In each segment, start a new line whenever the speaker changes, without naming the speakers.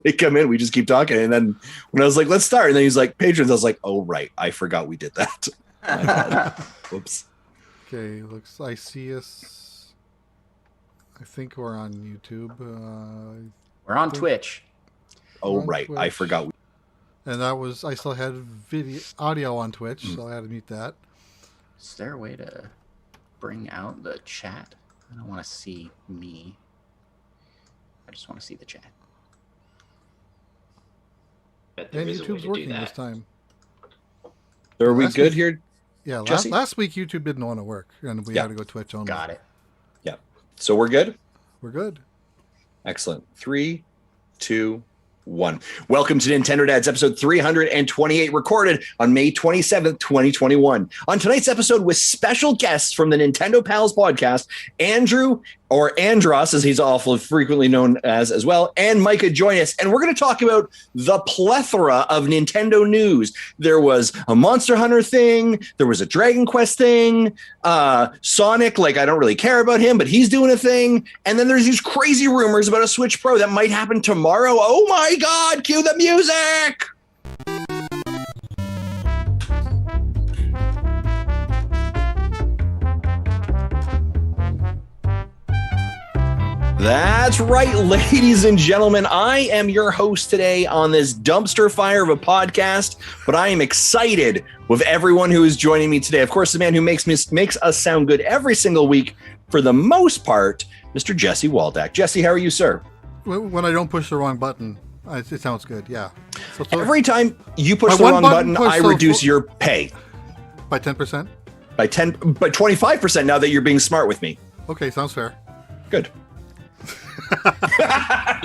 they come in, we just keep talking. And then when I was like, let's start, and then he's like, patrons, I was like, oh, right. I forgot we did that. My bad. Whoops.
Okay, I see us. I think we're on YouTube.
We're on Twitch.
Oh, right. Twitch. I forgot.
And I still had audio on Twitch, so I had to mute that.
Is there a way to bring out the chat? I don't want to see me. I just want to see the chat.
And YouTube's working this time.
So are we good here?
Yeah, last week YouTube didn't want to work, and we had to go Twitch only.
Got it.
Yeah. So we're good?
We're good.
Excellent. 3, 2, 1. Welcome to Nintendo Dads, episode 328, recorded on May 27th, 2021. On tonight's episode, with special guests from the Nintendo Pals podcast, Andrew, or Andross, as he's awfully frequently known as well, and Micha join us. And we're going to talk about the plethora of Nintendo news. There was a Monster Hunter thing. There was a Dragon Quest thing. Sonic, I don't really care about him, but he's doing a thing. And then there's these crazy rumors about a Switch Pro that might happen tomorrow. Oh my God, cue the music! That's right, ladies and gentlemen. I am your host today on this dumpster fire of a podcast, but I am excited with everyone who is joining me today. Of course, the man who makes us sound good every single week, for the most part, Mr. Jesse Waldack. Jesse, how are you, sir?
When I don't push the wrong button, it sounds good, yeah. So
every time you push the wrong button, I reduce your pay.
By 10%?
By 25% now that you're being smart with me.
Okay, sounds fair.
Good.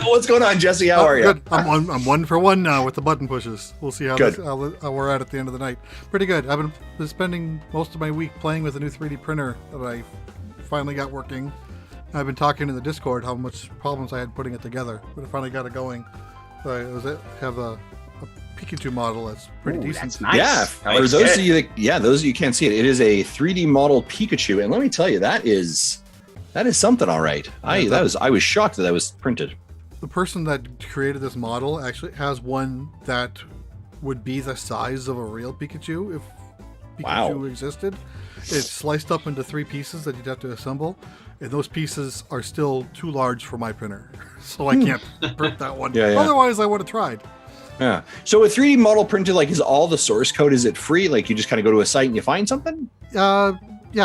What's going on, Jesse? How are you?
Good. I'm 1 for 1 now with the button pushes. We'll see how we're at the end of the night. Pretty good. I've been spending most of my week playing with a new 3D printer that I finally got working. I've been talking in the Discord how much problems I had putting it together, but I finally got it going. So I have a Pikachu model that's pretty decent.
That's nice.
Yeah, for those of you those of you can't see it, it is a 3D model Pikachu, and let me tell you, that is something, all right. I was shocked that was printed.
The person that created this model actually has one that would be the size of a real Pikachu if Pikachu existed. It's sliced up into 3 pieces that you'd have to assemble, and those pieces are still too large for my printer, so I can't print that one. Yeah. Otherwise, I would have tried.
Yeah. So a 3D model printed, is all the source code, is it free? You just kind of go to a site and you find something?
Yeah,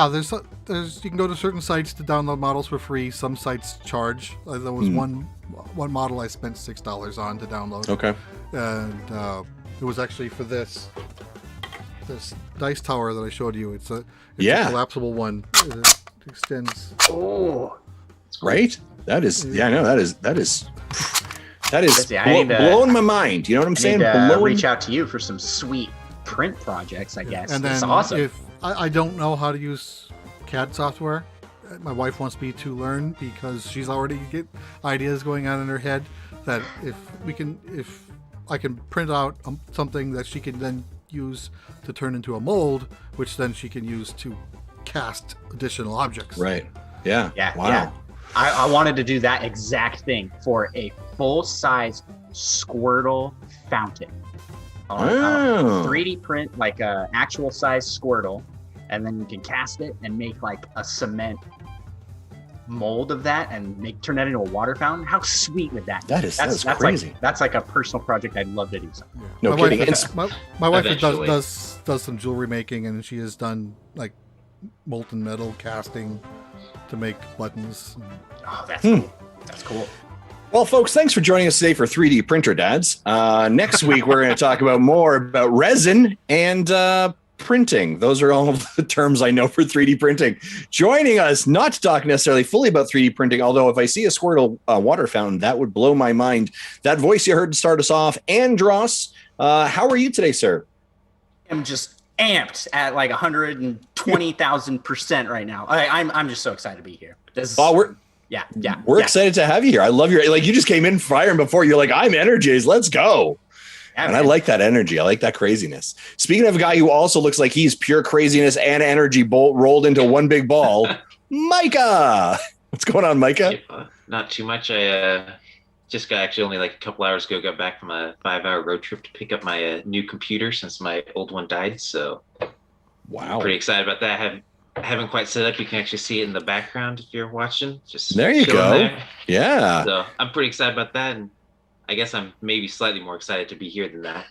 there's you can go to certain sites to download models for free. Some sites charge. There was one model I spent $6 on to download.
Okay.
And it was actually for this dice tower that I showed you. It's a collapsible one. It extends.
Oh,
right. That is blowing my mind. You know what I'm saying?
Reach out to you for some sweet print projects, I guess.
And then
that's awesome.
If I don't know how to use CAD software, my wife wants me to learn because she's already get ideas going on in her head that if I can print out something that she can then use to turn into a mold, which then she can use to cast additional objects.
Right. Yeah. Wow.
Yeah. I wanted to do that exact thing for a full-size Squirtle fountain. 3D print a actual size Squirtle, and then you can cast it and make a cement mold of that and turn that into a water fountain. How sweet would that be?
That's crazy.
That's a personal project I'd love to do something.
Yeah. No kidding.
My wife does some jewelry making, and she has done molten metal casting to make buttons.
Oh, that's cool. That's cool.
Well, folks, thanks for joining us today for 3D Printer Dads. Next week, we're going to talk more about resin and printing. Those are all of the terms I know for 3D printing. Joining us, not to talk necessarily fully about 3D printing, although if I see a Squirtle water fountain, that would blow my mind. That voice you heard to start us off, Andross, how are you today, sir?
I'm just amped at 120,000% right now. I'm just so excited to be here. We're excited to have you here. I love your you just came in firing before. You're I'm energized. Let's go. Yeah, and man. I like that energy. I like that craziness. Speaking of a guy who also looks like he's pure craziness and energy rolled into one big ball, Micha. What's going on, Micha?
Not too much. I just got actually only like a couple hours ago, got back from a 5-hour road trip to pick up my new computer since my old one died. So
wow,
I'm pretty excited about that. I haven't quite set up. You can actually see it in the background if you're watching. Just
there you go. There. Yeah.
So I'm pretty excited about that. And I guess I'm maybe slightly more excited to be here than that.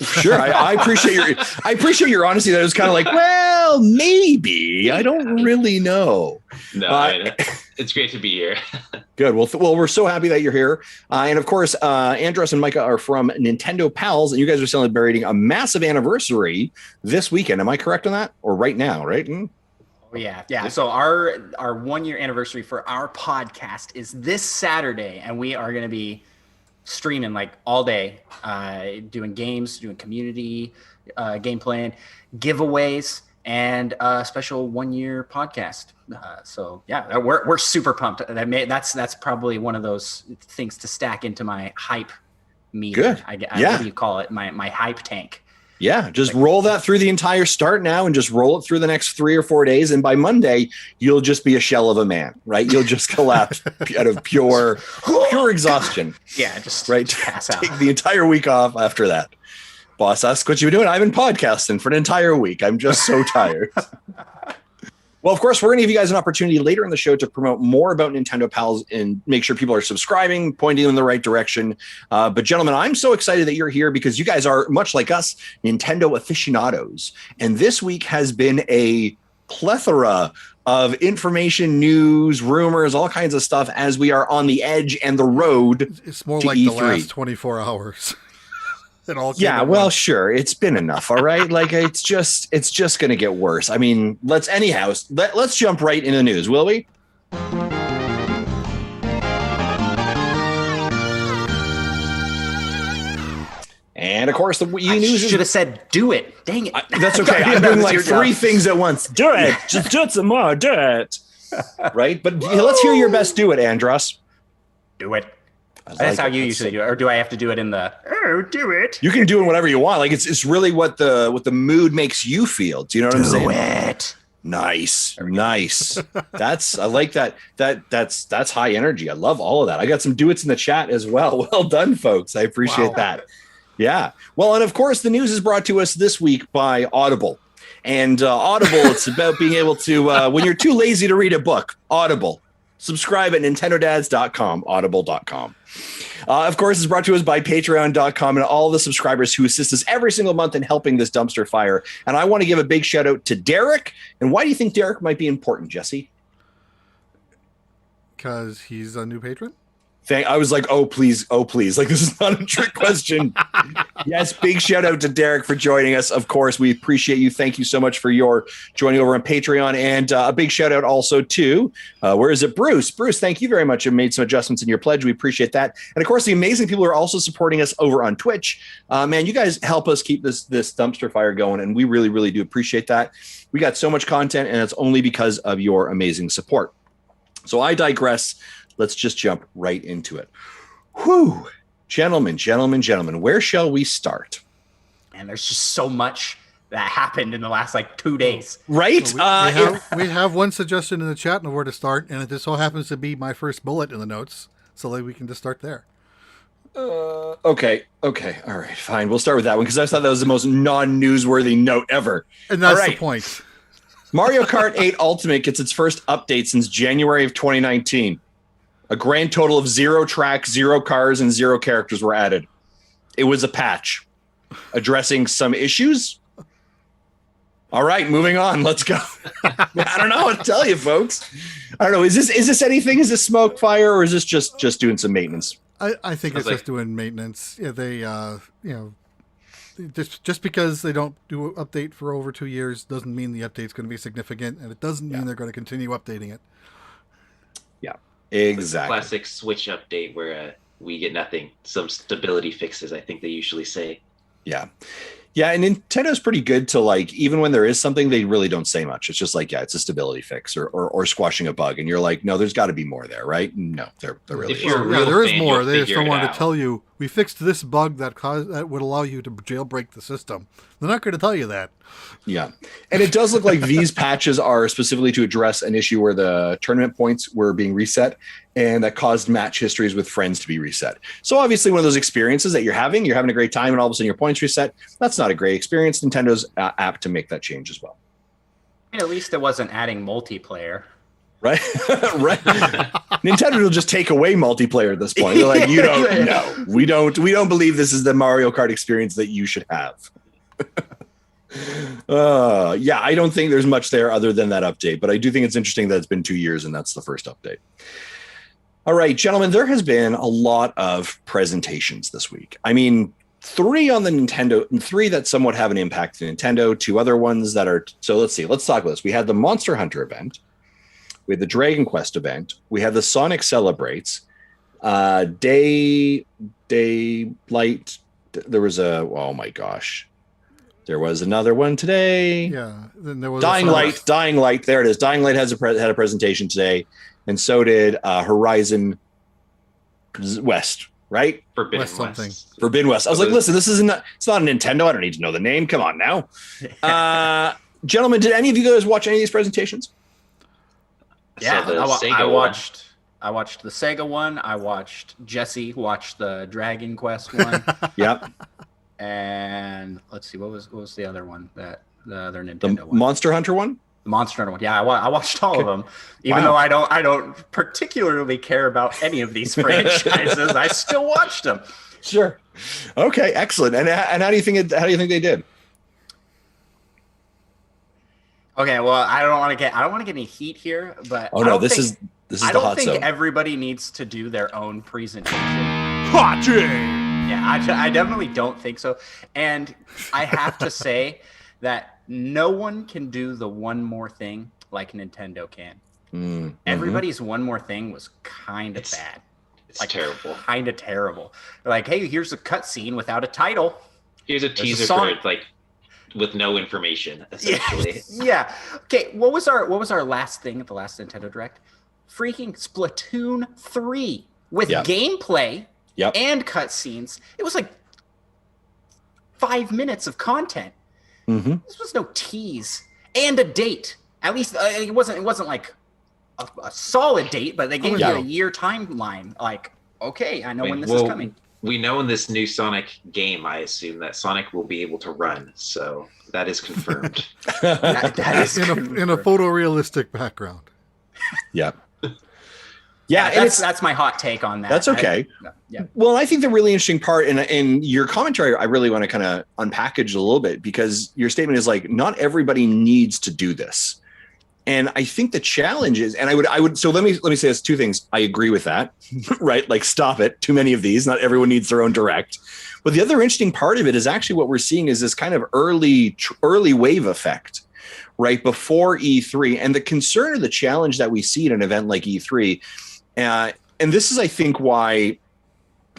Sure. I appreciate your honesty. That it was kind of like, well, maybe. I don't really know.
No, it's great to be here.
Good. Well, we're so happy that you're here. And of course, Andross and Micha are from Nintendo Pals, and you guys are celebrating a massive anniversary this weekend. Am I correct on that? Or right now, right?
Oh, yeah. So our 1-year anniversary for our podcast is this Saturday, and we are going to be streaming like all day, doing games, doing community gameplay, giveaways, and a special 1-year podcast. So yeah, we're super pumped. That's probably one of those things to stack into my hype meter.
Good.
What do you call it? My hype tank.
Yeah, just roll that through the entire start now and just roll it through the next 3 or 4 days. And by Monday, you'll just be a shell of a man, right? You'll just collapse out of pure exhaustion.
Yeah, just
pass out. Take the entire week off after that. Boss, ask what you've been doing. I've been podcasting for an entire week. I'm just so tired. Well, of course, we're going to give you guys an opportunity later in the show to promote more about Nintendo Pals and make sure people are subscribing, pointing them in the right direction. But gentlemen, I'm so excited that you're here because you guys are, much like us, Nintendo aficionados. And this week has been a plethora of information, news, rumors, all kinds of stuff as we are on the edge and the road.
It's more
to
like
E3.
The last 24 hours.
Yeah, well, sure. It's been enough. All right. Like it's just going to get worse. I mean, let's jump right into the news, will we? And of course, the Wii news
should have said, "Do it." Dang it.
That's okay. I'm doing like 3 things at once. Do it. Just do it some more. Do it. Right. But let's hear your best. Do it, Andross.
Do it. That's how you usually do it, or do I have to do it in the do it?
You can do it whatever you want. Like it's really what the mood makes you feel. Do you know what I'm saying?
Do it.
Nice. I like that. That's high energy. I love all of that. I got some do-its in the chat as well. Well done, folks. I appreciate that. Yeah. Well, and of course, the news is brought to us this week by Audible. And Audible, it's about being able to when you're too lazy to read a book, Audible. Subscribe at nintendodads.com, audible.com. Of course, it's brought to us by patreon.com and all the subscribers who assist us every single month in helping this dumpster fire. And I want to give a big shout out to Derek. And why do you think Derek might be important, Jesse?
Because he's a new patron?
I was like, oh, please. Like, this is not a trick question. Yes, big shout out to Derek for joining us. Of course, we appreciate you. Thank you so much for your joining over on Patreon. And a big shout out also to, where is it? Bruce. Bruce, thank you very much. You made some adjustments in your pledge. We appreciate that. And of course, the amazing people who are also supporting us over on Twitch. Man, you guys help us keep this dumpster fire going. And we really, really do appreciate that. We got so much content, and it's only because of your amazing support. So I digress. Let's just jump right into it. Whew. Gentlemen, where shall we start?
And there's just so much that happened in the last 2 days.
Right?
We have one suggestion in the chat of where to start, and it just so happens to be my first bullet in the notes, so that we can just start there.
Okay. All right, fine. We'll start with that one because I thought that was the most non-newsworthy note ever.
And that's the point.
Mario Kart 8 Ultimate gets its first update since January of 2019. A grand total of 0 tracks, 0 cars, and 0 characters were added. It was a patch addressing some issues. All right, moving on. Let's go. I don't know what to tell you, folks. I don't know. Is this anything? Is this smoke fire, or is this just doing some maintenance?
I think it's just doing maintenance. Yeah, they just because they don't do an update for over 2 years doesn't mean the update's going to be significant, and it doesn't mean they're going to continue updating it.
Yeah. Exactly.
Classic Switch update where we get nothing. Some stability fixes, I think they usually say.
Yeah, and Nintendo's pretty good to even when there is something, they really don't say much. It's just it's a stability fix or squashing a bug, and you're like, no, there's got to be more there, right? No, there really is.
There is more. They just don't want to tell you we fixed this bug that would allow you to jailbreak the system. They're not going to tell you that.
Yeah. And it does look like these patches are specifically to address an issue where the tournament points were being reset, and that caused match histories with friends to be reset. So obviously one of those experiences that you're having a great time, and all of a sudden your points reset. That's not a great experience. Nintendo's apt to make that change as well.
At least it wasn't adding multiplayer.
Right. Right. Nintendo will just take away multiplayer at this point. They're like, you don't know. We don't believe this is the Mario Kart experience that you should have. Yeah, I don't think there's much there other than that update, but I do think it's interesting that it's been 2 years and that's the first update. All right, gentlemen, there has been a lot of presentations this week. I mean, 3 on the Nintendo, 3 that somewhat have an impact to Nintendo, 2 other ones that are, so let's see, let's talk about this. We had the Monster Hunter event. We had the Dragon Quest event. We had the Sonic Celebrates. Daylight. There was oh my gosh. There was another one today.
Yeah. Then there was
Dying Light. There it is. Dying Light had a presentation today. And so did Horizon West, right?
Forbidden
West something.
West.
Forbidden West. I was like, listen, it's not a Nintendo. I don't need to know the name. Come on now. Gentlemen, did any of you guys watch any of these presentations?
Yeah,
I
watched the Sega one. I watched Jesse watch the Dragon Quest one.
Yep.
And let's see, what was the other one the other Nintendo one?
Monster Hunter one?
The Monster Hunter one. Yeah, I watched all of them. Even though I don't particularly care about any of these franchises, I still watched them.
Sure. Okay, excellent. And how do you think they did?
Okay, well, I don't want to get any heat here, but
this is the hot zone.
I don't think everybody needs to do their own presentation.
Hot take!
Yeah, I definitely don't think so. And I have to say that no one can do the one more thing like Nintendo can.
Mm-hmm.
Everybody's one more thing was kind of bad.
It's terrible.
Kind of terrible. Like, hey, here's a cutscene without a title.
Here's a teaser for like with no information, essentially.
Yeah. Okay. What was our last thing at the last Nintendo Direct? Freaking Splatoon 3 with gameplay and cutscenes. It was like 5 minutes of content.
Mm-hmm.
This was no tease and a date. At least it wasn't like a solid date, but they gave you a year timeline. Like, okay, I know when this is coming.
We know in this new Sonic game, I assume that Sonic will be able to run, so that is confirmed.
that is
in a photorealistic background.
Yeah.
Yeah, that's my hot take on that.
That's okay.
Yeah.
Well, I think the really interesting part in your commentary, I really want to kind of unpackage it a little bit, because your statement is like, not everybody needs to do this. And I think the challenge is, and I would, so let me say this, 2 things. I agree with that, right? Like, stop it. Too many of these. Not everyone needs their own direct. But the other interesting part of it is actually what we're seeing is this kind of early wave effect, right before E3. And the concern or the challenge that we see at an event like E3, and this is, I think, why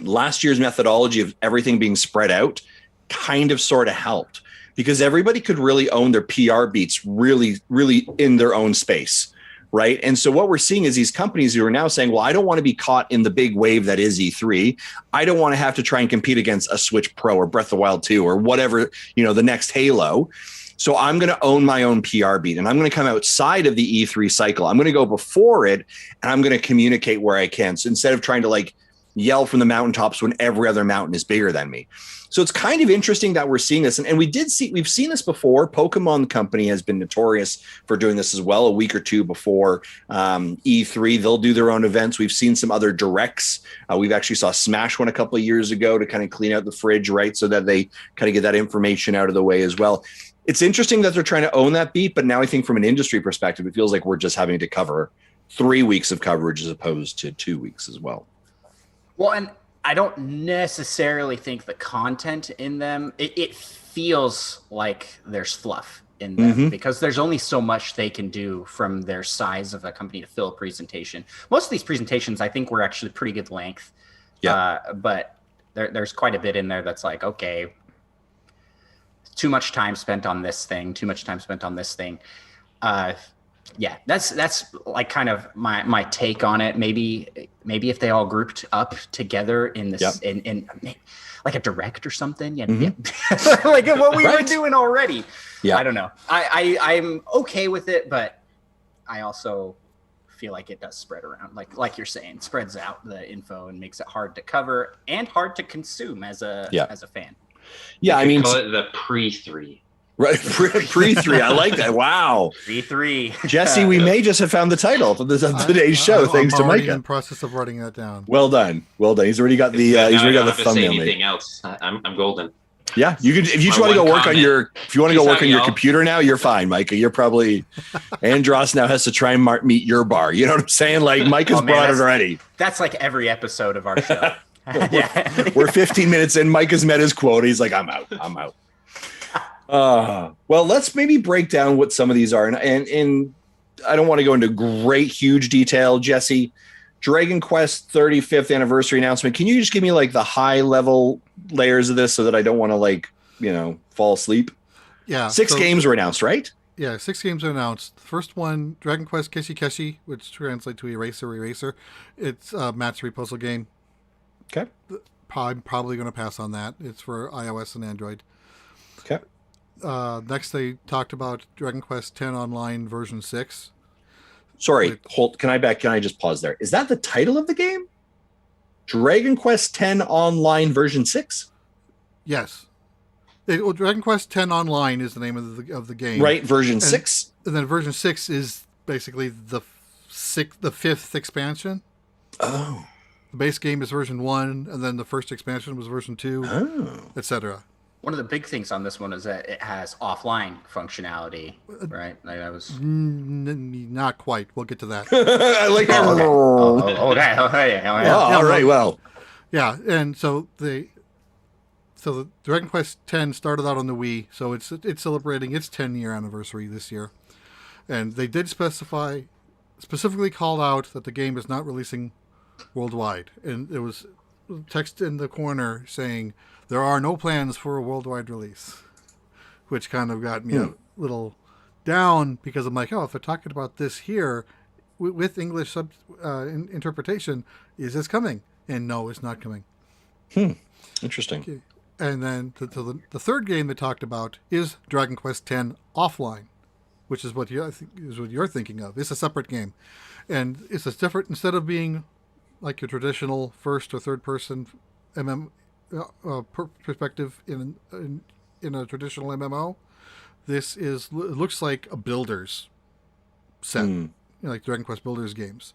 last year's methodology of everything being spread out kind of sort of helped. Because everybody could really own their PR beats really, really in their own space, right? And so what we're seeing is these companies who are now saying, well, I don't want to be caught in the big wave that is E3. I don't want to have to try and compete against a Switch Pro or Breath of the Wild 2 or whatever, the next Halo. So I'm going to own my own PR beat, and I'm going to come outside of the E3 cycle. I'm going to go before it, and I'm going to communicate where I can. So instead of trying to like yell from the mountaintops when every other mountain is bigger than me. So it's kind of interesting that we're seeing this. And we've seen this before. Pokemon Company has been notorious for doing this as well. A week or 2 before E3, they'll do their own events. We've seen some other directs. We've actually saw Smash one a couple of years ago to kind of clean out the fridge, right? So that they kind of get that information out of the way as well. It's interesting that they're trying to own that beat. But now I think from an industry perspective, it feels like we're just having to cover 3 weeks of coverage as opposed to 2 weeks as well.
Well, and I don't necessarily think the content in them, it feels like there's fluff in them because there's only so much they can do from their size of a company to fill a presentation. Most of these presentations, I think, were actually pretty good length. Yeah. But there's quite a bit in there that's like, okay, too much time spent on this thing, too much time spent on this thing. Yeah, that's like kind of my take on it. Maybe if they all grouped up together in this in like a direct or something, yeah, like what we were doing already. Yeah, I don't know. I'm okay with it, but I also feel like it does spread around, like you're saying, spreads out the info and makes it hard to cover and hard to consume as a fan.
Yeah, I mean,
call it the Pre-3.
Right, Pre-3. I like that. Wow.
Pre-3.
Jesse, we may just have found the title of today's show, thanks to Micah.
I'm in the process of writing that down.
Well done. He's already got the thumbnail made.
Anything else? I'm golden.
Yeah, you could. If you just want to go work on your, your computer now, you're fine, Micah. You're probably Andross now has to try and meet your bar. You know what I'm saying? Like Micah's brought it already.
That's like every episode of our show.
We're 15 minutes in. Micah's met his quota. He's like, I'm out. Well, let's maybe break down what some of these are, and I don't want to go into huge detail. Jesse, Dragon Quest 35th anniversary announcement. Can you just give me like the high level layers of this so that I don't want to fall asleep?
Yeah,
6 games were announced, right?
Yeah, 6 games are announced. The first one, Dragon Quest Keshi Keshi, which translates to Eraser. It's a match 3 puzzle game.
Okay.
I'm probably going to pass on that. It's for iOS and Android.
Okay.
Next, they talked about Dragon Quest X Online version 6.
Sorry, Can I just pause there? Is that the title of the game? Dragon Quest X Online version 6?
Yes. Dragon Quest X Online is the name of the game.
Right, version 6.
And then version 6 is basically the 5th expansion.
Oh.
The base game is version 1, and then the first expansion was version 2, etc.
One of the big things on this one is that it has offline functionality, right? Like I was
not quite. We'll get to that.
I like that.
Okay.
All right. Well,
yeah, and so the Dragon Quest X started out on the Wii, so it's celebrating its 10-year anniversary this year, and they did specifically called out that the game is not releasing worldwide, and there was text in the corner saying there are no plans for a worldwide release, which kind of got me a little down because I'm like, if they're talking about this here with English interpretation, is this coming? And no, it's not coming.
Interesting.
Okay. And then the third game they talked about is Dragon Quest X Offline, which is what you're thinking of. It's a separate game, and it's a different. Instead of being like your traditional first or third person perspective in a traditional MMO, this looks like a builder's set, like Dragon Quest Builders games,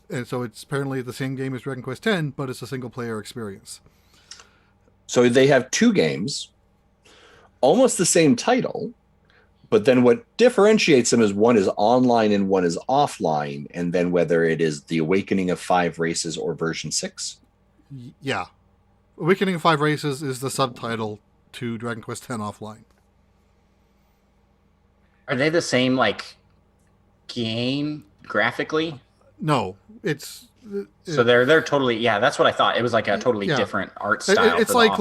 and so it's apparently the same game as Dragon Quest X, but it's a single player experience.
So they have 2 games, almost the same title, but then what differentiates them is one is online and one is offline, and then whether it is The Awakening of 5 Races or version 6.
Yeah. Awakening of 5 Races is the subtitle to Dragon Quest X Offline.
Are they the same game graphically?
No,
so they're totally that's what I thought. It was like a totally different art style.
It's like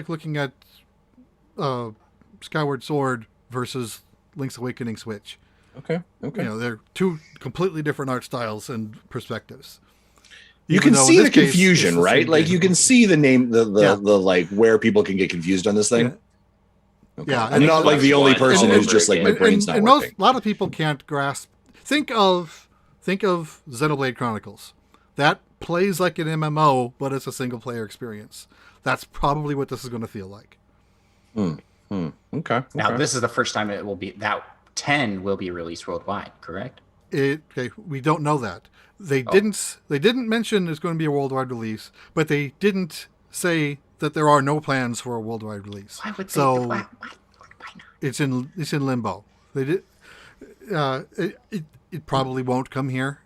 looking at Skyward Sword versus Link's Awakening Switch.
Okay.
They're 2 completely different art styles and perspectives.
You can see the confusion, right? Like you can see the name, the like where people can get confused on this thing.
Yeah. Okay.
I'm not like the only person who's just like my brain's not working.
A lot of people can't grasp. Think of Xenoblade Chronicles. That plays like an MMO, but it's a single player experience. That's probably what this is going to feel like.
Okay.
Now this is the first time it will be that 10 will be released worldwide, correct?
We don't know that. They didn't mention it's going to be a worldwide release, but they didn't say that there are no plans for a worldwide release.
Why would they?
So
why not?
It's in limbo. They did. It probably won't come here,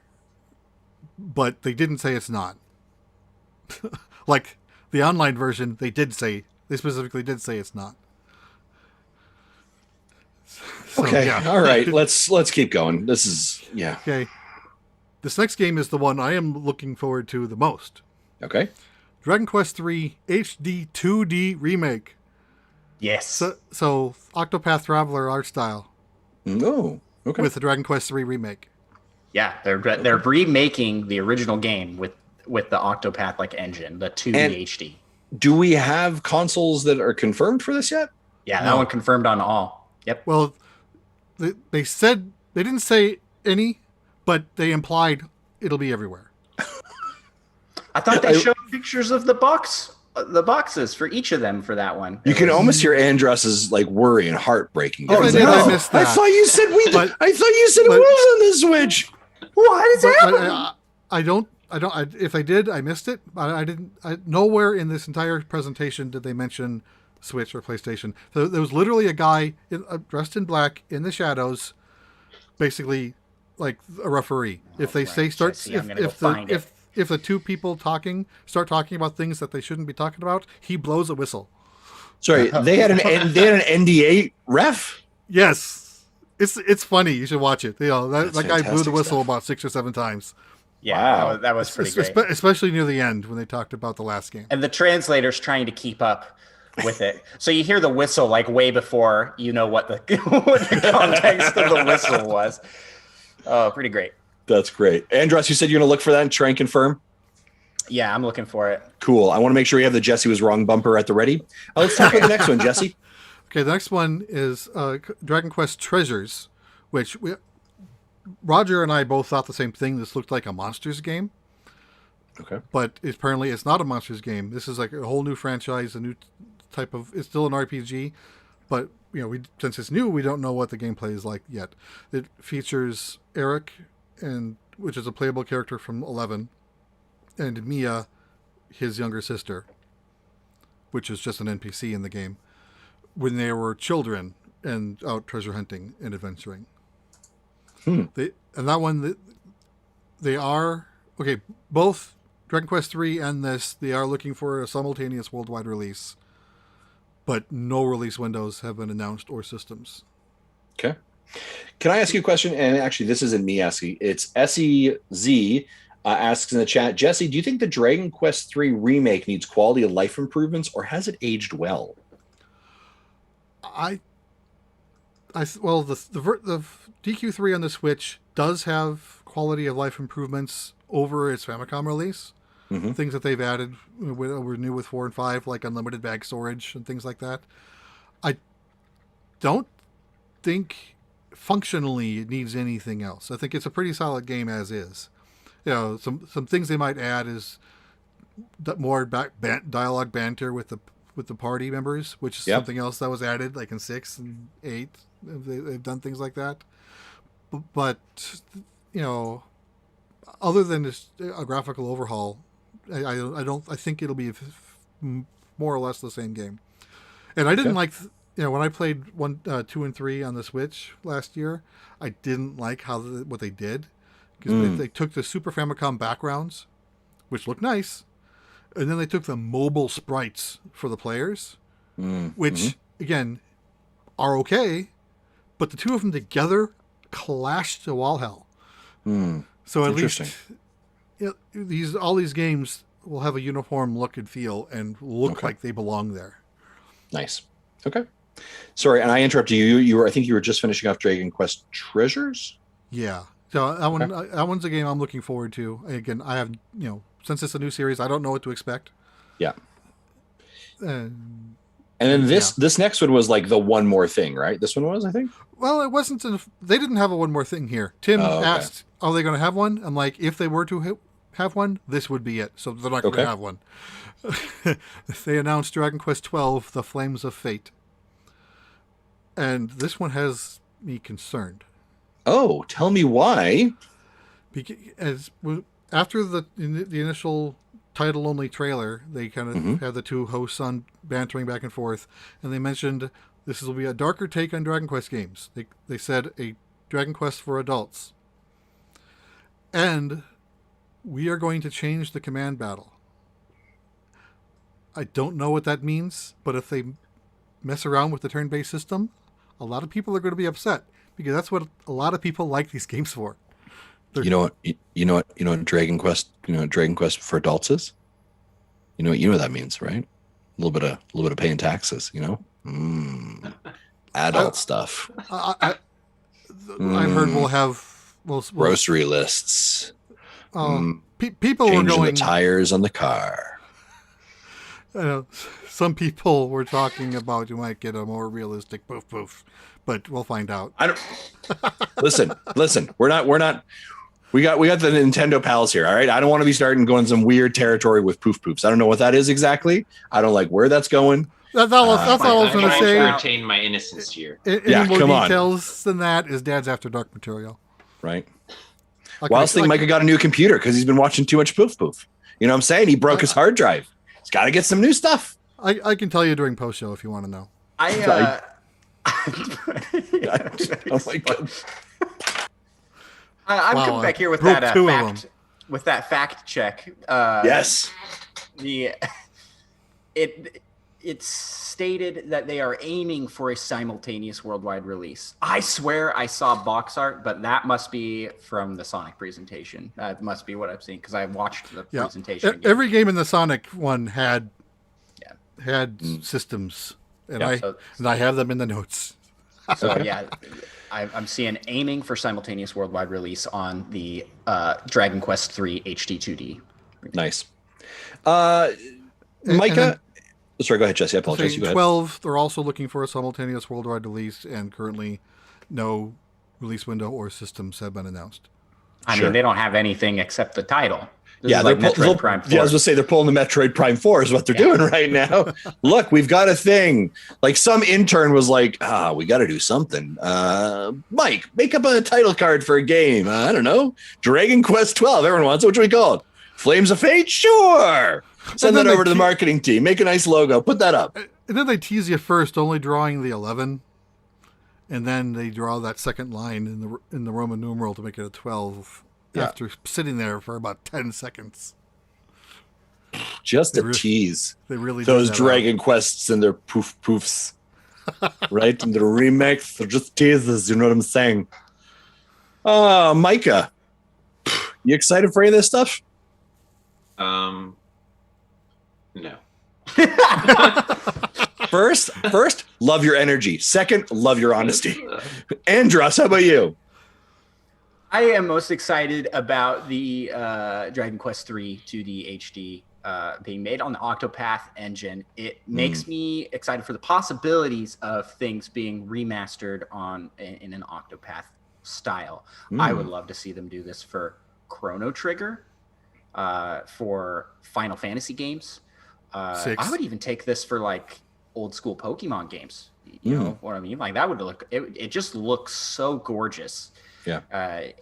but they didn't say it's not. Like the online version, they specifically did say it's not.
So, okay. All right. Let's keep going. This is
Okay. This next game is the one I am looking forward to the most.
Okay.
Dragon Quest 3 HD 2D Remake.
Yes.
So Octopath Traveler art style.
Oh,
with the Dragon Quest III remake.
Yeah, they're remaking the original game with the Octopath engine, the 2D HD.
Do we have consoles that are confirmed for this yet?
Yeah, that one confirmed on all. Yep.
Well, they said they didn't say any, but they implied it'll be everywhere.
I thought they showed pictures of the boxes for each of them for that one.
You can almost hear Andross's worry and heartbreaking.
Oh, I missed that.
I thought you said it was on the Switch.
What is happening?
I don't. If I did, I missed it. I didn't. Nowhere in this entire presentation did they mention Switch or PlayStation. So there was literally a guy dressed in black in the shadows, basically like a referee. If they say start,
Jesse,
if the two people start talking about things that they shouldn't be talking about, he blows a whistle.
Sorry, they had an NDA ref.
Yes, it's funny. You should watch it. That guy blew the whistle
stuff.
about 6 or 7 times.
Yeah, wow. that was pretty great.
Especially near the end when they talked about the last game.
And the translator's trying to keep up with it. So you hear the whistle way before you know what the context of the whistle was. Oh, pretty great.
That's great. Andross, you said you're going to look for that and try and confirm?
Yeah, I'm looking for it.
Cool. I want to make sure we have the Jesse was wrong bumper at the ready. Let's talk about the next one, Jesse.
Okay, the next one is Dragon Quest Treasures, which Roger and I both thought the same thing. This looked like a Monsters game.
Okay.
But apparently it's not a Monsters game. This is a whole new franchise, a new type of... It's still an RPG, but since it's new, we don't know what the gameplay is like yet. It features Eric, which is a playable character from 11, and Mia, his younger sister, which is just an NPC in the game, when they were children and out treasure hunting and adventuring. They are both Dragon Quest 3 and this, they are looking for a simultaneous worldwide release, but no release windows have been announced or systems.
Okay. Can I ask you a question? And actually, this isn't me asking. It's SEZ asks in the chat, Jesse, do you think the Dragon Quest 3 remake needs quality of life improvements, or has it aged well?
Well, the DQ3 on the Switch does have quality of life improvements over its Famicom release. Mm-hmm. Things that they've added were new with 4 and 5, like unlimited bag storage and things like that. I don't think functionally it needs anything else. I think it's a pretty solid game as is. Some things they might add is more dialogue banter with the party members, which is something else that was added like in 6 and 8. They've done things like that. But other than just a graphical overhaul, I think it'll be more or less the same game. And I didn't like when I played 1, 2, and 3 on the Switch last year, I didn't like what they did, because they took the Super Famicom backgrounds, which looked nice, and then they took the mobile sprites for the players, which again are okay, but the two of them together clashed to all hell. So at least all these games will have a uniform look and feel and look like they belong there.
Nice. Okay. Sorry, and I interrupted you. I think you were just finishing off Dragon Quest Treasures.
Yeah. So that one's a game I'm looking forward to. Again, I have since it's a new series, I don't know what to expect. Yeah. And then
this next one was like the one more thing, right? This one was, I think.
Well, it wasn't. They didn't have a one more thing here. Tim asked, "Are they going to have one?" I'm like, if they were to have one, this would be it. So they're not going to have one. They announced Dragon Quest 12: The Flames of Fate, and this one has me concerned.
Oh, tell me why.
Because after the initial title-only trailer, they kind of had the two hosts on bantering back and forth, and they mentioned this will be a darker take on Dragon Quest games. They said a Dragon Quest for adults. And we are going to change the command battle. I don't know what that means, but if they mess around with the turn-based system, a lot of people are going to be upset, because that's what a lot of people like these games for.
You know what Dragon Quest for adults is? You know what that means, right? A little bit of paying taxes, adult stuff.
I've heard we'll have
grocery lists.
People were
Changing
going
the tires on the car.
Some people were talking about you might get a more realistic poof poof, but we'll find out.
I don't listen. We're not. We got the Nintendo pals here. All right. I don't want to be starting going some weird territory with poof poofs. I don't know what that is exactly. I don't like where that's going.
That's all I was going to say.
I retain my innocence here.
Any more details than that is Dad's After Dark material.
Right. Well, I think Micah got a new computer because he's been watching too much poof poof. You know what I'm saying? He broke his hard drive. He's got to get some new stuff.
I can tell you during post show if you want to know.
Oh my God.
I'm coming back here with that fact check.
Yes.
It's stated that they are aiming for a simultaneous worldwide release. I swear I saw box art, but that must be from the Sonic presentation. That must be what I've seen because I watched the presentation. Again.
Every game in the Sonic one had systems, and I have them in the notes.
So yeah, I'm seeing aiming for simultaneous worldwide release on the Dragon Quest III HD 2D.
Nice. Micah. Sorry, go ahead, Jesse. I apologize. You go ahead.
12, they're also looking for a simultaneous worldwide release, and currently no release window or systems have been announced.
I mean, they don't have anything except the title.
They're Metroid Prime 4. Yeah, I was going to say they're pulling the Metroid Prime 4 is what they're doing right now. Look, we've got a thing. Like some intern was like, we got to do something. Mike, make up a title card for a game. I don't know. Dragon Quest 12. Everyone wants it. What should we call it? Flames of Fate? Sure. Send that over to the marketing team. Make a nice logo. Put that up.
And then they tease you first, only drawing the 11. And then they draw that second line in the Roman numeral to make it a 12 after sitting there for about 10 seconds.
Just a tease.
They really
those Dragon Quests and their poofs. Right? And the remakes, they're just teases. You know what I'm saying? Micah, you excited for any of this stuff?
No.
First, love your energy. Second, love your honesty. Andross, how about you?
I am most excited about the Dragon Quest III 2D HD being made on the Octopath engine. It makes me excited for the possibilities of things being remastered in an Octopath style. I would love to see them do this for Chrono Trigger, for Final Fantasy games. I would even take this for like old school Pokemon games. You know what I mean? Like that would look. It just looks so gorgeous.
Yeah.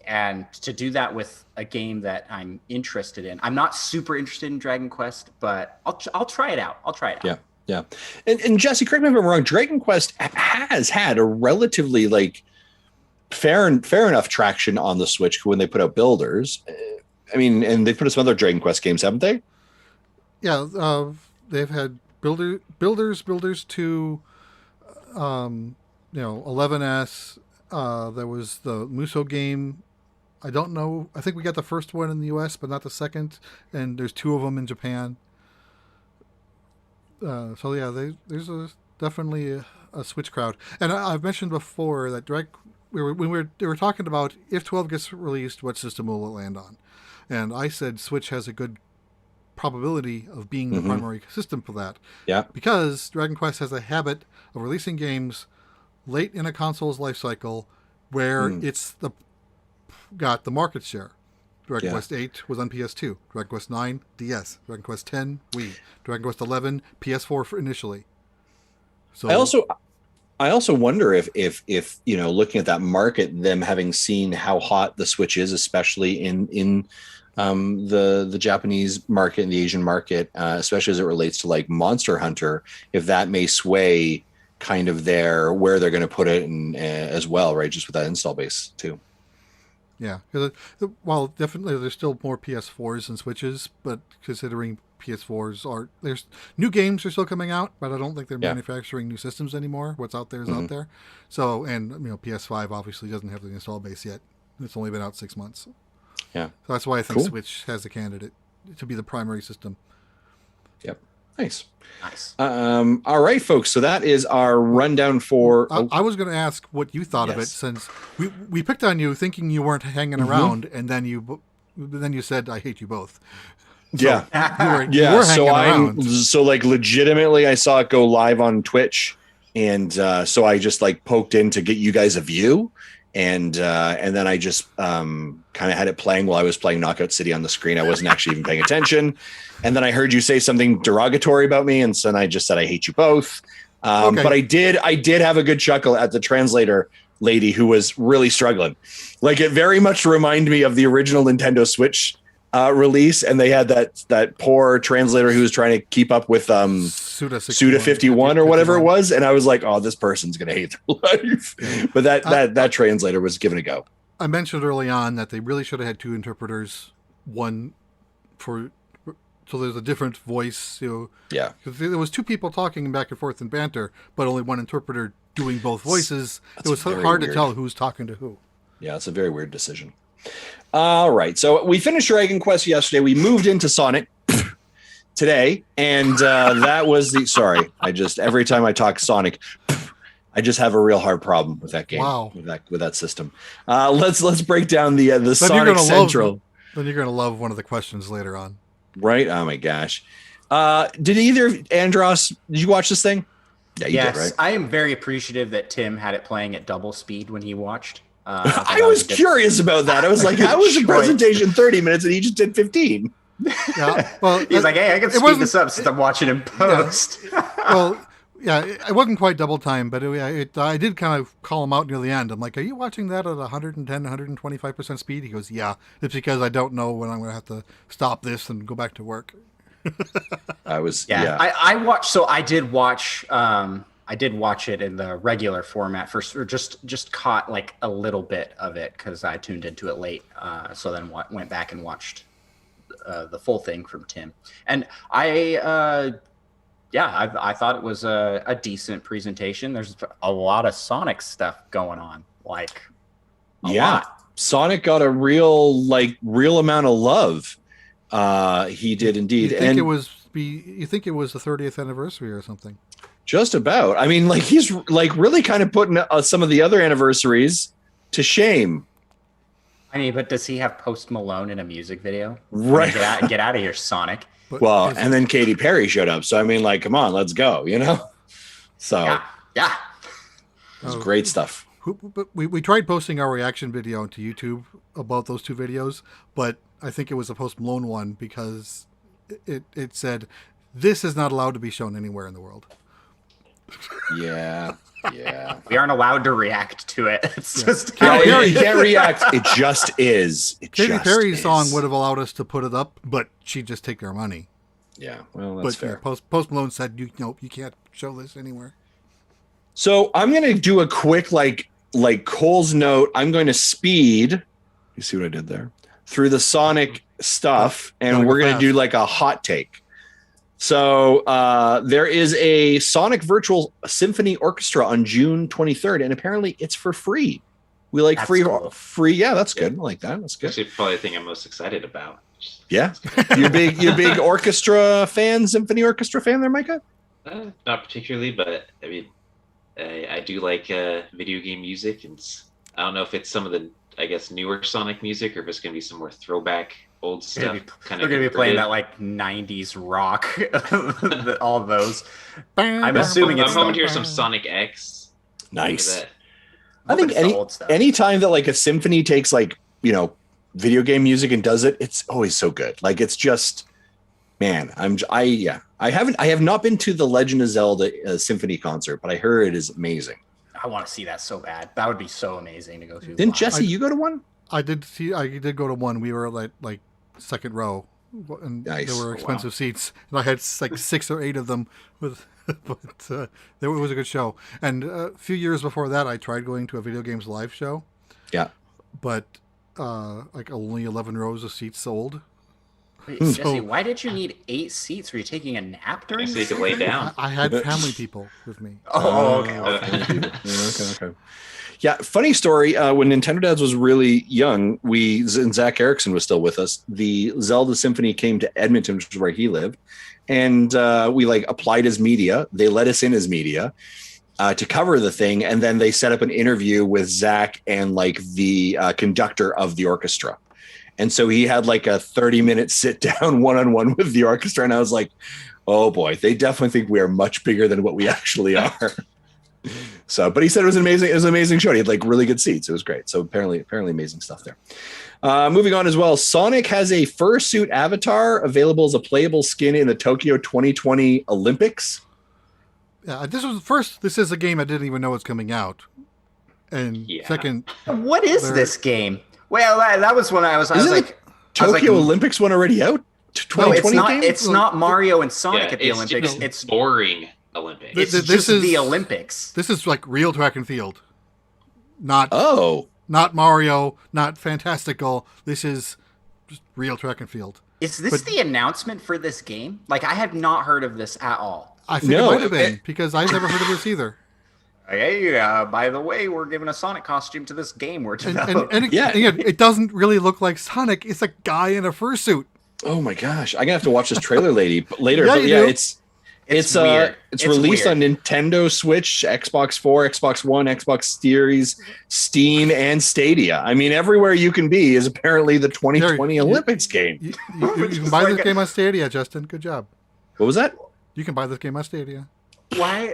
And to do that with a game that I'm interested in. I'm not super interested in Dragon Quest, but I'll try it out.
Yeah. And Jesse, correct me if I'm wrong. Dragon Quest has had a relatively like fair enough traction on the Switch when they put out Builders. I mean, and they put out some other Dragon Quest games, haven't they?
Yeah, they've had Builders 2, 11S. There was the Muso game. I don't know. I think we got the first one in the U.S., but not the second. And there's 2 of them in Japan. So yeah, there's definitely a Switch crowd. And I've mentioned before that they were talking about if 12 gets released, what system will it land on? And I said Switch has a good probability of being the primary system for that.
Yeah.
Because Dragon Quest has a habit of releasing games late in a console's life cycle where it's got the market share. Dragon Quest 8 was on PS2. Dragon Quest 9, DS. Dragon Quest 10, Wii. Dragon Quest 11, PS4 initially. So
I also wonder if looking at that market, them having seen how hot the Switch is, especially in the Japanese market and the Asian market, especially as it relates to like Monster Hunter, if that may sway kind of where they're going to put it in, as well, right? Just with that install base too.
Yeah, while definitely there's still more PS4s and Switches, but considering PS4s there's new games are still coming out, but I don't think they're manufacturing new systems anymore. What's out there is out there. So, and PS5 obviously doesn't have the install base yet. It's only been out 6 months.
Yeah.
So that's why I think Switch has a candidate to be the primary system.
Yep. Nice.
Nice.
All right, folks. So that is our rundown for.
I was going to ask what you thought of it, since we picked on you thinking you weren't hanging around, and then you said, "I hate you both." So
yeah,
you were hanging around.
So like legitimately, I saw it go live on Twitch, and so I just like poked in to get you guys a view, and then I just kind of had it playing while I was playing Knockout City on the screen. I wasn't actually even paying attention. And then I heard you say something derogatory about me, and so then I just said I hate you both. Okay. But I did have a good chuckle at the translator lady who was really struggling. Like, it very much reminded me of the original Nintendo Switch release, and they had that poor translator who was trying to keep up with Suda 51 or whatever it was, and I was like, oh, this person's gonna hate their life. But that translator was given a go.
I mentioned early on that they really should have had two interpreters, one for. So there's a different voice,
Yeah.
Because there was two people talking back and forth in banter, but only one interpreter doing both voices. It was hard to tell who's talking to who.
Yeah, it's a very weird decision. All right, so we finished Dragon Quest yesterday. We moved into Sonic today, and that was the. Sorry, every time I talk Sonic, I just have a real hard problem with that game.
Wow.
With that system. Let's break down the Sonic Central.
Then you're gonna love one of the questions later on.
Right? Oh my gosh. Did either Andross, did you watch this thing? Yeah, you did, right?
I am very appreciative that Tim had it playing at double speed when he watched.
I was curious about that. I was like, how was the presentation 30 minutes and he just did 15?
Yeah. Well,
he's like, hey, I can speed this up since I'm watching in post.
Yeah. Well, yeah, it wasn't quite double time, but I did kind of call him out near the end. I'm like, are you watching that at 110, 125% speed? He goes, yeah. It's because I don't know when I'm going to have to stop this and go back to work.
I
watched. So I did watch. I did watch it in the regular format first, or just caught like a little bit of it because I tuned into it late. So then went back and watched the full thing from Tim, and I thought it was a decent presentation. There's a lot of Sonic stuff going on, like a lot.
Sonic got a real amount of love. He did indeed.
You think it was the 30th anniversary or something?
Just about. I mean, like, he's like really kind of putting some of the other anniversaries to shame.
I mean, but does he have Post Malone in a music video?
Right.
Get out of here, Sonic.
Well, and then Katy Perry showed up. So, I mean, like, come on, let's go, So,
yeah.
It was great stuff.
We tried posting our reaction video onto YouTube about those two videos, but I think it was a Post Malone one because it said, this is not allowed to be shown anywhere in the world.
Yeah.
We aren't allowed to react to it. It's just
you can't react. It just is.
Katy Perry's song would have allowed us to put it up, but she'd just take our money.
Yeah, well, that's fair.
Yeah, Post Malone said, you can't show this anywhere.
So I'm going to do a quick, like Cole's note. I'm going to speed. You see what I did there? Through the Sonic stuff, and we're going to do like a hot take. So there is a Sonic Virtual Symphony Orchestra on June 23rd, and apparently it's for free. We like free. Yeah, that's good. I like that. That's good.
Actually, probably the thing I'm most excited about.
Yeah, you're big orchestra fan, symphony orchestra fan there, Micah?
Not particularly, but I mean, I do like video game music, and I don't know if it's some of the, I guess, newer Sonic music, or if it's going to be some more throwback old stuff.
They're going to be playing that like 90s rock, all those. I'm assuming
I'm hoping to hear some Sonic X.
Nice. I think any time that like a symphony takes like, video game music and does it, it's always so good. Like, it's just, man, I have not been to the Legend of Zelda symphony concert, but I heard it is amazing.
I want to see that so bad. That would be so amazing to go to.
Didn't Jesse, you go to one?
I did go to one. We were like second row, and
nice.
There were expensive seats, and I had like 6 or 8 of them. But it was a good show. And a few years before that, I tried going to a video games live show.
Yeah,
but like only 11 rows of seats sold.
Wait, Jesse, why did you need 8 seats? Were you taking a nap during?
So you could lay down.
I had family people with me.
Oh, okay.
Okay. Yeah, funny story. When Nintendo Dads was really young, and Zach Erickson was still with us. The Zelda Symphony came to Edmonton, which is where he lived, and we applied as media. They let us in as media to cover the thing, and then they set up an interview with Zach and the conductor of the orchestra. And so he had a 30-minute sit down one-on-one with the orchestra. And I was like, oh boy, they definitely think we are much bigger than what we actually are. So, but he said it was amazing. It was an amazing show. He had really good seats. It was great. So apparently amazing stuff there. Moving on as well. Sonic has a fursuit avatar available as a playable skin in the Tokyo 2020 Olympics.
Yeah, this is a game I didn't even know was coming out. And second,
what is this game? Well, that was when I was like,
Tokyo Olympics one already out?
2020 game? It's not Mario and Sonic at the Olympics. It's
boring Olympics.
It's just the Olympics.
This is real track and field. Not Mario, not fantastical. This is just real track and field.
Is this the announcement for this game? I have not heard of this at all.
I think it might have been, because I've never heard of this either.
Hey, by the way, we're giving a Sonic costume to this game we're developing.
And it doesn't really look like Sonic. It's a guy in a fursuit.
Oh my gosh, I'm gonna have to watch this trailer later. It's
weird.
It's released on Nintendo Switch, Xbox 4, Xbox One, Xbox Series, Steam, and Stadia. I mean, everywhere you can be is apparently the 2020 Olympics game.
You can buy this game on Stadia, Justin. Good job.
What was that?
You can buy this game on Stadia.
Why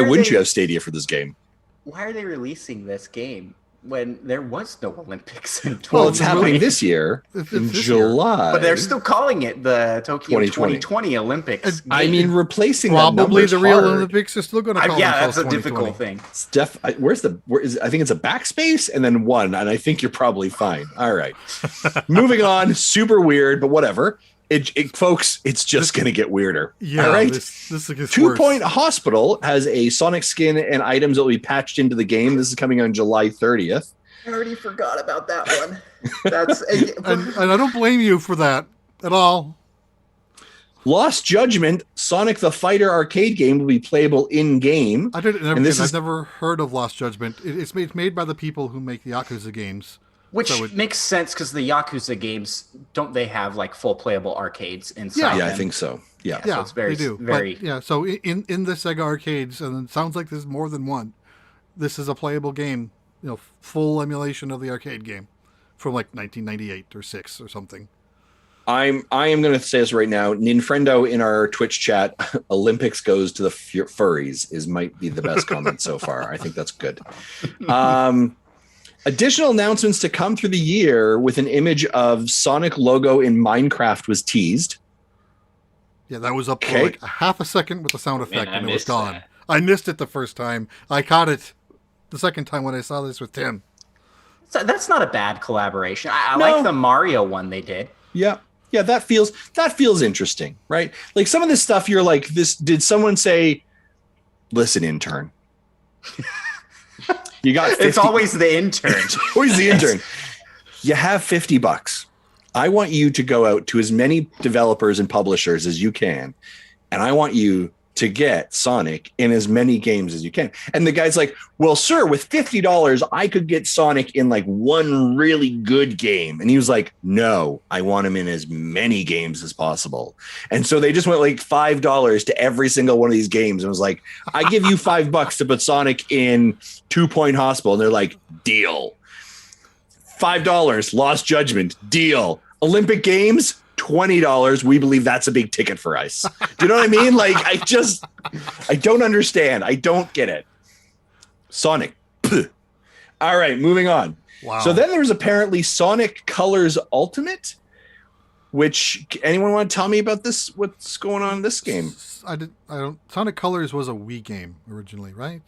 wouldn't you have Stadia for this game?
Why are they releasing this game when there was no Olympics in 2020?
Well, it's happening this year in July.
But they're still calling it the Tokyo 2020 Olympics.
I mean, replacing
probably the real Olympics is still going to call
that's a difficult thing.
I think it's a backspace and then 1, and I think you're probably fine. All right. Moving on, super weird, but whatever. Folks, it's just going to get weirder.
Yeah,
all right.
This gets
2 Point Hospital has a Sonic skin and items that will be patched into the game. This is coming on July 30th.
I already forgot about that one. That's
and I don't blame you for that at all.
Lost Judgment, Sonic the Fighter arcade game will be playable in game.
I've never heard of Lost Judgment. It's made by the people who make the Yakuza games.
Which makes sense because the Yakuza games, don't they have full playable arcades inside?
Yeah, I think so. Yeah,
so it's very,
they do.
Very...
So in the Sega arcades, and it sounds like there's more than one. This is a playable game, full emulation of the arcade game from 1998 or 6 or something.
I am going to say this right now. Ninfrendo in our Twitch chat, Olympics goes to the furries might be the best comment so far. I think that's good. Additional announcements to come through the year with an image of Sonic logo in Minecraft was teased.
Yeah, that was up for a half a second with the sound effect and it was gone. That. I missed it the first time. I caught it the second time when I saw this with Tim.
So that's not a bad collaboration. I like the Mario one they did.
Yeah. Yeah, that feels interesting, right? Some of this stuff you're like, this did someone say, listen, intern. You got 50.
It's always the intern.
It's always the intern. You have $50. I want you to go out to as many developers and publishers as you can, and I want you to get Sonic in as many games as you can. And the guy's like, well, sir, with $50, I could get Sonic in one really good game. And he was like, no, I want him in as many games as possible. And so they just went $5 to every single one of these games and was like, I give you $5 to put Sonic in 2 Point Hospital. And they're like, deal. $5, Lost Judgment, deal. Olympic Games, $20. We believe that's a big ticket for us. Do you know what I mean? I don't understand. I don't get it. Sonic. All right, moving on.
Wow.
So then there's apparently Sonic Colors Ultimate, which anyone want to tell me about this? What's going on in this game?
I don't. Sonic Colors was a Wii game originally, right?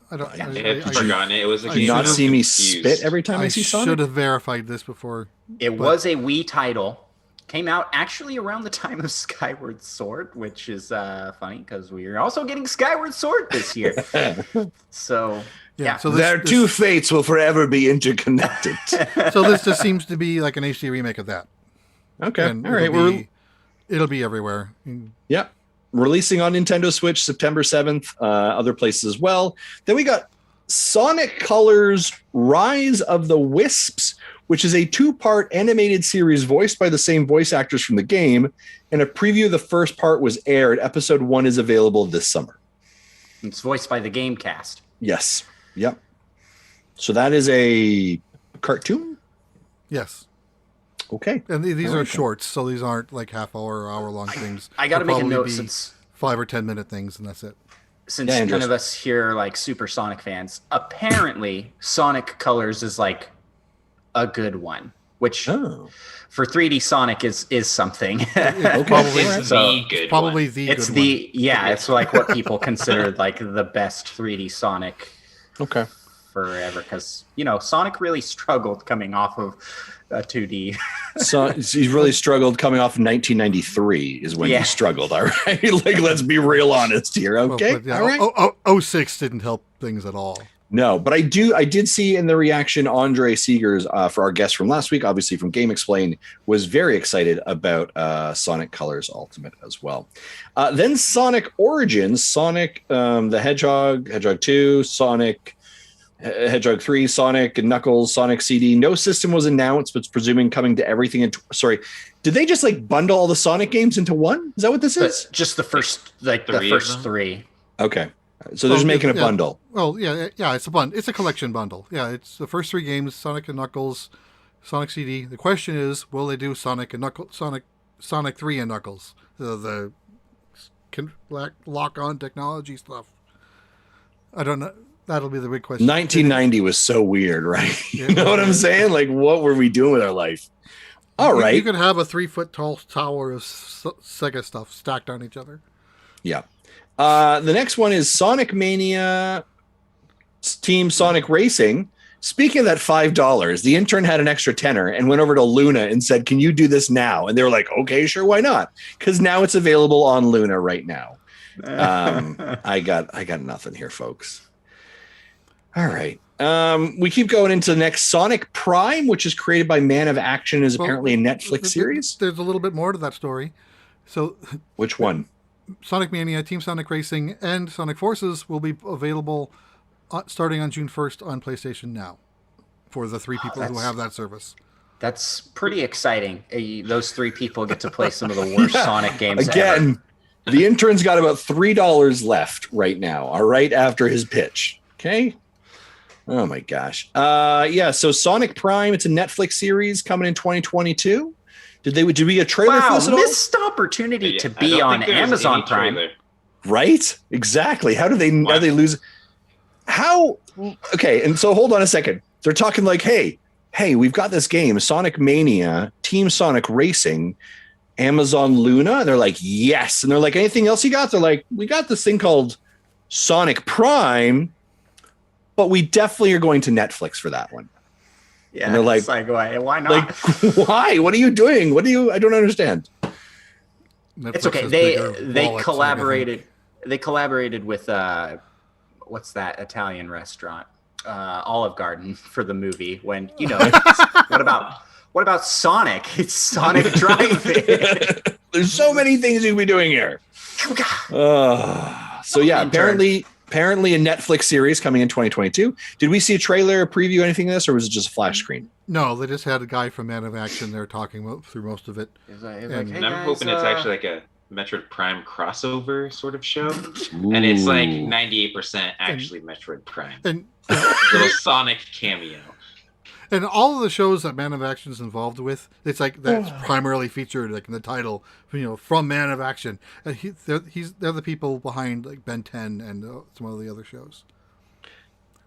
I
had forgotten it. It was a game.
Do not see me spit every time I see Sonic?
I should have verified this before.
It was a Wii title. Came out actually around the time of Skyward Sword, which is funny because we are also getting Skyward Sword this year. So yeah.
So their two fates will forever be interconnected.
So this just seems to be like an HD remake of that.
Okay.
And
all right.
It'll be everywhere.
Yep. Releasing on Nintendo Switch September 7th, other places as well. Then we got Sonic Colors Rise of the Wisps, which is a 2-part animated series voiced by the same voice actors from the game. And a preview of the first part was aired. Episode 1 is available this summer.
It's voiced by the game cast.
Yes. Yep. So that is a cartoon?
Yes.
Okay.
And these are shorts, so these aren't like half-hour or hour-long things.
I got to make a note since
5 or 10 minute things, and that's it.
Since none of us here are like super Sonic fans, apparently Sonic Colors is like a good one, which for 3D Sonic is something.
It's like what people consider like the best 3D Sonic.
Okay.
Forever, because Sonic really struggled coming off of 2D.
So he's really struggled coming off of 1993 is when he struggled. All right, like let's be real honest here. Okay,
all right. 06 didn't help things at all.
No, but I did see in the reaction Andre Seegers for our guest from last week, obviously from Game Explained, was very excited about Sonic Colors Ultimate as well. Then Sonic Origins, Sonic the Hedgehog, Hedgehog 2, Sonic Hedgehog 3, Sonic and Knuckles, Sonic CD. No system was announced, but it's presuming coming to everything. Sorry, did they just like bundle all the Sonic games into one? Is that what this is?
Just the first, like the first 3.
Okay, so they're just making a bundle.
Well, yeah, it's a bundle. It's a collection bundle. Yeah, it's the first 3 games: Sonic and Knuckles, Sonic CD. The question is, will they do Sonic and Knuckles, Sonic 3 and Knuckles, the lock-on technology stuff? I don't know. That'll be the big question.
1990 was so weird, right? You know what I'm saying? Like, what were we doing with our life? All right.
You could have a 3-foot tall tower of Sega stuff stacked on each other.
Yeah. The next one is Sonic Mania Team Sonic Racing. Speaking of that $5, the intern had an extra tenner and went over to Luna and said, "Can you do this now?" And they were like, "Okay, sure, why not?" Because now it's available on Luna right now. I got nothing here, folks. All right. We keep going into the next Sonic Prime, which is created by Man of Action, is apparently a Netflix series.
There's a little bit more to that story. So,
which one?
Sonic Mania, Team Sonic Racing, and Sonic Forces will be available starting on June 1st on PlayStation Now for the 3 people who have that service.
That's pretty exciting. Those 3 people get to play some of the worst Sonic games
Again,
ever.
The intern's got about $3 left right now, all right, after his pitch. Okay? Oh my gosh. So Sonic Prime, it's a Netflix series coming in 2022. Did we get a trailer for this at all?
Missed opportunity to be on Amazon Prime.
Right? Exactly. How do they lose? Okay, and so hold on a second. They're talking like, hey, we've got this game, Sonic Mania, Team Sonic Racing, Amazon Luna. And they're like, yes. And they're like, anything else you got? They're like, we got this thing called Sonic Prime, but we definitely are going to Netflix for that one.
Yeah.
And they're like,
why not?
Like, why? What are you doing? I don't understand.
Netflix
it's okay. They collaborated. They collaborated with what's that Italian restaurant? Olive Garden for the movie. When what about Sonic? It's Sonic Drive-In.
There's so many things you could be doing here. Apparently a Netflix series coming in 2022. Did we see a trailer, a preview, anything of this, or was it just a flash screen?
No, they just had a guy from Man of Action there talking through most of it.
I'm hoping it's actually like a Metroid Prime crossover sort of show. Ooh. And it's like 98% actually Metroid Prime. And little Sonic cameo.
And all of the shows that Man of Action is involved with, it's like that's primarily featured like in the title, from Man of Action. And they're the people behind like Ben 10 and some of the other shows.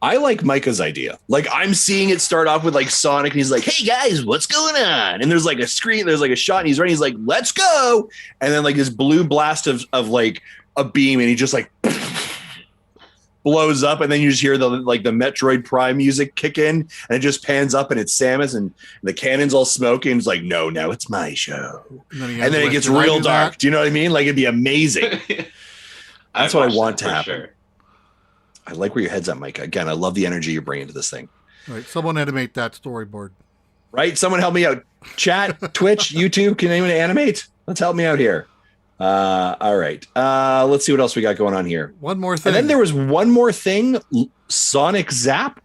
I like Micah's idea. Like I'm seeing it start off with like Sonic, and he's like, "Hey guys, what's going on?" And there's like a screen, there's like a shot, and he's running. He's like, "Let's go!" And then like this blue blast of like a beam, and he just like blows up, and then you just hear the Metroid Prime music kick in, and it just pans up, and it's Samus, and the cannon's all smoky, and it's like, no, now it's my show. And then it gets real dark. Do you know what I mean? Like it'd be amazing. That's what I want to happen. Sure. I like where your head's at, Micah. Again, I love the energy you're bringing to this thing.
All right, someone animate that storyboard.
Right? Someone help me out. Chat, Twitch, YouTube, can anyone animate? Let's help me out here. All right. Let's see what else we got going on here.
One more thing.
And then there was one more thing, Sonic Zap.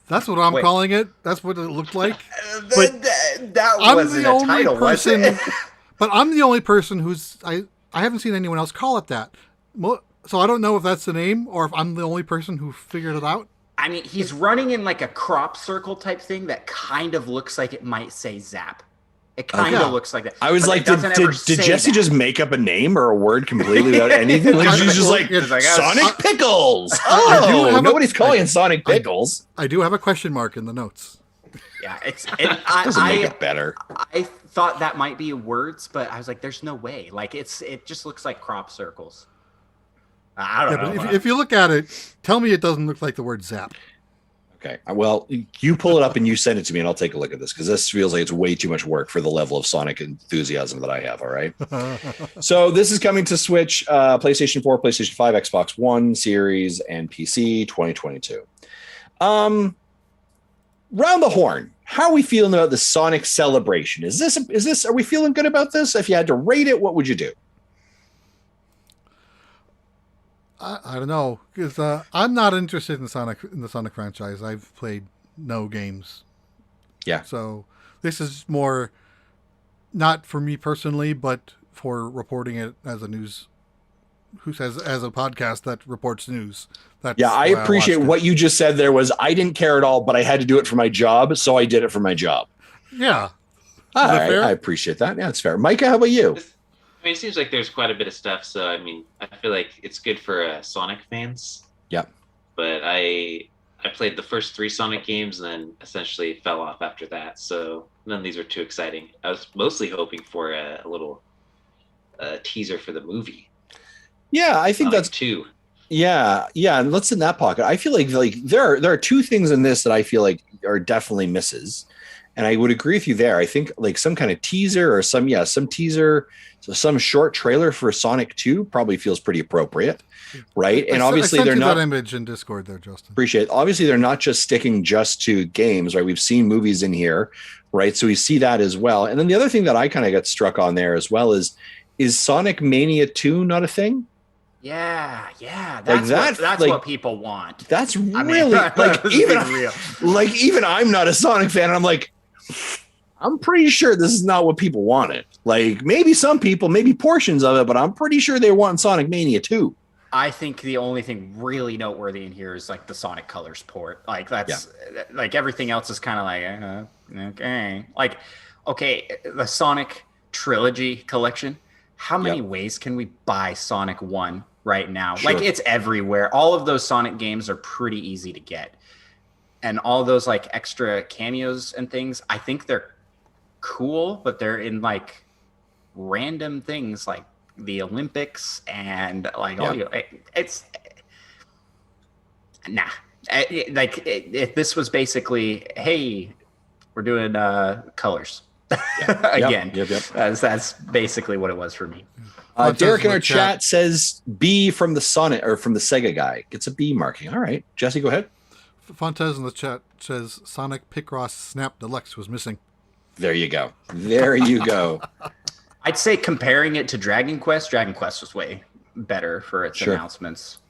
That's what I'm calling it. That's what it looked like.
But that wasn't a title, was it?
But I'm the only person I haven't seen anyone else call it that. So I don't know if that's the name or if I'm the only person who figured it out.
I mean, he's running in like a crop circle type thing that kind of looks like it might say Zap. It kind of looks like that.
I was like, did Jesse just make up a name or a word completely without anything? Like, she's just like, Sonic Pickles. Oh, nobody's calling it Sonic Pickles.
I do have a question mark in the notes.
Yeah,
doesn't make it better.
I thought that might be words, but I was like, there's no way. Like, it just looks like crop circles. I don't know.
But if you look at it, tell me it doesn't look like the word Zap.
Okay. Well, you pull it up and you send it to me, and I'll take a look at this because this feels like it's way too much work for the level of Sonic enthusiasm that I have. All right. So this is coming to Switch, PlayStation 4, PlayStation 5, Xbox One, Series, and PC 2022. Round the horn. How are we feeling about the Sonic celebration? Are we feeling good about this? If you had to rate it, what would you do?
I don't know, because I'm not interested in the Sonic franchise. I've played no games.
Yeah.
So this is more not for me personally, but for reporting it as a podcast that reports news.
I appreciate what you just said there was I didn't care at all, but I had to do it for my job, so I did it for my job.
Yeah.
All right, I appreciate that. Yeah, it's fair. Micah, how about you?
I mean, it seems like there's quite a bit of stuff. So, I mean, I feel like it's good for Sonic fans.
Yeah.
But I played the first 3 Sonic games and then essentially fell off after that. So none of these were too exciting. I was mostly hoping for a little teaser for the movie.
Yeah, I think
Sonic
that's
2.
Yeah, and let's in that pocket. I feel like there are 2 things in this that I feel like are definitely misses. And I would agree with you there. I think like some kind of teaser or some teaser, so some short trailer for Sonic 2 probably feels pretty appropriate, right? And obviously they're not
that image in Discord there, Justin.
Appreciate it. Obviously they're not just sticking just to games, right? We've seen movies in here, right? So we see that as well. And then the other thing that I kind of got struck on there as well is Sonic Mania 2 not a thing?
Yeah. That's what people want.
That's really even I'm not a Sonic fan. And I'm like, I'm pretty sure this is not what people wanted. Like maybe some people, maybe portions of it, but I'm pretty sure they want Sonic Mania 2.
I think the only thing really noteworthy in here is like the Sonic Colors port. Like that's like everything else is kind of like okay. Like okay, the Sonic Trilogy collection. How many ways can we buy Sonic 1 right now? Sure. Like it's everywhere. All of those Sonic games are pretty easy to get. And all those like extra cameos and things, I think they're cool, but they're in like random things like the Olympics and like it's if this was basically, hey, we're doing colors again. Yep. That's basically what it was for me.
Derek in our chat says B from the Sonic or from the Sega guy gets a B marking. All right, Jesse, go ahead.
Fontez in the chat says Sonic Picross Snap Deluxe was missing.
There you go.
I'd say comparing it to Dragon Quest was way better for its announcements.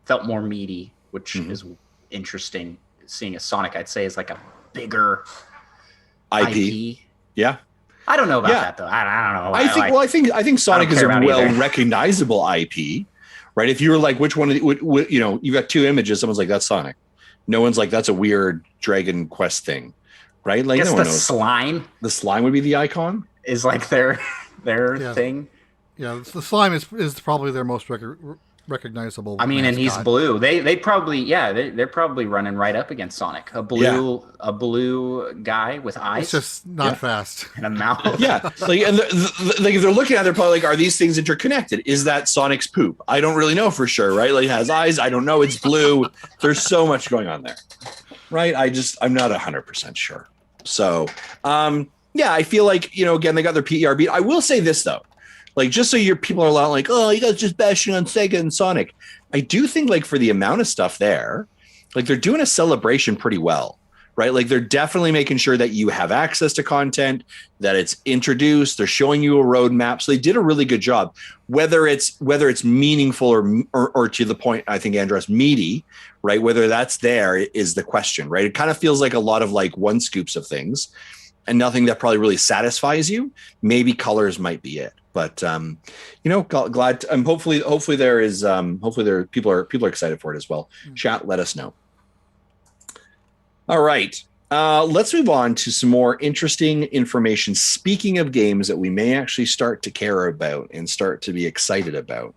Felt more meaty, which is interesting. Seeing a Sonic, I'd say, is like a bigger IP.
Yeah.
I don't know about that though. I don't know.
I think Sonic is a well recognizable IP, right? If you were like, which one? You've got 2 images. Someone's like, that's Sonic. No one's like, that's a weird Dragon Quest thing, right? Like, no one knows. Slime. The slime would be the icon.
Is like their thing.
Yeah, the slime is probably their most recognizable.
I mean, and he's blue. They're probably running right up against Sonic. A blue guy with eyes.
It's just not fast.
And a mouth.
And if they're looking at it, they're probably like, are these things interconnected? Is that Sonic's poop? I don't really know for sure, right? Like, it has eyes. I don't know. It's blue. There's so much going on there, right? I'm not 100% sure. So, I feel like, again, they got their PER beat. I will say this though. Like, just so your people are a lot like, oh, you guys just bashing on Sega and Sonic. I do think, like, for the amount of stuff there, like, they're doing a celebration pretty well, right? Like they're definitely making sure that you have access to content, that it's introduced. They're showing you a roadmap. So they did a really good job. Whether it's meaningful or to the point, I think, Andross, meaty, right? Whether that's there is the question, right? It kind of feels like a lot of like one scoops of things and nothing that probably really satisfies you. Maybe colors might be it. But glad. Hopefully there is. People are excited for it as well. Chat, let us know. All right, let's move on to some more interesting information. Speaking of games that we may actually start to care about and start to be excited about,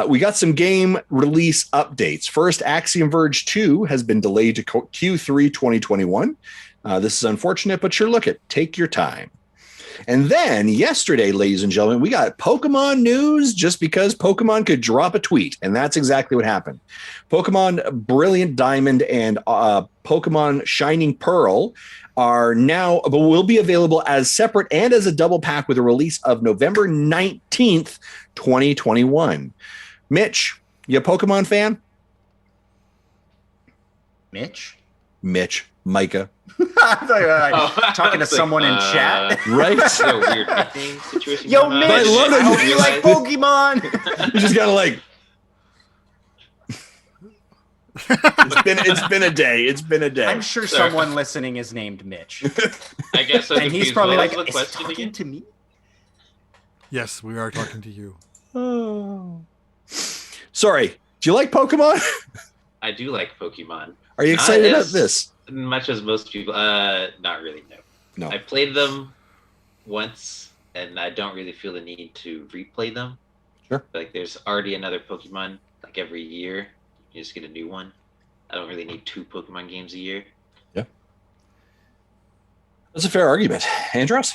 we got some game release updates. First, Axiom Verge 2 has been delayed to Q3 2021. This is unfortunate, but sure, take your time. And then yesterday, ladies and gentlemen, we got Pokemon news just because Pokemon could drop a tweet. And that's exactly what happened. Pokemon Brilliant Diamond and Pokemon Shining Pearl are now, but will be available as separate and as a double pack with a release of November 19th, 2021. Mitch, you a Pokemon fan?
Mitch,
Micah.
I thought you were talking to someone in chat.
Right?
That's a weird nickname situation.
Yo, Mitch, I hope you like Pokemon.
You just gotta like. It's been a day. It's been a day.
I'm sure someone listening is named Mitch.
I guess so.
And he's probably like, is he talking to me?
Yes, we are talking to you.
Oh. Sorry. Do you like Pokemon?
I do like Pokemon.
Are you excited about this?
Much as most people, not really. No. I played them once, and I don't really feel the need to replay them.
Sure.
Like, there's already another Pokemon. Like every year, you just get a new one. I don't really need 2 Pokemon games a year.
Yeah. That's a fair argument, Andross.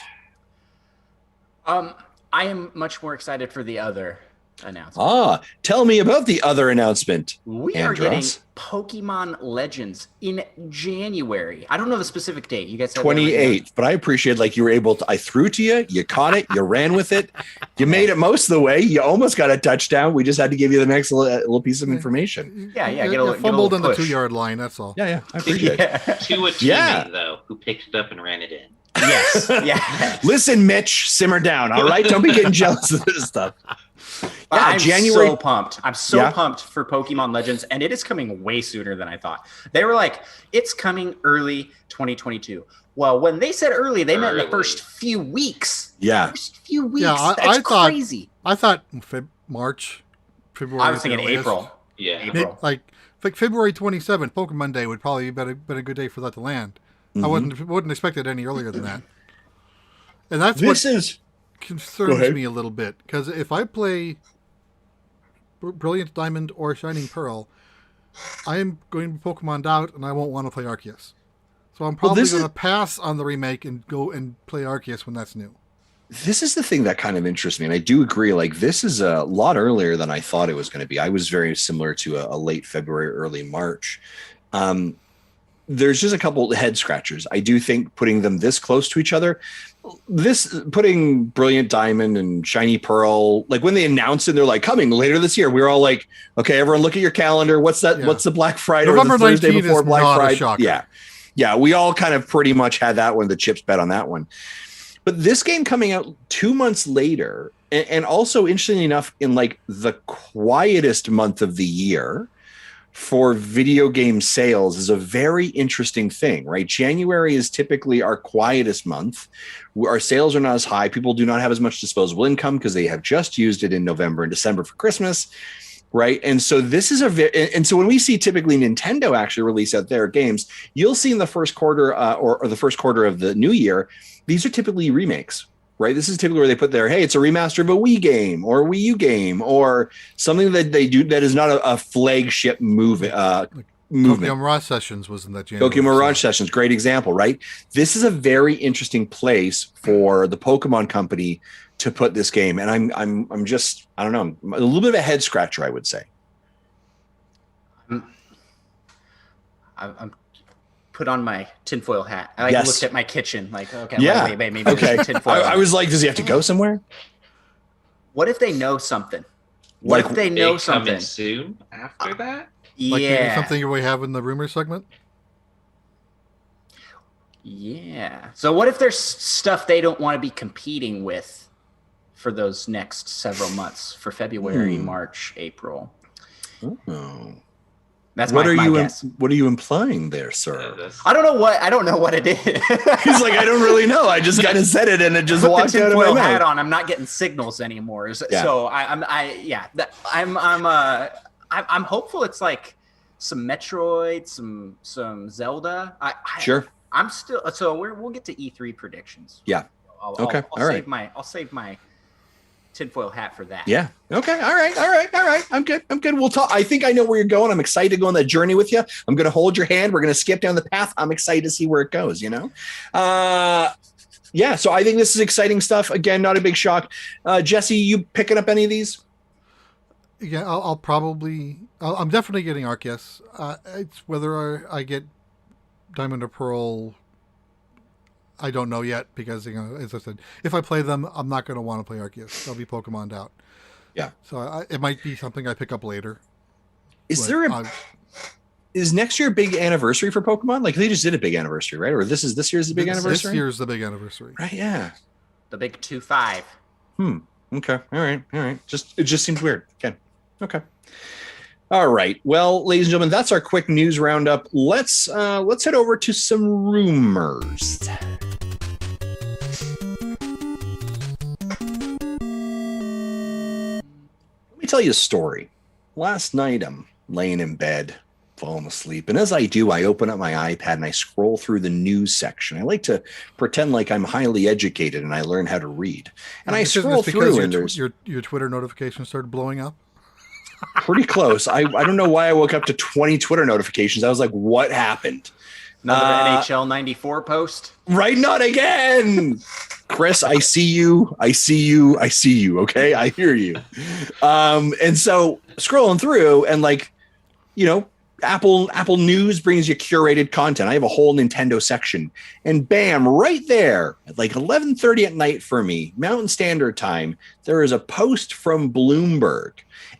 I am much more excited for the other announcement.
Tell me about the other announcement.
We are getting Pokemon Legends in January. I don't know the specific date. You guys said
28th, but I appreciate you were able to. I threw to you. You caught it. You ran with it. You made it most of the way. You almost got a touchdown. We just had to give you the next little piece of information.
Yeah.
You fumbled on the 2-yard line. That's all.
Yeah. I appreciate it.
To a teammate though, who picked it up and ran it in.
Yes. Yeah.
Listen, Mitch, simmer down. All right, don't be getting jealous of this stuff.
Yeah, I'm January. So pumped. I'm so pumped for Pokemon Legends, and it is coming way sooner than I thought. They were like, it's coming early 2022. Well, when they said early, they meant the first few weeks.
Yeah.
First few weeks.
Yeah,
That's crazy.
I thought March, February.
I was thinking April.
Yeah.
April.
Like February 27th, Pokemon Day would probably been a good day for that to land.
Mm-hmm.
I wouldn't expect it any earlier than that. And that's concerns me a little bit, because if I play Brilliant Diamond or Shining Pearl, I am going to be Pokemon'd out, and I won't want to play Arceus. So I'm probably going to pass on the remake and go and play Arceus when that's new.
This is the thing that kind of interests me, and I do agree. This is a lot earlier than I thought it was going to be. I was very similar to a late February, early March. There's just a couple head scratchers. I do think putting them this close to each other, putting Brilliant Diamond and Shiny Pearl, when they announced it, they're like coming later this year. We were all like, okay, everyone look at your calendar. What's that? Yeah. What's the Black Friday?
November
or the Thursday before Black Friday?
Yeah.
Yeah. We all kind of pretty much had that one, the chips bet on that one. But this game coming out 2 months later, and also interestingly enough, in the quietest month of the year for video game sales, is a very interesting thing, right? January is typically our quietest month. Our sales are not as high. People do not have as much disposable income because they have just used it in November and December for Christmas, right? And so this is and so when we see typically Nintendo actually release out their games, you'll see in the first quarter or the first quarter of the new year, these are typically remakes, right? This is typically where they put hey, it's a remaster of a Wii game or a Wii U game or something that they do that is not a flagship movement.
Tokyo Mirage Sessions was in that January.
Tokyo Mirage Sessions, great example, right? This is a very interesting place for the Pokemon Company to put this game, and I'm just, I don't know, a little bit of a head scratcher, I would say.
I'm put on my tinfoil hat. I looked at my kitchen, okay, wait, maybe
okay.
Tinfoil.
I was like, does he have to go somewhere?
What if they know something? What if they know something?
Coming soon after that?
Maybe something we have in the rumor segment?
Yeah. So what if there's stuff they don't want to be competing with for those next several months, for February, March, April?
Oh.
That's my guess.
What are you implying there, sir?
I don't know what it is.
He's like, I don't really know. I just kind of said it and it just walked out of my mouth.
Hat on. I'm not getting signals anymore. So I'm hopeful. It's like some Metroid, some Zelda.
Sure.
I'm still. So we'll get to E3 predictions.
Yeah.
I'll save my tinfoil hat for that.
Yeah. Okay. All right. I'm good. We'll talk. I think I know where you're going. I'm excited to go on that journey with you. I'm going to hold your hand. We're going to skip down the path. I'm excited to see where it goes, Yeah. So I think this is exciting stuff. Again, not a big shock. Jesse, you picking up any of these?
Yeah, I'm definitely getting Arceus. It's whether I get Diamond or Pearl, I don't know yet, because as I said, if I play them, I'm not going to want to play Arceus. I'll be Pokemon'd out.
Yeah.
So it might be something I pick up later.
Is next year a big anniversary for Pokemon? Like, they just did a big anniversary, right? Or this year's the big anniversary?
This year's the big anniversary.
Right, yeah.
The big 2-5.
Okay. All right. It just seems weird. Okay. All right. Well, ladies and gentlemen, that's our quick news roundup. Let's head over to some rumors. Let me tell you a story. Last night, I'm laying in bed, falling asleep, and as I do, I open up my iPad and I scroll through the news section. I like to pretend like I'm highly educated and I learn how to read. And I scroll through, and
your Twitter notifications started blowing up.
Pretty close. I don't know why I woke up to 20 Twitter notifications. I was like, what happened?
Another NHL 94 post?
Right, not again. Chris, I see you. Okay, I hear you. And so scrolling through, and Apple News brings you curated content. I have a whole Nintendo section, and bam, right there at like 11:30 at night for me, Mountain Standard Time, there is a post from Bloomberg.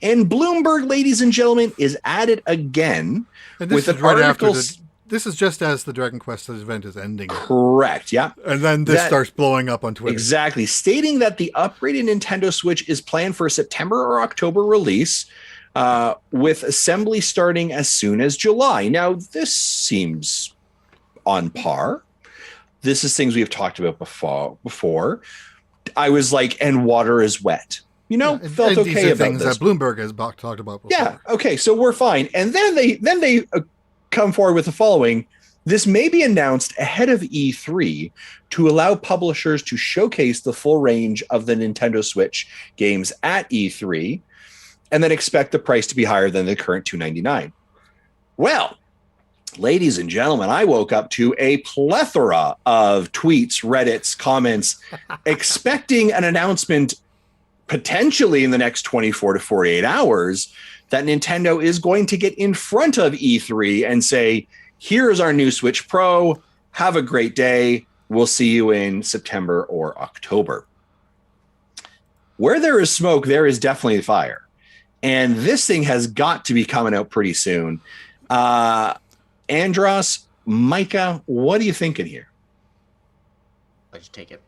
And Bloomberg, ladies and gentlemen, is at it again with an article.
This is just as the Dragon Quest event is ending.
Correct, yeah.
And then this starts blowing up on Twitter.
Exactly. Stating that the upgraded Nintendo Switch is planned for a September or October release, with assembly starting as soon as July. Now, this seems on par. This is things we've talked about before. I was like, and water is wet. Felt okay
these are
about
things
this.
that Bloomberg has talked about before.
Yeah, okay, so we're fine. And then they come forward with the following. This may be announced ahead of E3 to allow publishers to showcase the full range of the Nintendo Switch games at E3, and then expect the price to be higher than the current $299. Well, ladies and gentlemen, I woke up to a plethora of tweets, Reddits, comments, expecting an announcement potentially in the next 24 to 48 hours that Nintendo is going to get in front of E3 and say, here's our new Switch Pro. Have a great day. We'll see you in September or October. Where there is smoke, there is definitely fire. And this thing has got to be coming out pretty soon. Andross, Micah, what are you thinking here?
Let's take it.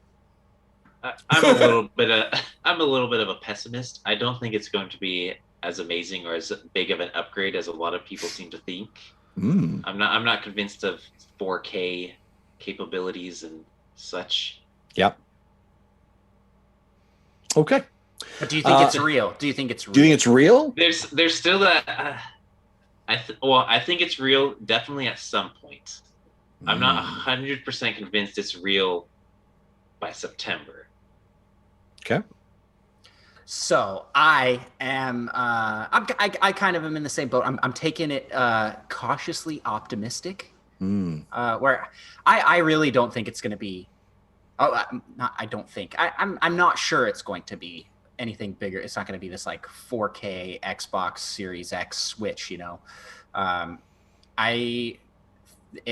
I'm a little bit of a pessimist. I don't think it's going to be as amazing or as big of an upgrade as a lot of people seem to think. I'm not convinced of 4K capabilities and such.
Yep. Okay.
But do you think it's real? Do you think it's
real?
There's still that. I think it's real. Definitely at some point. I'm not 100% convinced it's real by September.
Okay.
So I am. I kind of am in the same boat. I'm taking it cautiously optimistic. Where I really don't think it's going to be. I don't think. I'm not sure it's going to be anything bigger. It's not going to be this like 4K Xbox Series X Switch. It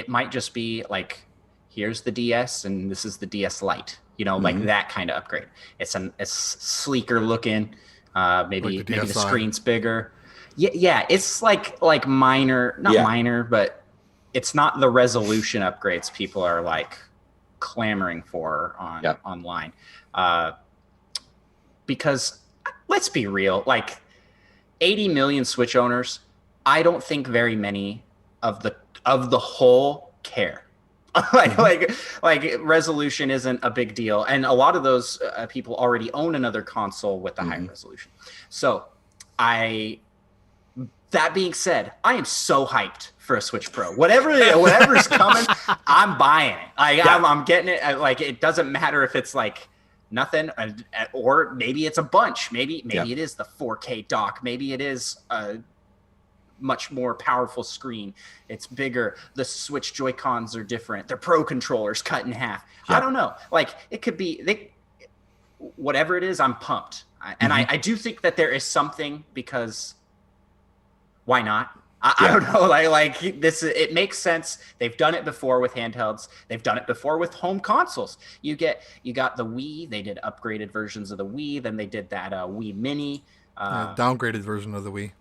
might just be like, here's the DS and this is the DS Lite. Like that kind of upgrade. It's sleeker looking. Maybe the screen's bigger. Yeah. It's like minor, not minor, but it's not the resolution upgrades people are like clamoring for online. Because let's be real, like 80 million Switch owners, I don't think very many of the whole care. like resolution isn't a big deal, and a lot of those people already own another console with the high resolution. So that being said, I am so hyped for a Switch Pro. Whatever's coming, I'm buying it. I'm getting it. Like, it doesn't matter if it's like nothing, or maybe it's a bunch. Maybe it is the 4K dock. Maybe it is a much more powerful screen. It's bigger. The Switch Joy-Cons are different. Their Pro controllers cut in half. I don't know. Like, it could be whatever it is. I'm pumped, and I do think that there is something, because why not? I don't know. Like this, it makes sense. They've done it before with handhelds. They've done it before with home consoles. You got the Wii. They did upgraded versions of the Wii. Then they did that Wii Mini.
Downgraded version of the Wii.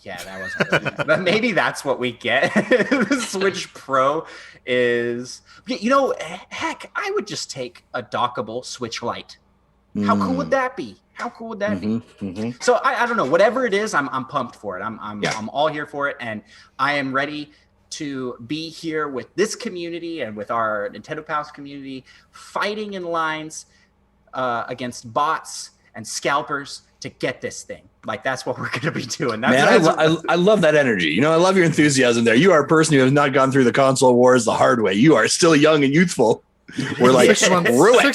Yeah, that wasn't. But maybe that's what we get. The Switch Pro is, heck, I would just take a dockable Switch Lite. How cool would that be? How cool would that be? So I don't know. Whatever it is, I'm pumped for it. I'm all here for it, and I am ready to be here with this community and with our Nintendo Pals community, fighting in lines against bots and scalpers to get this thing. Like, that's what we're going to be doing.
I love that energy. I love your enthusiasm there. You are a person who has not gone through the console wars the hard way. You are still young and youthful. We're like
6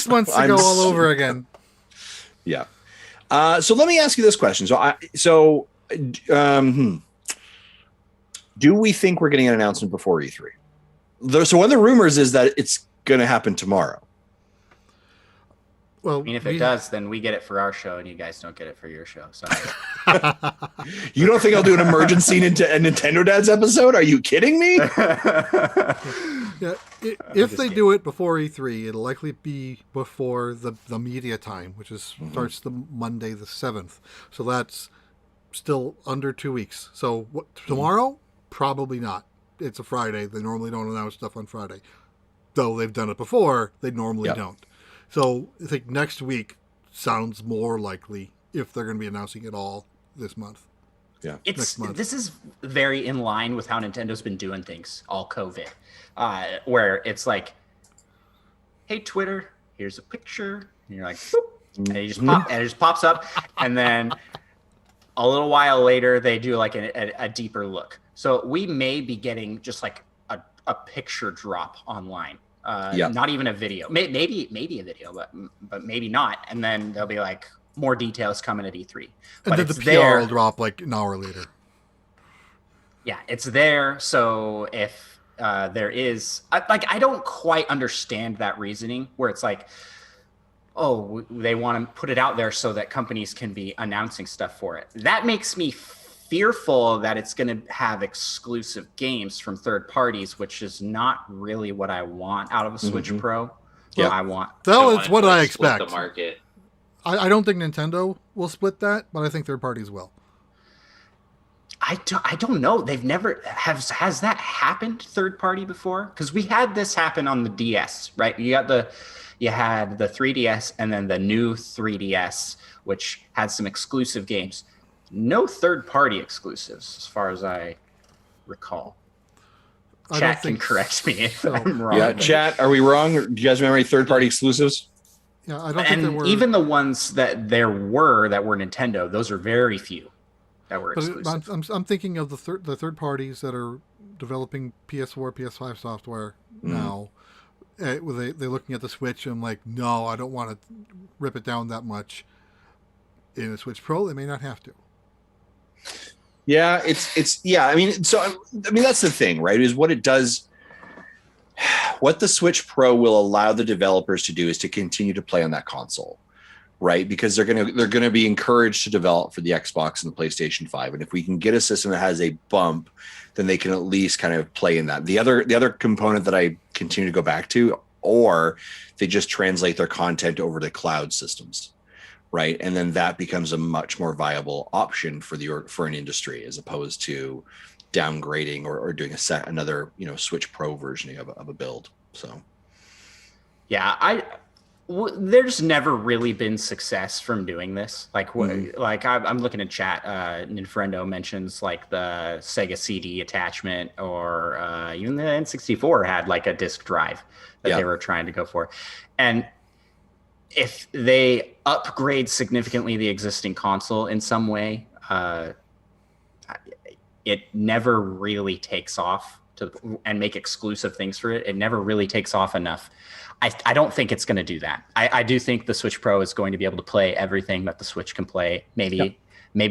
months to go all over again.
Yeah. So let me ask you this question. Do we think we're getting an announcement before E3? So one of the rumors is that it's going to happen tomorrow.
Well, I mean, if it does, then we get it for our show, and you guys don't get it for your show. So,
you don't think I'll do an emergency Nintendo Dads episode? Are you kidding me?
Yeah, if they do it before E3, it'll likely be before the media time, which starts the Monday the 7th. So that's still under 2 weeks. So tomorrow? Probably not. It's a Friday. They normally don't announce stuff on Friday. Though they've done it before, they normally don't. So I think next week sounds more likely if they're going to be announcing it all this month.
Yeah,
this is very in line with how Nintendo's been doing things all COVID, where it's like, "Hey Twitter, here's a picture," and you're like, "Boop," and it just pops up, and then a little while later they do like a deeper look. So we may be getting just like a picture drop online. Not even a video, maybe a video, but maybe not. And then there'll be like more details coming at E3.
But then the PR will drop like an hour later.
Yeah, it's there. So if there is, I don't quite understand that reasoning where it's like, oh, they want to put it out there so that companies can be announcing stuff for it. That makes me fearful that it's going to have exclusive games from third parties, which is not really what I want out of a Switch Pro.
Yeah, that is what I expect.
The market.
I don't think Nintendo will split that, but I think third parties will.
I don't know. They've never has that happened third party before? Because we had this happen on the DS, right? You had the 3DS and then the new 3DS, which had some exclusive games. No third-party exclusives, as far as I recall. Chat can correct me if I'm wrong.
Yeah, chat, are we wrong? Do you guys remember any third-party exclusives?
Yeah, I don't think there were.
Even the ones that there were that were Nintendo, those are very few that were exclusive.
I'm thinking of the third parties that are developing PS4, PS5 software now. They're looking at the Switch and I'm like, no, I don't want to rip it down that much. In a Switch Pro, they may not have to.
Yeah, I mean, that's the thing, right? Is what it does. What the Switch Pro will allow the developers to do is to continue to play on that console, right? Because they're gonna be encouraged to develop for the Xbox and the PlayStation 5, and if we can get a system that has a bump, then they can at least kind of play in that. The other component that I continue to go back to, or they just translate their content over to cloud systems. right? And then that becomes a much more viable option for an industry, as opposed to downgrading or doing another Switch Pro versioning of a build. So
yeah, there's never really been success from doing this. Like, like I'm looking at chat. Ninfrendo mentions like the Sega CD attachment, or even the N64 had like a disc drive that they were trying to go for. And if they upgrade significantly the existing console in some way, it never really takes off and make exclusive things for it. It never really takes off enough. I don't think it's going to do that. I do think the Switch Pro is going to be able to play everything that the Switch can play. Maybe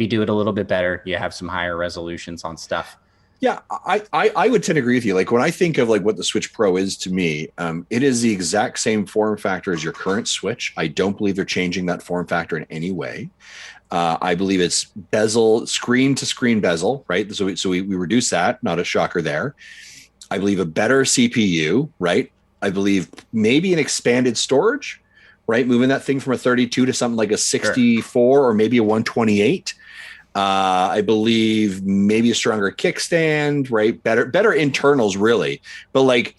do it a little bit better. You have some higher resolutions on stuff.
Yeah, I would tend to agree with you. Like, when I think of like what the Switch Pro is to me, it is the exact same form factor as your current Switch. I don't believe they're changing that form factor in any way. I believe it's screen to screen bezel, right? So we reduce that, not a shocker there. I believe a better CPU, right? I believe maybe an expanded storage, right? Moving that thing from a 32 to something like a 64 or maybe a 128. I believe maybe a stronger kickstand, right? Better internals, really. But like,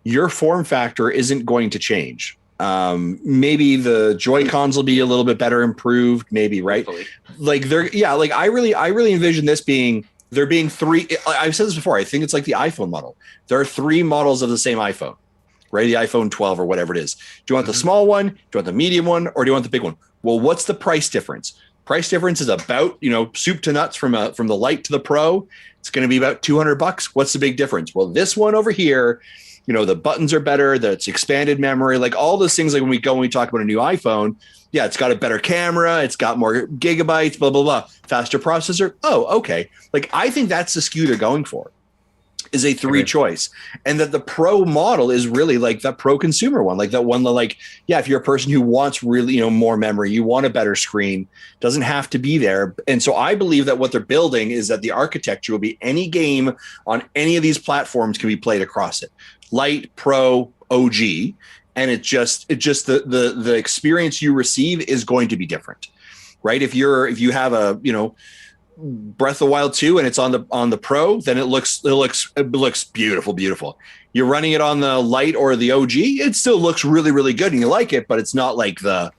your form factor isn't going to change. Maybe the Joy-Cons will be a little bit better improved, maybe, right? Hopefully. Like I really envision this being there being three. I've said this before. I think it's like the iPhone model. There are three models of the same iPhone, right? The iPhone 12 or whatever it is. Do you want the small one? Do you want the medium one? Or do you want the big one? Well, what's the price difference? Price difference is about, soup to nuts from the Lite to the Pro. It's going to be about $200. What's the big difference? Well, this one over here, the buttons are better. That's expanded memory, like all those things. Like when we talk about a new iPhone, yeah, it's got a better camera. It's got more gigabytes, blah, blah, blah. Faster processor. Oh, okay. Like, I think that's the SKU they're going for, is a three choice. And that the Pro model is really like that pro consumer one, like that one that, like, yeah, if you're a person who wants really, more memory, you want a better screen, doesn't have to be there. And so I believe that what they're building is that the architecture will be any game on any of these platforms can be played across it. Lite, Pro, OG. And it's just the experience you receive is going to be different, right? If you have a, Breath of the Wild 2 and it's on the Pro, then it looks beautiful. You're running it on the Lite or the OG, it still looks really, really good and you like it, but it's not like the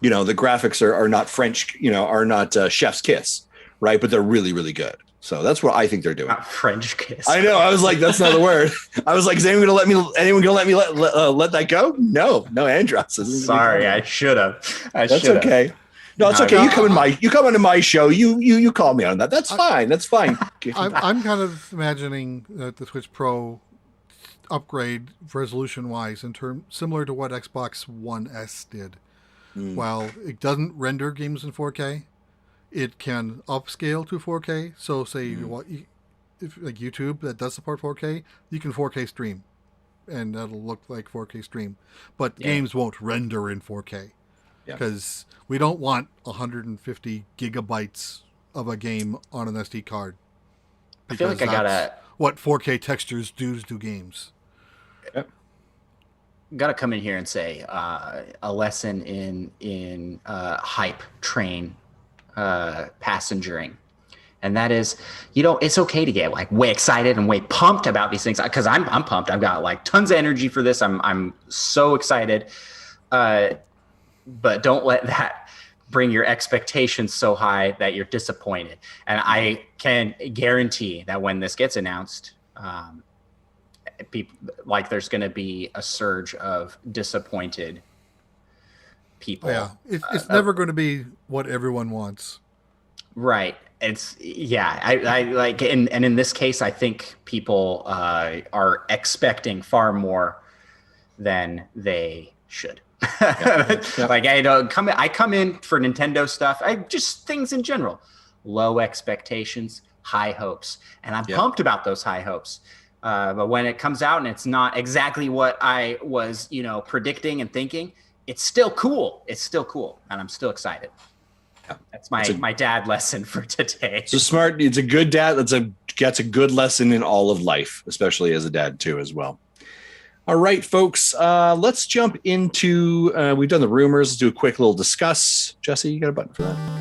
graphics are not French, are not chef's kiss, right? But they're really, really good. So that's what I think they're doing.
Not French kiss.
I know. I was like, that's not the word. I was like, is anyone gonna let me let that go? No, Andross.
Sorry, I should have.
That's okay. No, it's okay. You come onto my show. You call me on that. That's fine. That's fine.
I'm kind of imagining that the Switch Pro upgrade resolution wise similar to what Xbox One S did. While it doesn't render games in 4K, it can upscale to 4K. So say if like YouTube that does support 4K, you can 4K stream, and that'll look like 4K stream. But games won't render in 4K because we don't want 150 gigabytes of a game on an SD card.
I feel like I gotta
what 4K textures do to passengering.
Yep. Gotta come in here and say a lesson in hype train passengering, and that is, it's okay to get like way excited and way pumped about these things, because I'm pumped. I've got like tons of energy for this. I'm so excited, but don't let that bring your expectations so high that you're disappointed. And I can guarantee that when this gets announced, people like there's going to be a surge of disappointed people.
Yeah, it's never going to be what everyone wants.
Right. I like, and in this case, I think people are expecting far more than they should. Like, I come in for Nintendo stuff. Just things in general, low expectations, high hopes, and I'm pumped about those high hopes. But when it comes out and it's not exactly what I was, predicting and thinking, it's still cool. And I'm still excited. Yeah. That's my dad lesson for today.
It's a good dad. That's a good lesson in all of life, especially as a dad too, as well. All right, folks, let's jump into, we've done the rumors. Let's do a quick little discuss. Jesse, you got a button for that?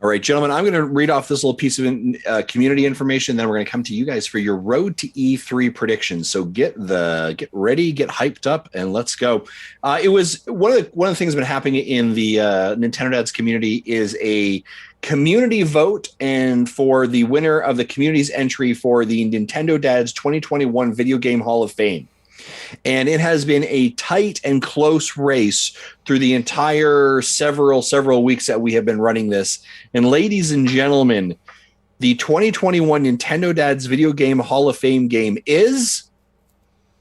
All right, gentlemen, I'm going to read off this little piece of community information. Then we're going to come to you guys for your road to E3 predictions. So get ready, get hyped up, and let's go. It was one of the things that's been happening in the Nintendo Dads community is a community vote, and for the winner of the community's entry for the Nintendo Dads 2021 Video Game Hall of Fame. And it has been a tight and close race through the entire several weeks that we have been running this. And ladies and gentlemen, the 2021 Nintendo Dads Video Game Hall of Fame game is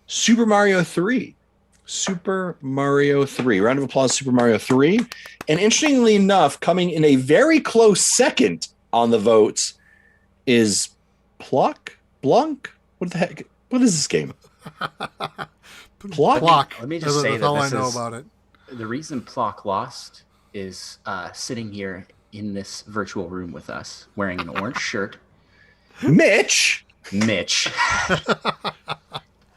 Super Mario 3. Super Mario 3. Round of applause, Super Mario 3. And interestingly enough, coming in a very close second on the votes is Plok? Blunk? What the heck? What is this game?
Plok.
Let me just say
that's all I know about it.
The reason Plok lost is sitting here in this virtual room with us, wearing an orange shirt.
Mitch.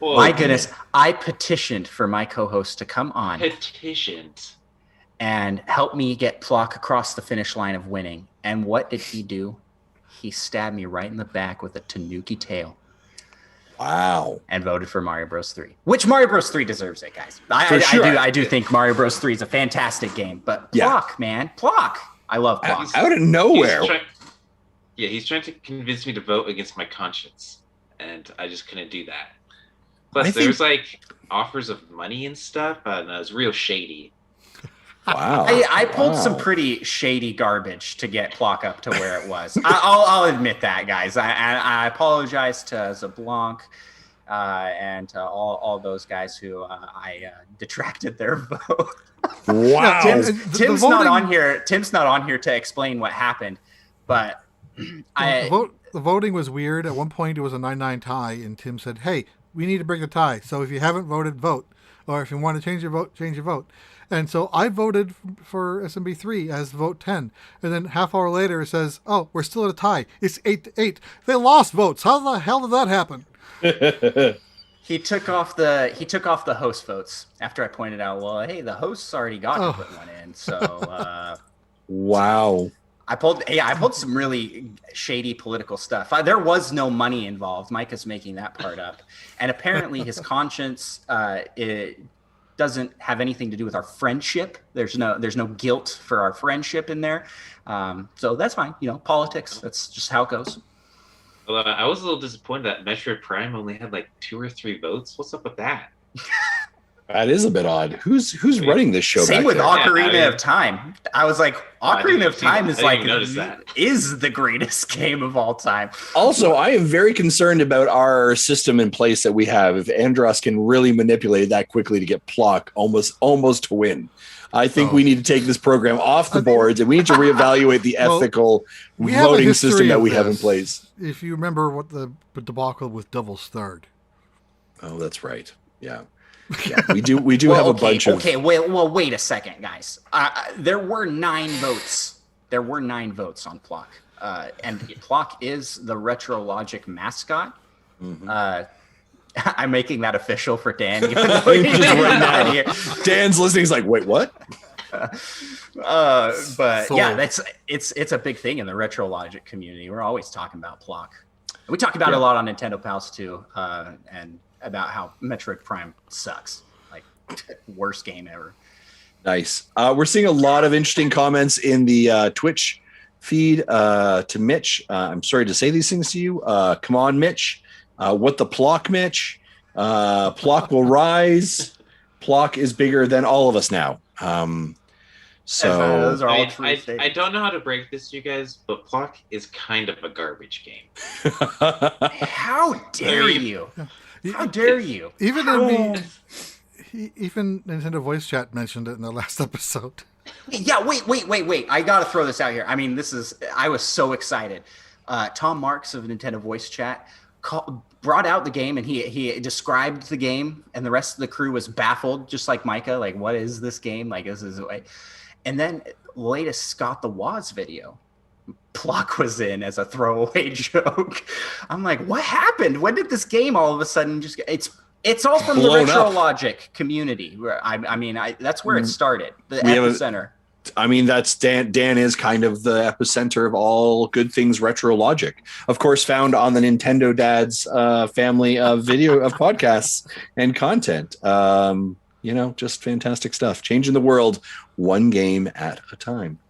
My goodness, I petitioned for my co-host to come on.
Petitioned.
And help me get Plok across the finish line of winning. And what did he do? He stabbed me right in the back with a tanuki tail.
Wow.
And voted for Mario Bros. 3. Which Mario Bros. 3 deserves it, guys. I do think Mario Bros. 3 is a fantastic game. But Plok, man. Plok. I love Plok.
Out of nowhere.
He's trying to convince me to vote against my conscience. And I just couldn't do that. Plus, there's like offers of money and stuff. And it was real shady.
Wow.
I pulled some pretty shady garbage to get Plok up to where it was. I'll admit that, guys. I apologize to Zablanc and to all those guys who I detracted their vote.
Wow.
Tim's not on here. Tim's not on here to explain what happened, but
the voting was weird. At one point, it was a 9-9 tie, and Tim said, "Hey, we need to break the tie. So if you haven't voted, vote, or if you want to change your vote, change your vote." And so I voted for SMB3 as vote 10. And then half hour later it says, "Oh, we're still at a tie. It's 8-8. They lost votes. How the hell did that happen?"
He took off the host votes after I pointed out, well, hey, the hosts already got to put one in. So
wow.
I pulled some really shady political stuff. There was no money involved. Micah's making that part up. And apparently his conscience it doesn't have anything to do with our friendship. There's no guilt for our friendship in there. So that's fine. Politics, that's just how it goes.
Well, I was a little disappointed that Metroid Prime only had like 2 or 3 votes. What's up with that?
That is a bit odd. Who's running this show?
Same with
there?
Ocarina of Time. I was like, Ocarina of Time is the greatest game of all time.
Also, I am very concerned about our system in place that we have. If Andross can really manipulate that quickly to get Plok almost to win, I think we need to take this program off the boards and we need to reevaluate the ethical voting system that we have in place.
If you remember what the debacle with Devil's Third.
Oh, that's right. Yeah. Yeah, we do have a bunch of.
Okay, wait a second, guys. There were 9 votes. There were 9 votes on Plok, and Plok is the Retro Logic mascot. Mm-hmm. I'm making that official for Dan. Even though he's right now. Here.
Dan's listening. He's like, "Wait, what?"
It's a big thing in the Retro Logic community. We're always talking about Plok. We talk about it a lot on Nintendo Pals too, and about how Metroid Prime sucks, like worst game ever.
Nice. We're seeing a lot of interesting comments in the Twitch feed to Mitch. I'm sorry to say these things to you. Come on, Mitch. What the Plok, Mitch? Plok will rise. Plok is bigger than all of us now. So
those are all true
I don't know how to break this to you guys, but Plok is kind of a garbage game.
How dare you? How dare you?
Even Nintendo Voice Chat mentioned it in the last episode.
Yeah, wait. I got to throw this out here. I mean, I was so excited. Tom Marks of Nintendo Voice Chat brought out the game, and he described the game, and the rest of the crew was baffled, just like Micah. Like, what is this game? Like, this is... And then latest Scott the Woz video Plok was in as a throwaway joke. I'm like, what happened? When did this game all of a sudden just it's all from the Retro Logic community. Where that's where it started. The epicenter.
That's Dan is kind of the epicenter of all good things Retro Logic. Of course, found on the Nintendo Dads family of video of podcasts and content. Just fantastic stuff. Changing the world one game at a time.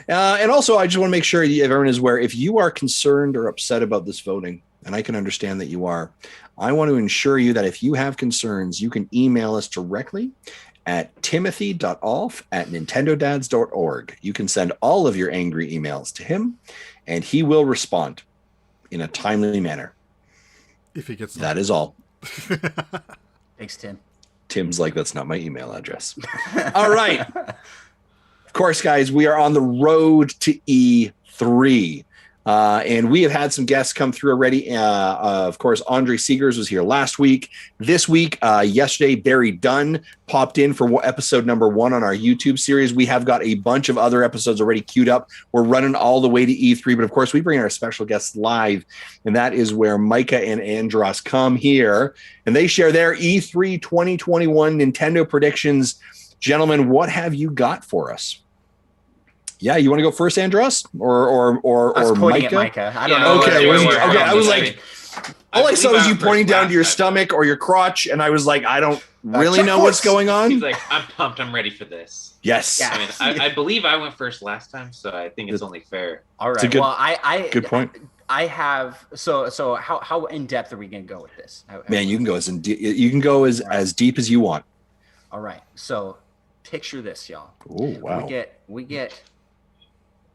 And also, I just want to make sure everyone is aware, if you are concerned or upset about this voting, and I can understand that you are, I want to ensure you that if you have concerns, you can email us directly at timothy.olf@nintendodads.org. You can send all of your angry emails to him, and he will respond in a timely manner.
If he gets them.
That is all.
Thanks, Tim.
Tim's like, that's not my email address. All right. Of course, guys, we are on the road to E3. And we have had some guests come through already. Of course, Andre Seegers was here last week. This week, yesterday, Barry Dunn popped in for episode number 1 on our YouTube series. We have got a bunch of other episodes already queued up. We're running all the way to E3. But of course, we bring our special guests live. And that is where Micha and Andross come here. And they share their E3 2021 Nintendo predictions. Gentlemen, what have you got for us? Yeah, you want to go first, Andross, or Micha?
I don't know.
Okay, I was like, all I saw was you pointing down to your stomach or your crotch, and I was like, I don't really know what's going on.
He's like, I'm pumped. I'm ready for this.
Yes.
Yeah.
I believe I went first last time, so I think it's only fair.
All right.
Good point.
I have so how in depth are we going to go with this?
Man, you can go as deep as you want.
All right. So picture this, y'all.
Oh wow.
We get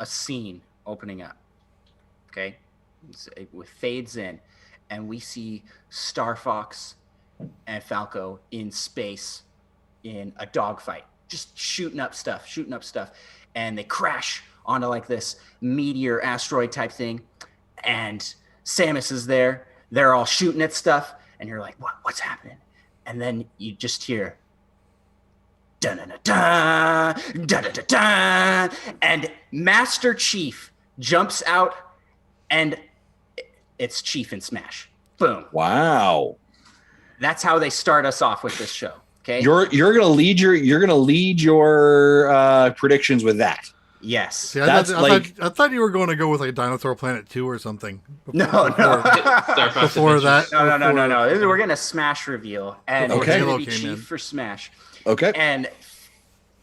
a scene opening up, okay, it fades in, and we see Star Fox and Falco in space in a dogfight, just shooting up stuff, and they crash onto like this meteor asteroid type thing, and Samus is there. They're all shooting at stuff, and you're like, what's happening? And then you just hear da-da-da-da, da-da-da-da, and Master Chief jumps out, and it's Chief in Smash. Boom.
Wow.
That's how they start us off with this show. Okay.
You're gonna lead your predictions with that.
Yes.
See, I thought you were going to go with like Dinosaur Planet 2 or something.
No.
Before that.
No. We're gonna Smash reveal, and it's gonna be Chief for Smash.
Okay.
And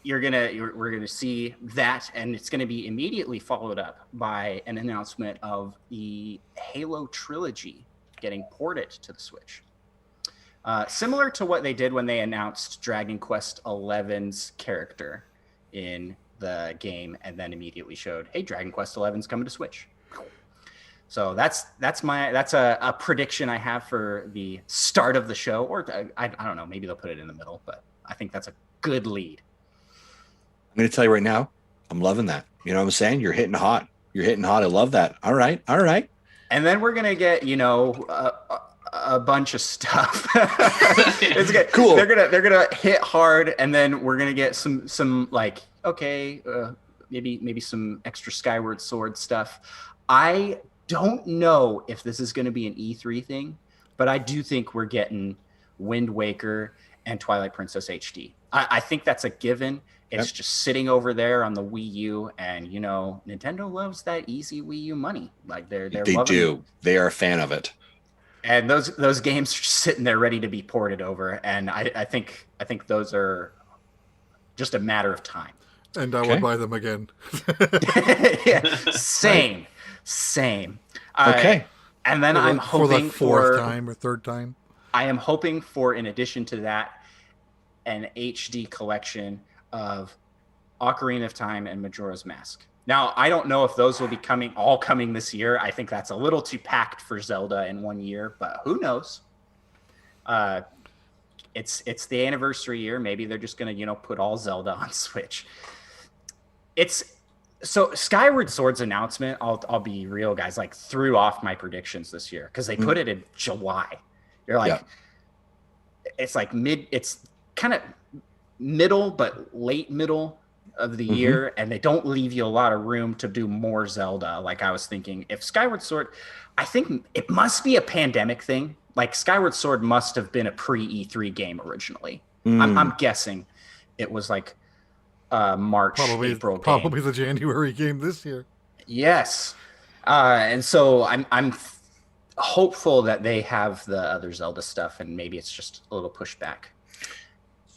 we're gonna see that, and it's gonna be immediately followed up by an announcement of the Halo trilogy getting ported to the Switch. Similar to what they did when they announced Dragon Quest XI's character in the game, and then immediately showed, hey, Dragon Quest XI's coming to Switch. So that's a prediction I have for the start of the show, or I don't know, maybe they'll put it in the middle, but I think that's a good lead.
I'm going to tell you right now, I'm loving that. You know what I'm saying? You're hitting hot. I love that. All right.
And then we're going to get, a bunch of stuff. It's good.
Cool.
They're going to hit hard, and then we're going to get some like, okay, maybe some extra Skyward Sword stuff. I don't know if this is going to be an E3 thing, but I do think we're getting Wind Waker and Twilight Princess HD. I think that's a given. It's just sitting over there on the Wii U, and Nintendo loves that easy Wii U money. Like they
do. They are a fan of it.
And those games are just sitting there ready to be ported over, and I think those are just a matter of time.
And I will buy them again.
Yeah, same.
Okay.
And then I'm hoping
for the 4th time or 3rd time.
I am hoping for, in addition to that, an HD collection of Ocarina of Time and Majora's Mask. Now, I don't know if those will be coming this year. I think that's a little too packed for Zelda in 1 year, but who knows? It's the anniversary year. Maybe they're just gonna, put all Zelda on Switch. So Skyward Sword's announcement, I'll be real, guys, like threw off my predictions this year because they put it in July. You're like, it's like it's kind of middle, but late middle of the year, and they don't leave you a lot of room to do more Zelda. Like I was thinking, if Skyward Sword, I think it must be a pandemic thing. Like Skyward Sword must have been a pre-E3 game originally. I'm guessing it was like March, April game.
Probably the January game this year.
Yes. And so I'm hopeful that they have the other Zelda stuff, and maybe it's just a little pushback.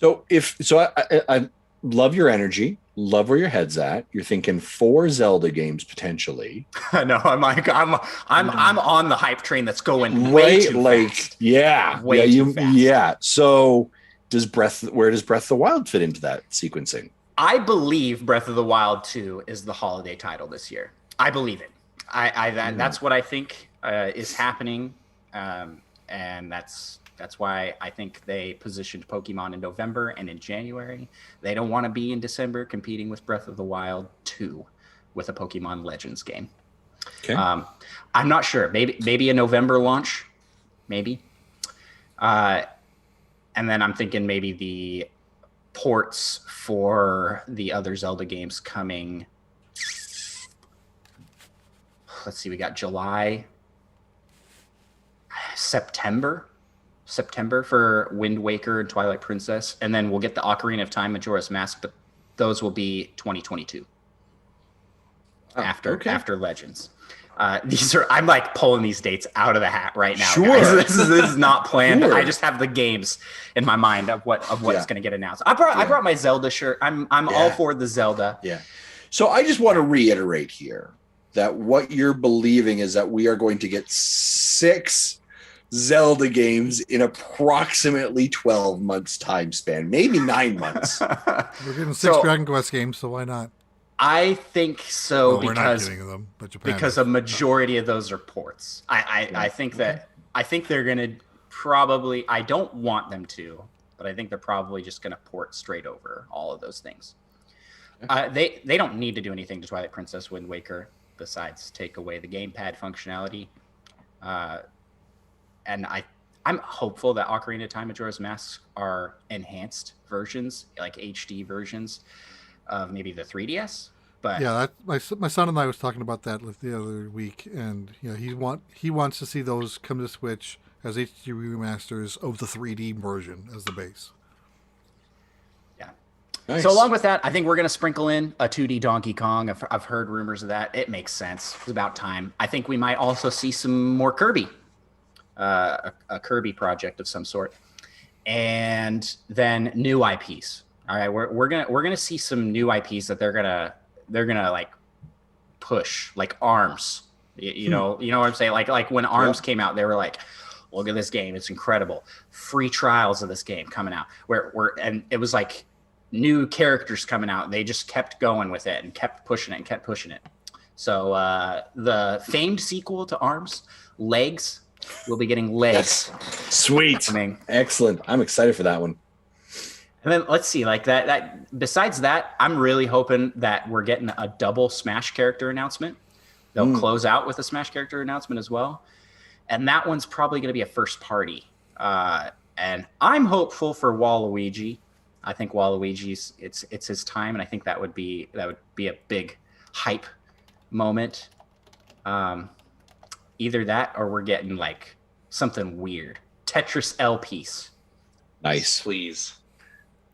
So I love your energy, love where your head's at. You're thinking 4 Zelda games potentially.
No, I'm on the hype train that's going way too fast.
Way too fast. Yeah. So where does Breath of the Wild fit into that sequencing?
I believe Breath of the Wild 2 is the holiday title this year. I believe it. That's what I think is happening, and that's why I think they positioned Pokemon in November and in January. They don't want to be in December competing with Breath of the Wild 2 with a Pokemon Legends game.
Okay.
I'm not sure. Maybe a November launch, maybe. And then I'm thinking maybe the ports for the other Zelda games coming. Let's see, we got July, September for Wind Waker and Twilight Princess, and then we'll get the Ocarina of Time, Majora's Mask, but those will be 2022 after Legends. I'm like pulling these dates out of the hat right now.
Sure.
This is not planned. Sure. I just have the games in my mind of what's going to get announced. I brought my Zelda shirt. I'm all for the Zelda.
Yeah. So I just want to reiterate here that what you're believing is that we are going to get 6 Zelda games in approximately 12 months time span, maybe 9 months.
We're getting 6 Dragon Quest games, so why not?
I think so,
we're not getting them, but Japan
because a majority of those are ports. I think they're going to probably, I don't want them to, but I think they're probably just going to port straight over all of those things. They don't need to do anything to Twilight Princess, Wind Waker, besides take away the gamepad functionality. And I'm hopeful that Ocarina of Time, Majora's Mask are enhanced versions, like HD versions of maybe the 3DS. But
yeah, my son and I was talking about that the other week, and he wants to see those come to Switch as HD remasters of the 3D version as the base.
Yeah.
Nice.
So along with that, I think we're going to sprinkle in a 2D Donkey Kong. I've heard rumors of that. It makes sense. It's about time. I think we might also see some more Kirby, a Kirby project of some sort, and then new IPs. All right, we're gonna see some new IPs that they're gonna like push, like ARMS. You know what I'm saying? Like when ARMS came out, they were like, look at this game, it's incredible. Free trials of this game coming out. And it was like new characters coming out. They just kept going with it and kept pushing it. So the famed sequel to ARMS, Legs, we'll be getting Legs.
Yes. Sweet. Excellent. I'm excited for that one.
And then let's see, like that. Besides that, I'm really hoping that we're getting a double Smash character announcement. They'll close out with a Smash character announcement as well, and that one's probably going to be a first party. And I'm hopeful for Waluigi. I think Waluigi's it's his time, and I think that would be a big hype moment. Either that, or we're getting like something weird. Tetris L piece.
Nice,
please.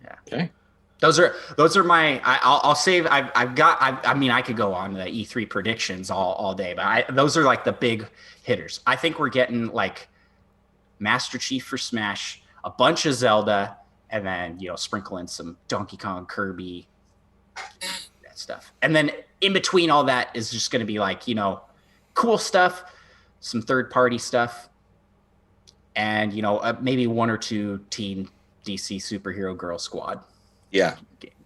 Yeah.
Okay.
Those are my. I'll save. I mean, I could go on the E3 predictions all day, but those are like the big hitters. I think we're getting like Master Chief for Smash, a bunch of Zelda, and then sprinkle in some Donkey Kong, Kirby, that stuff. And then in between all that is just going to be like cool stuff, some third party stuff, and maybe 1 or 2 Team DC Superhero Girl Squad.
Yeah,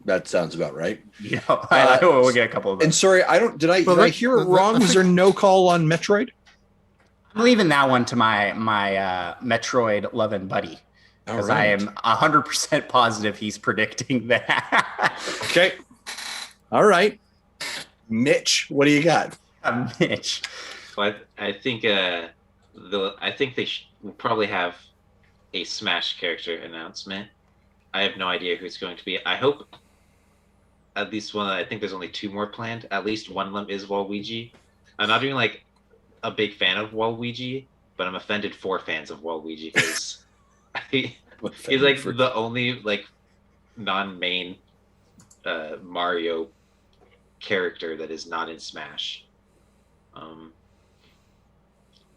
that sounds about right.
We'll get a couple of them.
And sorry, did I hear it wrong? Was there no call on Metroid?
I'm leaving that one to my Metroid loving buddy, because I am 100% positive he's predicting that.
Okay. All right. Mitch, what do you got?
Mitch.
Well, I think they will probably have a Smash character announcement. I have no idea who it's going to be. I hope at least one. I think there's only 2 more planned. At least one of them is Waluigi. I'm not even like a big fan of Waluigi, but I'm offended for fans of Waluigi because he's like the only like non-main Mario character that is not in Smash.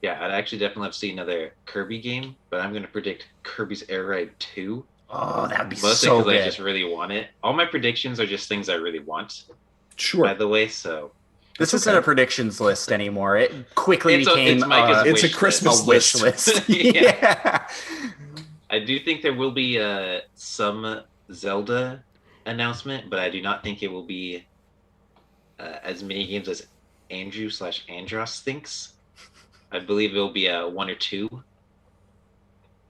Yeah, I'd actually definitely love to see another Kirby game, but I'm going to predict Kirby's Air Ride 2.
Oh, that'd be
mostly
so
because
good.
I just really want it. All my predictions are just things I really want.
Sure.
By the way, so
this isn't a predictions list anymore. It quickly became
it's a Christmas
wish list.
Yeah. I do think there will be some Zelda announcement, but I do not think it will be as many games as Andrew/Andross thinks. I believe it'll be 1 or 2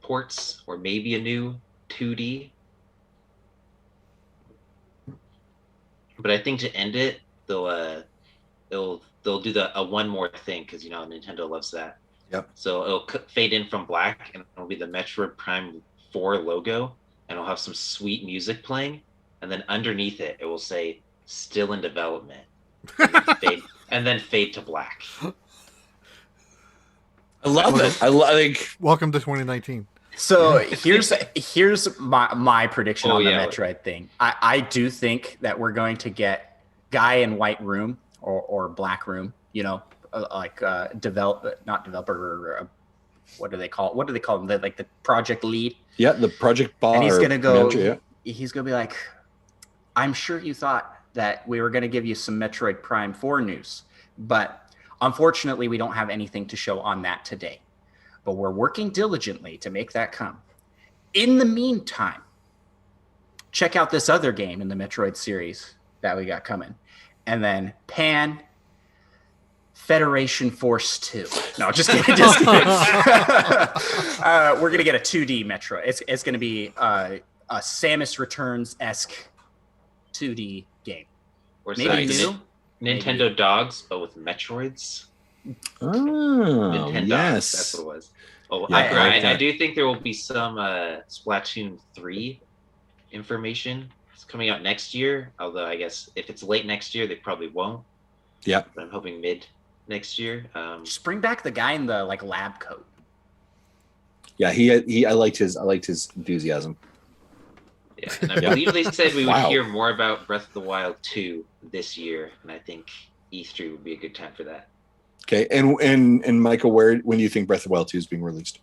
ports, or maybe a new 2D. But I think to end it, they'll do a one more thing, because Nintendo loves that.
Yep.
So it'll fade in from black, and it'll be the Metroid Prime 4 logo, and it'll have some sweet music playing, and then underneath it will say "Still in development," and then fade to black.
I love it. I like.
Welcome to 2019.
So here's my prediction on the Metroid thing. I do think that we're going to get guy in white room or black room. Not developer. What do they call them? Like the project lead.
Yeah, the project boss.
And he's gonna go.
Manager, yeah.
He's gonna be like, I'm sure you thought that we were gonna give you some Metroid Prime 4 news, but unfortunately, we don't have anything to show on that today, but we're working diligently to make that come. In the meantime, check out this other game in the Metroid series that we got coming. And then Federation Force 2. No, just kidding. We're going to get a 2D Metroid. It's going to be a Samus Returns-esque 2D game.
Or
maybe new.
Nintendo Dogs, but with Metroids.
Oh,
Nintendo
yes.
Dogs, that's what it was. Oh,
Yeah,
I do think there will be some Splatoon 3 information. It's coming out next year, although I guess if it's late next year, they probably won't.
Yeah.
But I'm hoping mid next year.
Just bring back the guy in the lab coat.
Yeah, I liked his enthusiasm.
Yeah, and I believe they said we would hear more about Breath of the Wild 2 this year, and I think E3 would be a good time for that.
Okay, and Michael, when do you think Breath of the Wild 2 is being released?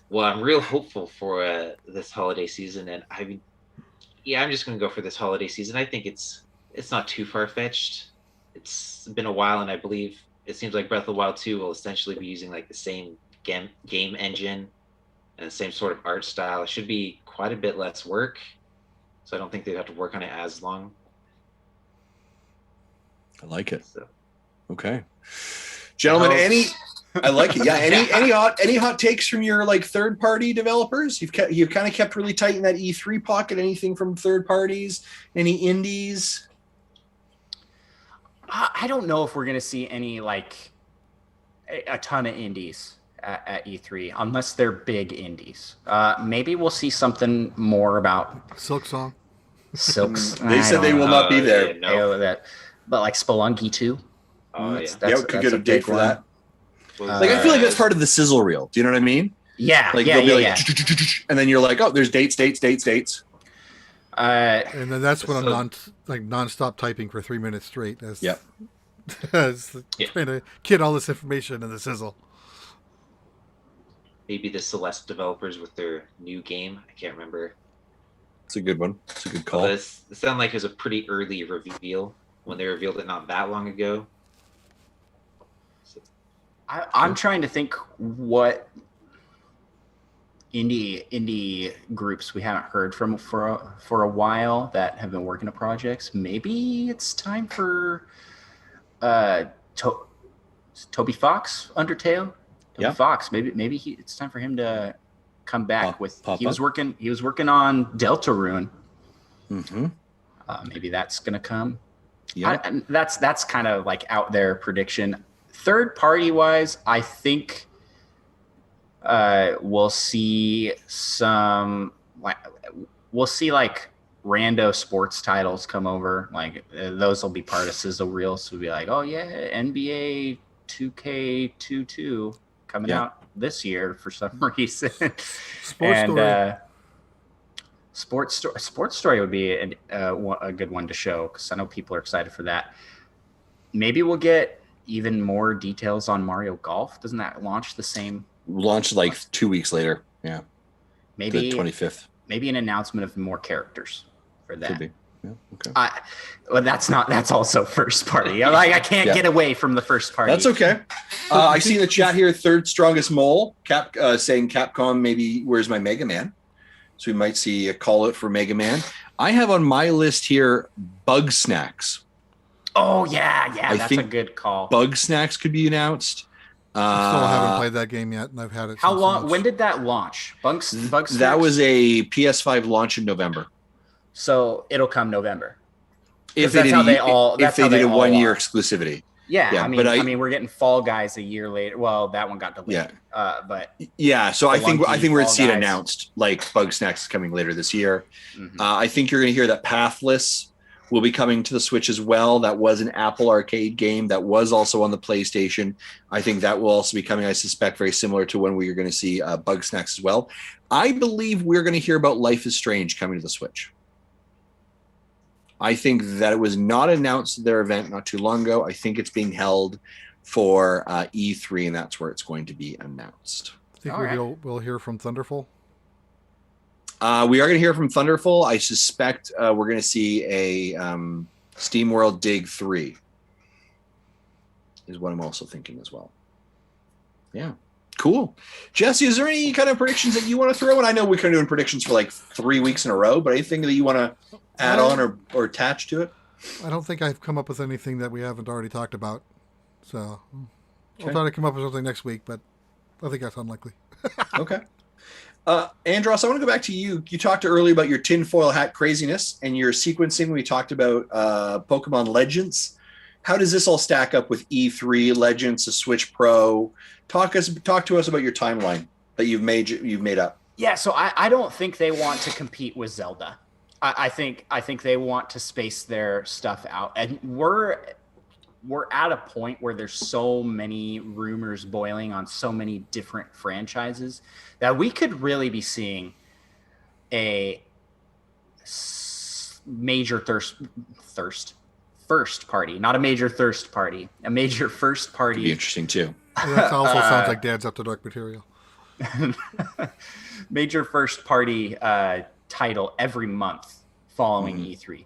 Well, I'm real hopeful for this holiday season, and I'm just going to go for this holiday season. I think it's not too far-fetched. It's been a while, and I believe it seems like Breath of the Wild 2 will essentially be using like the same game engine and the same sort of art style. It should be quite a bit less work, so I don't think they'd have to work on it as long.
I like it.
So.
Okay, gentlemen, I like it. Yeah, any hot takes from your third party developers? You've kind of kept really tight in that E3 pocket. Anything from third parties? Any indies?
I don't know if we're gonna see any a ton of indies at E3 unless they're big indies. Maybe we'll see something more about
Silksong.
They said they will not be there.
But Spelunky 2.
Oh, could get a date for that. I feel like that's part of the sizzle reel. Do you know what I mean?
Yeah,
and then you're like, oh, there's dates.
And then that's when I'm non-stop typing for 3 minutes straight trying to get all this information in the sizzle.
Maybe the Celeste developers with their new game. I can't remember.
It's a good one. It's a good call.
It sounded like it was a pretty early reveal when they revealed it not that long ago.
I'm trying to think what indie groups we haven't heard from for a while that have been working on projects. Maybe it's time for Toby Fox, Undertale. Toby Fox. Maybe it's time for him to come back he was working on Deltarune.
Mm-hmm.
Maybe that's gonna come.
Yeah,
that's kind of out there prediction. Third party wise, I think we'll see some rando sports titles come over. Like those will be part of Sizzle Reels. So we'll be like, oh yeah, NBA 2K22 coming out this year for some reason. Sports Story would be a good one to show because I know people are excited for that. Maybe we'll get even more details on Mario Golf. Doesn't that launch the same?
Launched like 2 weeks later. Yeah.
Maybe
the 25th.
Maybe an announcement of more characters for that.
Could be. Yeah, okay.
Well, that's also first party. I can't get away from the first party.
That's okay. I see in the chat here, third strongest mole, saying Capcom, maybe where's my Mega Man? So we might see a call out for Mega Man. I have on my list here Bug Snacks.
Oh, yeah, that's a good call.
Bug Snacks could be announced.
I still haven't played that game yet, and I've had it.
How long? When did that launch? Bug Snacks?
That was a PS5 launch in November.
So it'll come November.
If they did a 1 year exclusivity.
Yeah, I mean, we're getting Fall Guys a year later. Well, that one got delayed. Yeah,
so I think we're going to see it announced. Like Bug Snacks is coming later this year. Mm-hmm. I think you're going to hear that Pathless will be coming to the Switch as well. That was an Apple Arcade game that was also on the PlayStation. I think that will also be coming. I suspect very similar to when we are going to see Bug Snacks as well. I believe we're going to hear about Life is Strange coming to the Switch. I think that it was not announced at their event not too long ago. I think it's being held for E3, and that's where it's going to be announced.
Think we'll hear from Thunderful?
We are going to hear from Thunderful. I suspect we're going to see a SteamWorld Dig 3 is what I'm also thinking as well. Yeah. Cool. Jesse, is there any kind of predictions that you want to throw in? I know we're kind of doing predictions for like 3 weeks in a row, but anything that you want to add on or attach to it?
I don't think I've come up with anything that we haven't already talked about. So I'll try to come up with something next week, but I think that's unlikely.
Okay. Andross, I want to go back to you. You talked earlier about your tinfoil hat craziness and your sequencing. We talked about Pokemon Legends. How does this all stack up with E3 Legends, the Switch Pro? Talk to us about your timeline that you've made up.
Yeah, so I don't think they want to compete with Zelda. I think they want to space their stuff out, and we're at a point where there's so many rumors boiling on so many different franchises that we could really be seeing a major first party, not a major thirst party, a major first party.
Could be interesting too.
That also sounds like Dad's After Dark material.
Major first party title every month following E3.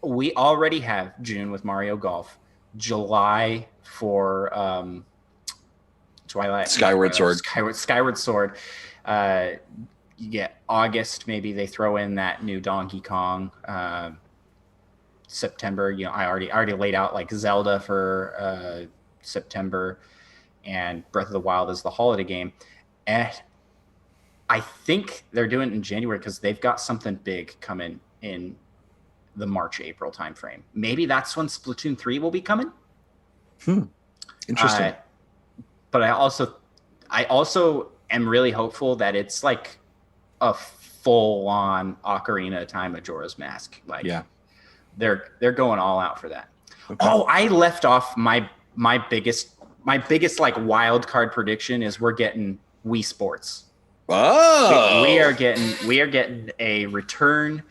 We already have June with Mario Golf, July for
Skyward Sword.
Skyward Sword. You get August, maybe they throw in that new Donkey Kong. September, I already laid out like Zelda for September, and Breath of the Wild is the holiday game. And I think they're doing it in January because they've got something big coming in the March-April timeframe. Maybe that's when Splatoon 3 will be coming.
Interesting.
But I also am really hopeful that it's like a full-on Ocarina of Time Majora's Mask. Like, yeah, they're going all out for that. Okay. Oh, I left off my biggest like wild card prediction is we're getting Wii Sports.
Oh,
we are getting a return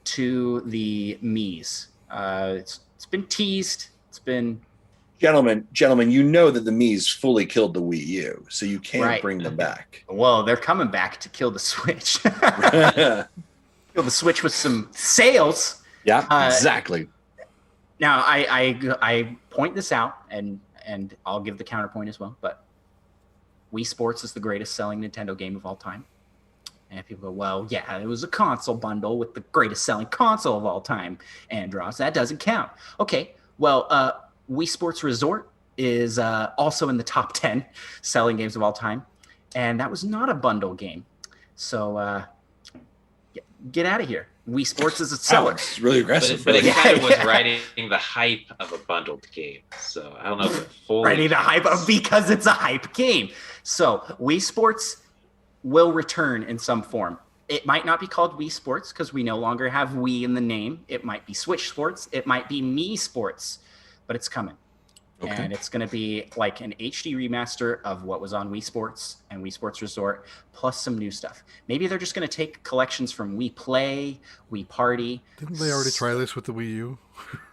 to the Miis. It's been teased. It's been
gentlemen. You know that the Miis fully killed the Wii U, so you can't bring them back.
Well, they're coming back to kill the Switch. Kill the Switch with some sales.
Yeah, exactly.
Now I point this out, and I'll give the counterpoint as well. But Wii Sports is the greatest selling Nintendo game of all time. And people go, well, yeah, it was a console bundle with the greatest selling console of all time, Andross. That doesn't count. Okay, well, Wii Sports Resort is also in the top 10 selling games of all time. And that was not a bundle game. So get out of here. Wii Sports is a seller.
It's really aggressive.
But it kind of was riding the hype of a bundled game. So I don't know if it fully...
Riding the hype because it's a hype game. So Wii Sports will return in some form. It might not be called Wii Sports because we no longer have Wii in the name. It might be Switch Sports. It might be Me Sports, but it's coming. Okay. And it's going to be like an HD remaster of what was on Wii Sports and Wii Sports Resort, plus some new stuff. Maybe they're just going to take collections from Wii Play, Wii Party.
Didn't they already try this with the Wii U?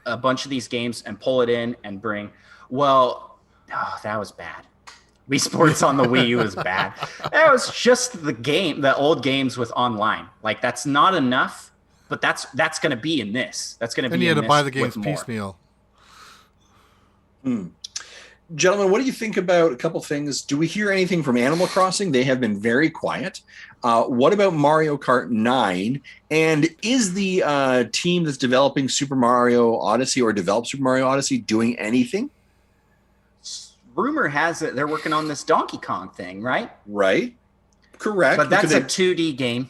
A bunch of these games and pull it in and bring. Well, that was bad. Wii Sports on the Wii U was bad. That was just the old games with online. Like, that's not enough, but that's going to be in this. That's going to be.
And you had to buy the games piecemeal.
Gentlemen, what do you think about a couple things? Do we hear anything from Animal Crossing? They have been very quiet. What about Mario Kart 9? And is the team that's developing Super Mario Odyssey or developed Super Mario Odyssey doing anything?
Rumor has it they're working on this Donkey Kong thing, right?
Right. Correct.
But that's a 2D game,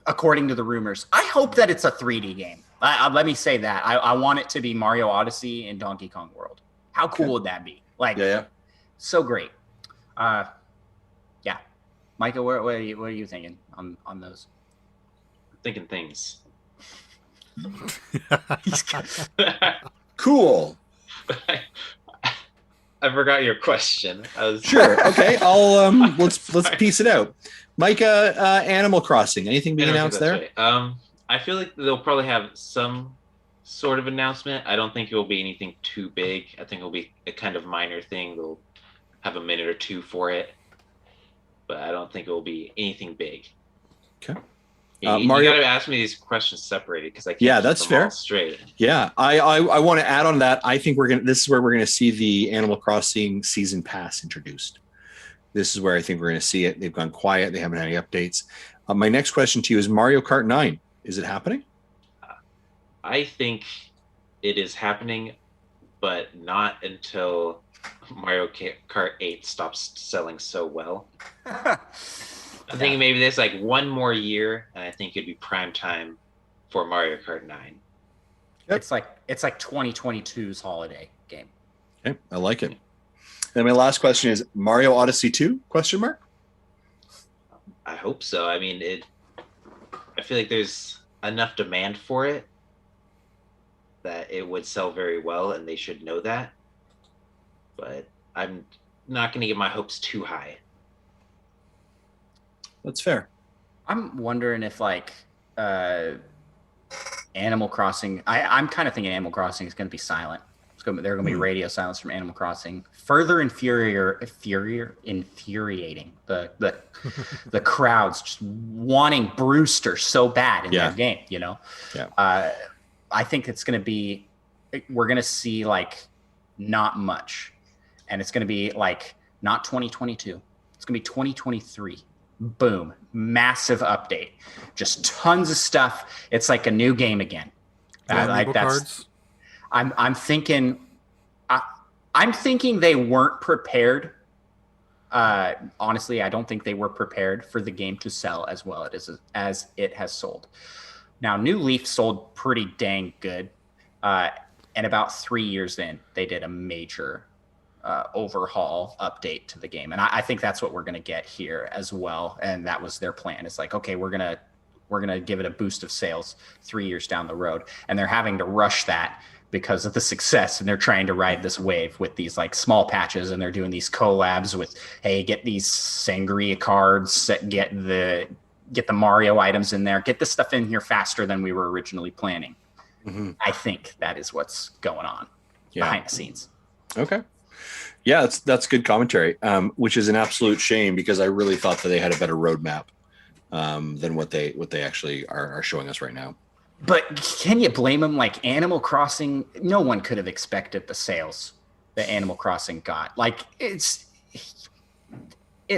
according to the rumors. I hope that it's a 3D game. Let me say that. I want it to be Mario Odyssey in Donkey Kong World. How cool would that be? Like, so great. Yeah. Micah, what are you thinking on those?
I'm thinking things.
Cool.
I forgot your question.
Sure. Okay. I'll let's piece it out. Micah, Animal Crossing. Anything being announced there?
Right. I feel like they'll probably have some sort of announcement. I don't think it will be anything too big. I think it'll be a kind of minor thing. They'll have a minute or two for it, but I don't think it will be anything big.
Okay.
Mario, you got to ask me these questions separated because I can't.
Yeah, that's fair.
Straight.
Yeah, I want to add on that. I think this is where we're gonna see the Animal Crossing season pass introduced. This is where I think we're gonna see it. They've gone quiet. They haven't had any updates. My next question to you is Mario Kart 9. Is it happening?
I think it is happening, but not until Mario Kart 8 stops selling so well. I think maybe there's like one more year, and I think it'd be prime time for Mario Kart 9.
Yep. It's like 2022's holiday game.
Okay, I like it. And my last question is Mario Odyssey 2? ?
I hope so. I mean, I feel like there's enough demand for it that it would sell very well, and they should know that. But I'm not going to get my hopes too high.
That's fair.
I'm wondering if Animal Crossing. I'm kind of thinking Animal Crossing is going to be silent. They're going to be radio silence from Animal Crossing. Further infuriating the crowds just wanting Brewster so bad in their game. You know.
Yeah.
I think it's going to be. We're going to see not much, and it's going to be not 2022. It's going to be 2023. Boom, massive update, just tons of stuff. It's like a new game again.
Cards?
I'm thinking they weren't prepared. Honestly, I don't think they were prepared for the game to sell as well as it has sold. Now, New Leaf sold pretty dang good, and about 3 years in, they did a major overhaul update to the game, and I think that's what we're going to get here as well. And that was their plan. It's like, okay, we're gonna give it a boost of sales 3 years down the road, and they're having to rush that because of the success, and they're trying to ride this wave with these small patches, and they're doing these collabs with, hey, get these Sangria cards, get the Mario items in there, get this stuff in here faster than we were originally planning. Mm-hmm. I think that is what's going on behind the scenes.
Okay. Yeah, that's good commentary, which is an absolute shame because I really thought that they had a better roadmap than what they actually are showing us right now.
But can you blame them? Animal Crossing, no one could have expected the sales that Animal Crossing got. It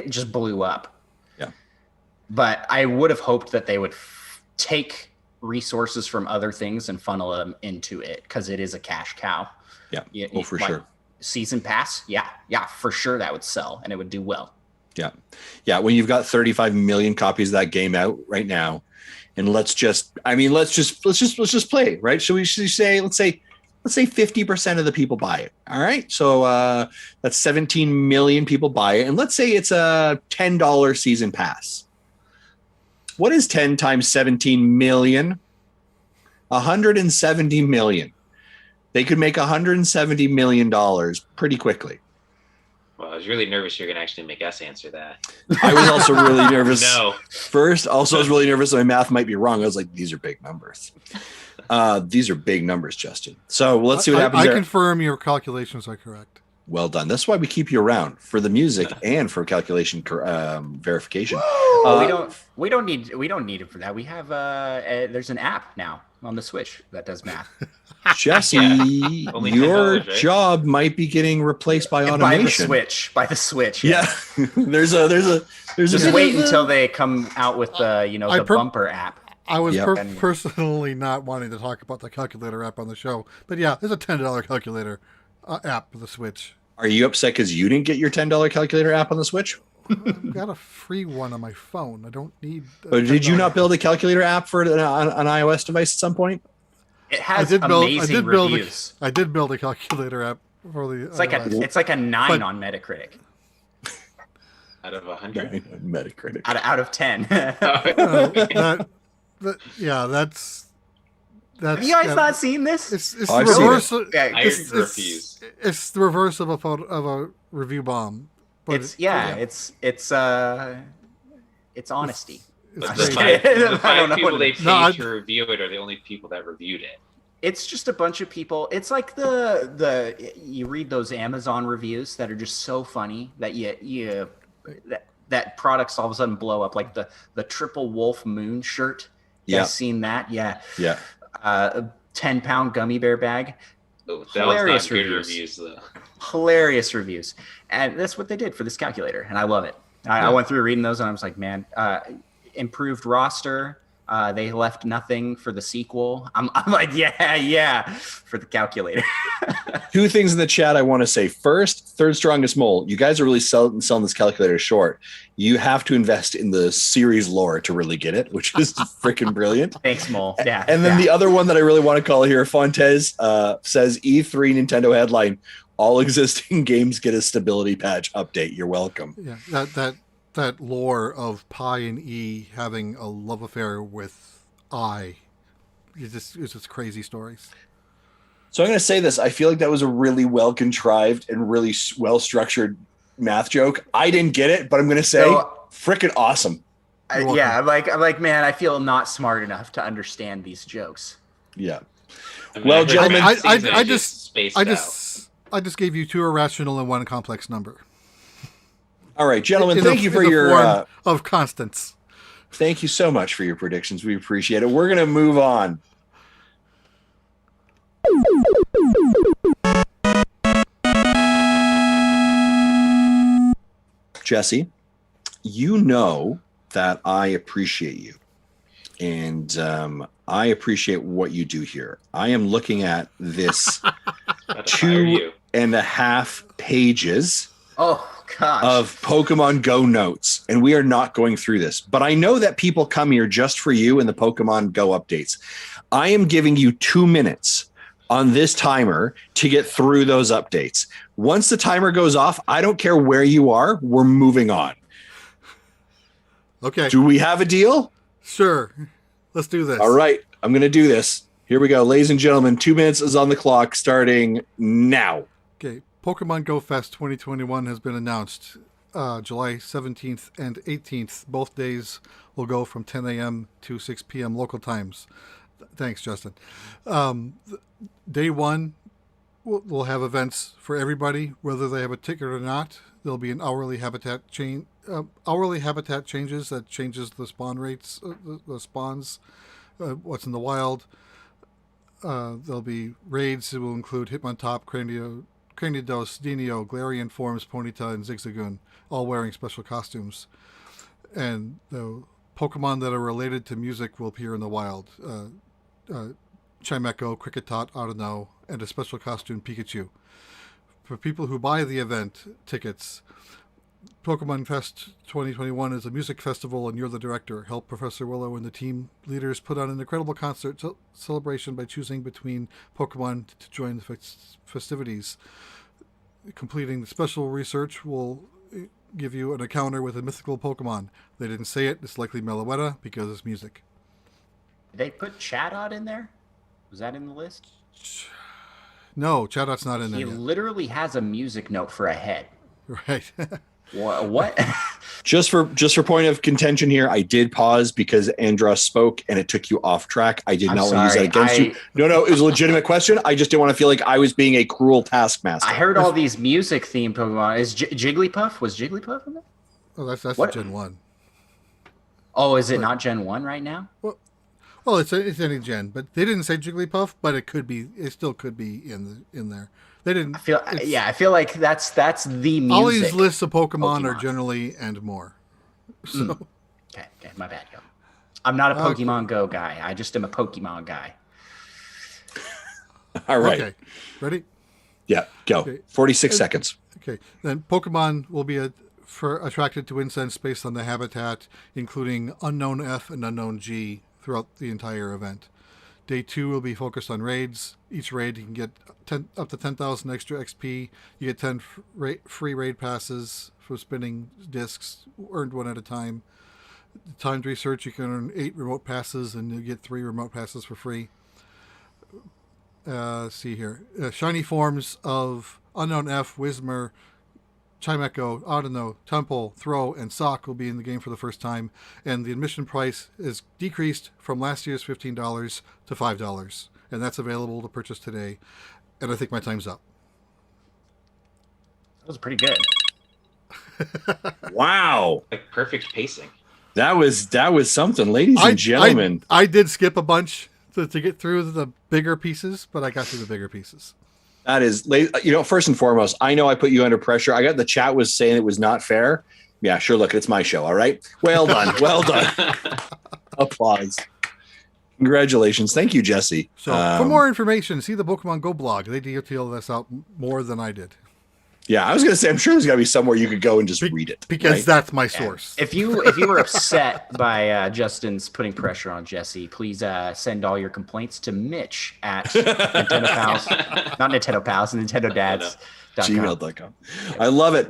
just blew up.
Yeah.
But I would have hoped that they would take resources from other things and funnel them into it because it is a cash cow.
Yeah. For sure.
Season pass, yeah, for sure that would sell and it would do well.
Yeah. When you've got 35 million copies of that game out right now, and let's just play, right? Should we say let's say 50% of the people buy it. All right, so that's 17 million people buy it, and let's say it's a $10 season pass. What is 10 times 17 million? 170 million. They could make $170 million pretty quickly.
Well, I was really nervous you're going to actually make us answer that.
I was also really nervous.
No.
First, also, I was really nervous that my math might be wrong. I was like, these are big numbers. These are big numbers, Justin. So let's see what happens there.
I confirm your calculations are correct.
Well done. That's why we keep you around, for the music and for calculation verification.
We don't need it for that. We have there's an app now on the Switch that does math.
Jesse, your job might be getting replaced by automation.
By the Switch.
Yeah. there's a
Just wait until they come out with the bumper app.
I was personally not wanting to talk about the calculator app on the show, but yeah, there's a $10 calculator app for the Switch.
Are you upset because you didn't get your $10 calculator app on the Switch?
I've got a free one on my phone. I don't need.
But did you not build a calculator app for an iOS device at some point?
It has amazing reviews.
I did build a calculator app for the.
It's like a 9 on Metacritic.
Out of 100?
Metacritic.
Out of 10.
That's.
Have you guys not seen this?
It's the reverse.
It's
the reverse of a review bomb. But
it's honesty.
But the five people they paid to review it are the only people that reviewed it.
It's just a bunch of people. It's like you read those Amazon reviews that are just so funny that that products all of a sudden blow up, like the Triple Wolf Moon shirt. You guys seen that? Yeah.
Yeah.
10-pound gummy bear bag.
Oh, that hilarious was not good reviews though.
Hilarious reviews, and that's what they did for this calculator, and I love it. I went through reading those, and I was like, man, improved roster. They left nothing for the sequel. I'm like, yeah, for the calculator.
Two things in the chat I want to say. First, third strongest mole. You guys are really selling this calculator short. You have to invest in the series lore to really get it, which is freaking brilliant.
Thanks, Mole. Yeah.
And then the other one that I really want to call here, Fontes says E3 Nintendo headline, all existing games get a stability patch update. You're welcome.
Yeah, that lore of Pi and E having a love affair with I, it's just crazy stories.
So I'm going to say this. I feel like that was a really well contrived and really well structured math joke. I didn't get it, but I'm going to say frickin' awesome.
I'm like, man, I feel not smart enough to understand these jokes.
Yeah.
Well, gentlemen, I just gave you 2 irrational and 1 complex number.
All right, gentlemen, thank you for your
of constants.
Thank you so much for your predictions. We appreciate it. We're going to move on. Jesse, you know that I appreciate you, and I appreciate what you do here. I am looking at this 2.5 pages.
Oh, gosh.
Of Pokemon Go notes, and we are not going through this. But I know that people come here just for you and the Pokemon Go updates. I am giving you 2 minutes on this timer to get through those updates. Once the timer goes off, I don't care where you are, we're moving on.
Okay.
Do we have a deal?
Sure. Let's do this.
All right. I'm going to do this. Here we go. Ladies and gentlemen, 2 minutes is on the clock starting now.
Okay. Pokemon Go Fest 2021 has been announced. July 17th and 18th. Both days will go from 10 a.m. to 6 p.m. local times. Thanks, Justin. Day 1, we'll have events for everybody, whether they have a ticket or not. There'll be an hourly habitat changes that changes the spawn rates, the spawns, what's in the wild. There'll be raids that will include Hitmontop, Cranidos, Dinio, Galarian forms, Ponyta, and Zigzagoon, all wearing special costumes. And the Pokemon that are related to music will appear in the wild. Chimecho, Kricketot, Audino, and a special costume Pikachu. For people who buy the event tickets, Pokemon Fest 2021 is a music festival, and you're the director. Help Professor Willow and the team leaders put on an incredible concert celebration by choosing between Pokemon to join the festivities. Completing the special research will give you an encounter with a mythical Pokemon. They didn't say it. It's likely Meloetta because it's music.
Did they put Chatot in there? Was that in the list?
No, Chatot's not in there.
He
yet.
literally has a music note for a head.
Right.
What?
Just for point of contention here, I did pause because Andross spoke and it took you off track. I did not want to use that against you. No, it was a legitimate question. I just didn't want to feel like I was being a cruel taskmaster.
I heard all these music themed Pokemon. Is Jigglypuff? Was Jigglypuff in there?
Oh, that's Gen 1.
Oh, is it not Gen 1 right now?
Well, it's any gen, but they didn't say Jigglypuff, but it could be. It still could be in there. They didn't.
I feel like that's the music.
All these lists of Pokemon are generally and more. So.
Okay, my bad, yo. I'm not a Pokemon Go guy. I just am a Pokemon guy.
All right.
Okay. Ready?
Yeah, go.
Okay.
46 seconds.
Okay. Then Pokemon will be attracted to incense based on the habitat, including Unknown F and Unknown G throughout the entire event. Day 2 will be focused on raids. Each raid you can get up to 10,000 extra XP. You get 10 free raid passes for spinning discs, earned one at a time. Timed research, you can earn 8 remote passes and you get 3 remote passes for free. See here. Shiny forms of Unknown F, Whismur, Chimecho, Audino, Temple, Throw, and Sock will be in the game for the first time, and the admission price is decreased from last year's $15 to $5, and that's available to purchase today. And I think my time's up.
That was pretty good.
Wow.
Like perfect pacing.
That was something, ladies and gentlemen.
I did skip a bunch to get through the bigger pieces, but I got through the bigger pieces.
That is, first and foremost, I know I put you under pressure. I got the chat was saying it was not fair. Yeah, sure. Look, it's my show. All right. Well done. Well done. Applause. Congratulations. Thank you, Jesse.
So for more information, see the Pokemon Go blog. They detail this out more than I did.
Yeah, I was going to say, I'm sure there's got to be somewhere you could go and just read it.
Because that's my source.
If you were upset by Justin's putting pressure on Jesse, please send all your complaints to Mitch at Nintendo Pals, not Nintendo Pals, Nintendo Dads.
Gmail.com. I love it.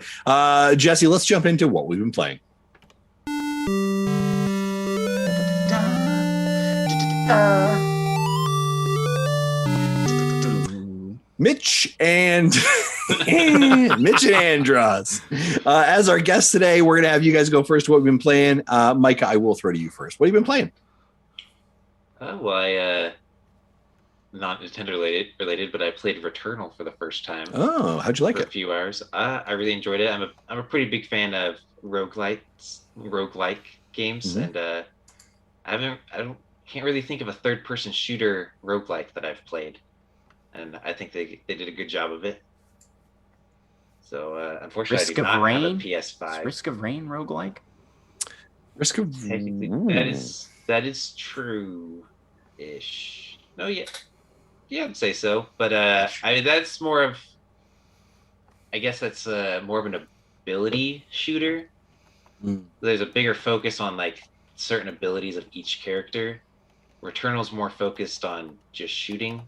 Jesse, let's jump into what we've been playing. Mitch and Andross. As our guest today, we're going to have you guys go first to what we've been playing. Micah, I will throw to you first. What have you been playing?
I not Nintendo related, but I played Returnal for the first time.
Oh, how'd you like it?
For a few hours. I really enjoyed it. I'm a pretty big fan of roguelike games, and I can't really think of a third-person shooter roguelike that I've played. And I think they did a good job of it. So unfortunately, I do not have a PS5.
Risk of Rain roguelike?
Risk of
that is true-ish. No, yeah, I'd say so. But I mean, that's more of, I guess that's more of an ability shooter. There's a bigger focus on like certain abilities of each character. Returnal's more focused on just shooting.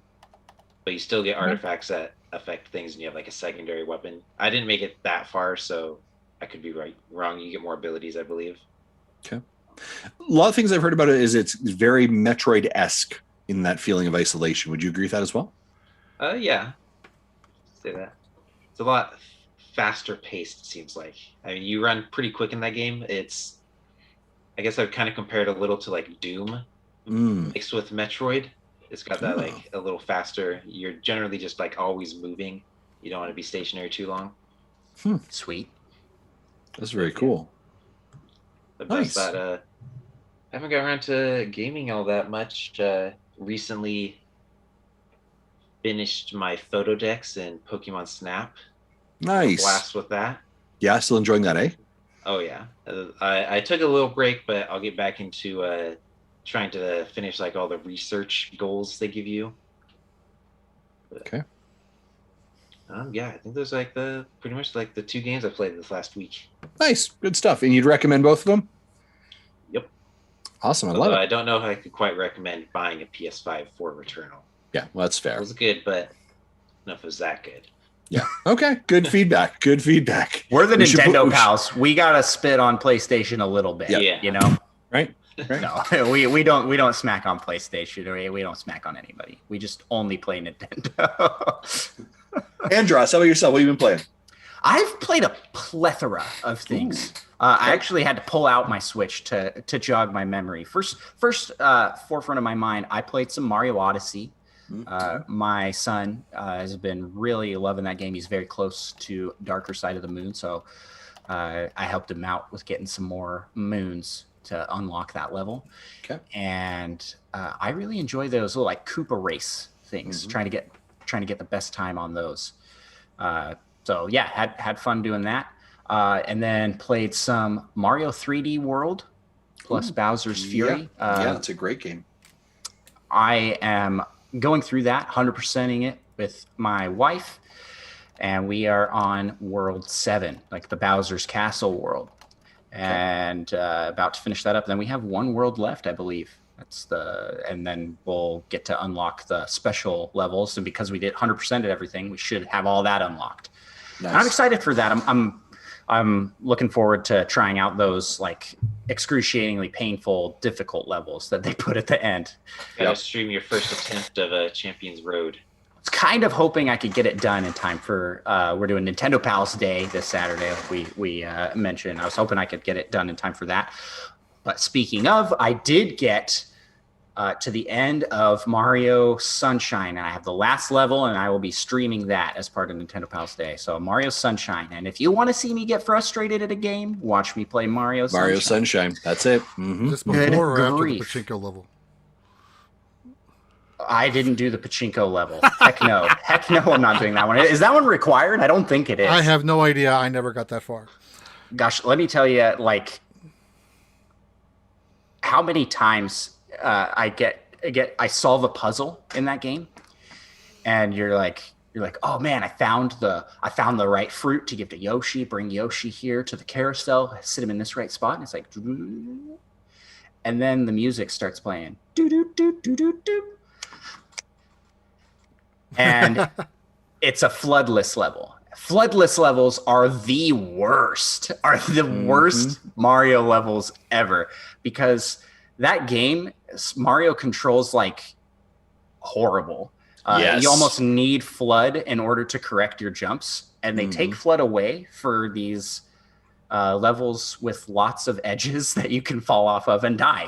But you still get artifacts that affect things, and you have like a secondary weapon. I didn't make it that far, so I could be wrong. You get more abilities, I believe.
Okay. A lot of things I've heard about it is it's very Metroid-esque in that feeling of isolation. Would you agree with that as well?
Yeah. Say that. It's a lot faster paced, it seems like. I mean, you run pretty quick in that game. I guess I've kind of compared a little to like Doom mixed with Metroid. It's got that like a little faster. You're generally just like always moving. You don't want to be stationary too long.
Sweet.
That's very cool.
But
nice.
That, I haven't got around to gaming all that much. Recently finished my photo decks in Pokemon Snap.
Nice.
Blast with that.
Yeah, still enjoying that, eh?
Oh yeah. I took a little break, but I'll get back into trying to finish like all the research goals they give you. But,
okay.
Yeah, I think those are like pretty much like the 2 games I played this last week.
Nice, good stuff. And you'd recommend both of them?
Yep.
Awesome, I love it.
I don't know if I could quite recommend buying a PS5 for Returnal.
Yeah, well, that's fair.
It was good, but I don't know if it was that good.
Yeah. Okay. Good feedback. Good feedback.
We're the Nintendo pals. We gotta spit on PlayStation a little bit.
Yeah.
You know.
Right.
No, we don't smack on PlayStation. We don't smack on anybody. We just only play Nintendo.
Andross, how about yourself? What have you been playing?
I've played a plethora of things. I actually had to pull out my Switch to jog my memory. First forefront of my mind, I played some Mario Odyssey. My son has been really loving that game. He's very close to Darker Side of the Moon, so I helped him out with getting some more moons to unlock that level. Okay. And I really enjoy those little like Koopa race things, trying to get the best time on those. So yeah, had fun doing that. And then played some Mario 3D World plus Bowser's Fury.
Yeah, it's a great game.
I am going through that, 100%ing it with my wife, and we are on World 7, like the Bowser's Castle world. And about to finish that up. Then we have one world left, I believe. And then we'll get to unlock the special levels. And because we did 100% of everything, we should have all that unlocked. Nice. I'm excited for that. I'm looking forward to trying out those like excruciatingly painful, difficult levels that they put at the end.
Gotta stream your first attempt of Champions Road.
I was kind of hoping I could get it done in time for we're doing Nintendo Pals Day this Saturday, like we mentioned. I was hoping I could get it done in time for that. But speaking of, I did get to the end of Mario Sunshine, and I have the last level, and I will be streaming that as part of Nintendo Pals Day. So Mario Sunshine, and if you want to see me get frustrated at a game, watch me play Mario
Sunshine. That's it.
Just before or after the Pachinko level?
I didn't do the Pachinko level. Heck no. Heck no, I'm not doing that one. Is that one required? I don't think it is.
I have no idea. I never got that far.
Gosh, let me tell you, like, how many times I solve a puzzle in that game, and you're like, oh man, I found the right fruit to give to Yoshi. Bring Yoshi here to the carousel. Sit him in this right spot, and it's like, and then the music starts playing. Do do do do do do. And it's a floodless level. Floodless levels are the worst, worst Mario levels ever, because that game, Mario controls like horrible. Yes. You almost need flood in order to correct your jumps, and they take flood away for these levels with lots of edges that you can fall off of and die.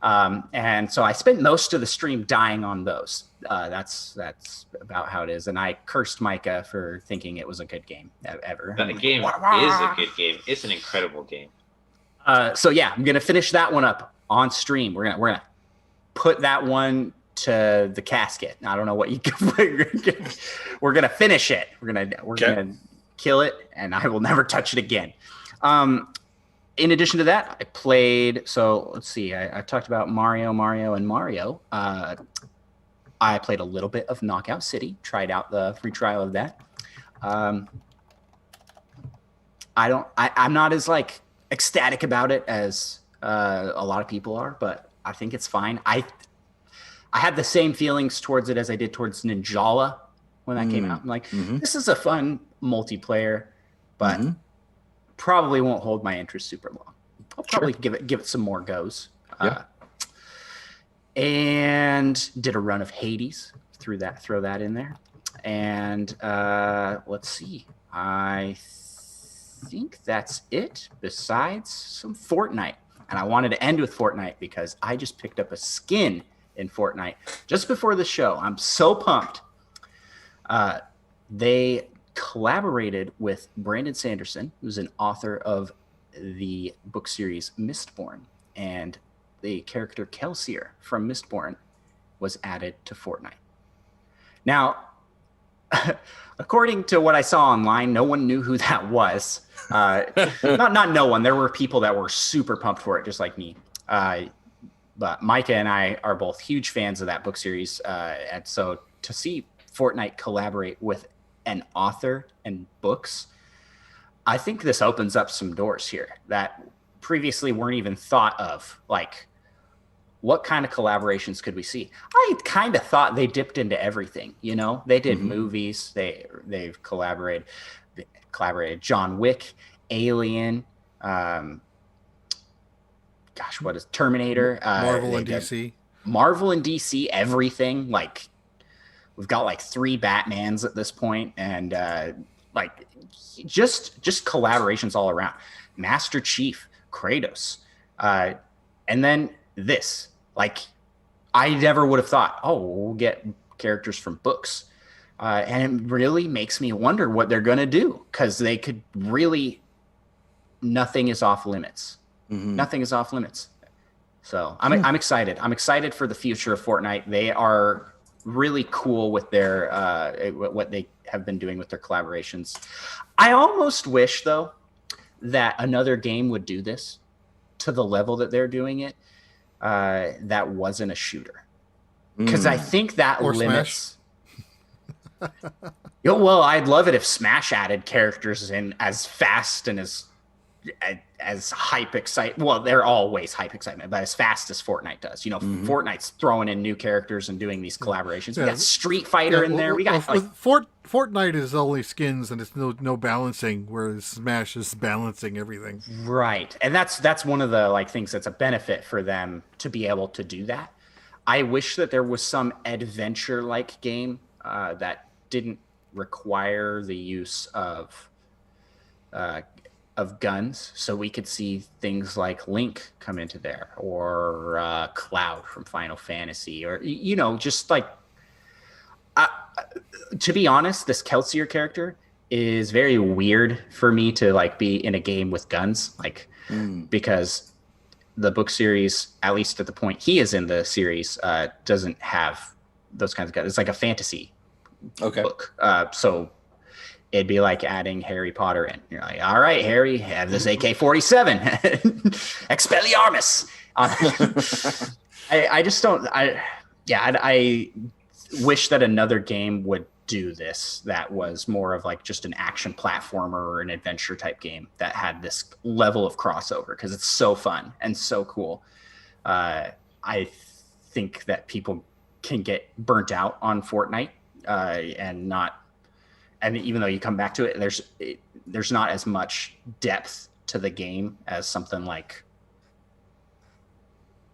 And so I spent most of the stream dying on those. That's about how it is. And I cursed Micah for thinking it was a good game ever.
The game is a good game. It's an incredible game.
So yeah, I'm gonna finish that one up on stream. We're gonna put that one to the casket. I don't know what you. We're gonna finish it. We're gonna kill it, and I will never touch it again. In addition to that, I played. So let's see. I talked about Mario. I played a little bit of Knockout City. Tried out the free trial of that. I'm not as like ecstatic about it as a lot of people are, but I think it's fine. I had the same feelings towards it as I did towards Ninjala when that came out. I'm like, this is a fun multiplayer, but probably won't hold my interest super long. I'll probably give it some more goes. And did a run of Hades. Throw that in there. And let's see. I think that's it, besides some Fortnite. And I wanted to end with Fortnite because I just picked up a skin in Fortnite just before the show. I'm so pumped. They collaborated with Brandon Sanderson, who's an author of the book series Mistborn, and the character Kelsier from Mistborn was added to Fortnite. Now, according to what I saw online, no one knew who that was. Not no one. There were people that were super pumped for it, just like me. But Micah and I are both huge fans of that book series. And so to see Fortnite collaborate with an author and books, I think this opens up some doors here that previously weren't even thought of. Like, what kind of collaborations could we see? I kind of thought they dipped into everything. You know, they did movies. They've collaborated. John Wick, Alien. What is Terminator?
Marvel and DC.
Marvel and DC, everything. Like, we've got like 3 Batmans at this point, and like just collaborations all around. Master Chief, Kratos, and then this. Like, I never would have thought, we'll get characters from books, and it really makes me wonder what they're gonna do, because they could really. Nothing is off limits. Nothing is off limits. So I'm excited. I'm excited for the future of Fortnite. They are really cool with their what they have been doing with their collaborations. I almost wish, though, that another game would do this to the level that they're doing it. That wasn't a shooter, because I think that
or
limits. Well, I'd love it if Smash added characters in as fast and as hype excitement. Well, they're always hype excitement, but as fast as Fortnite does. You know, Fortnite's throwing in new characters and doing these collaborations. We got Street Fighter in there. We got
Fortnite is only skins and it's no balancing, whereas Smash is balancing everything.
Right, and that's one of the things that's a benefit for them to be able to do that. I wish that there was some adventure game that didn't require the use of guns, so we could see things like Link come into there, or Cloud from Final Fantasy, or just to be honest, this Kelsier character is very weird for me to be in a game with guns, because the book series, at least at the point he is in the series, doesn't have those kinds of guns. It's like a fantasy book, so it'd be like adding Harry Potter in. You're like, all right, Harry, have this AK-47. Expelliarmus. I just don't. I wish that another game would do this. That was more of just an action platformer or an adventure type game that had this level of crossover, because it's so fun and so cool. I think that people can get burnt out on Fortnite and not. And even though you come back to it, there's not as much depth to the game as something like,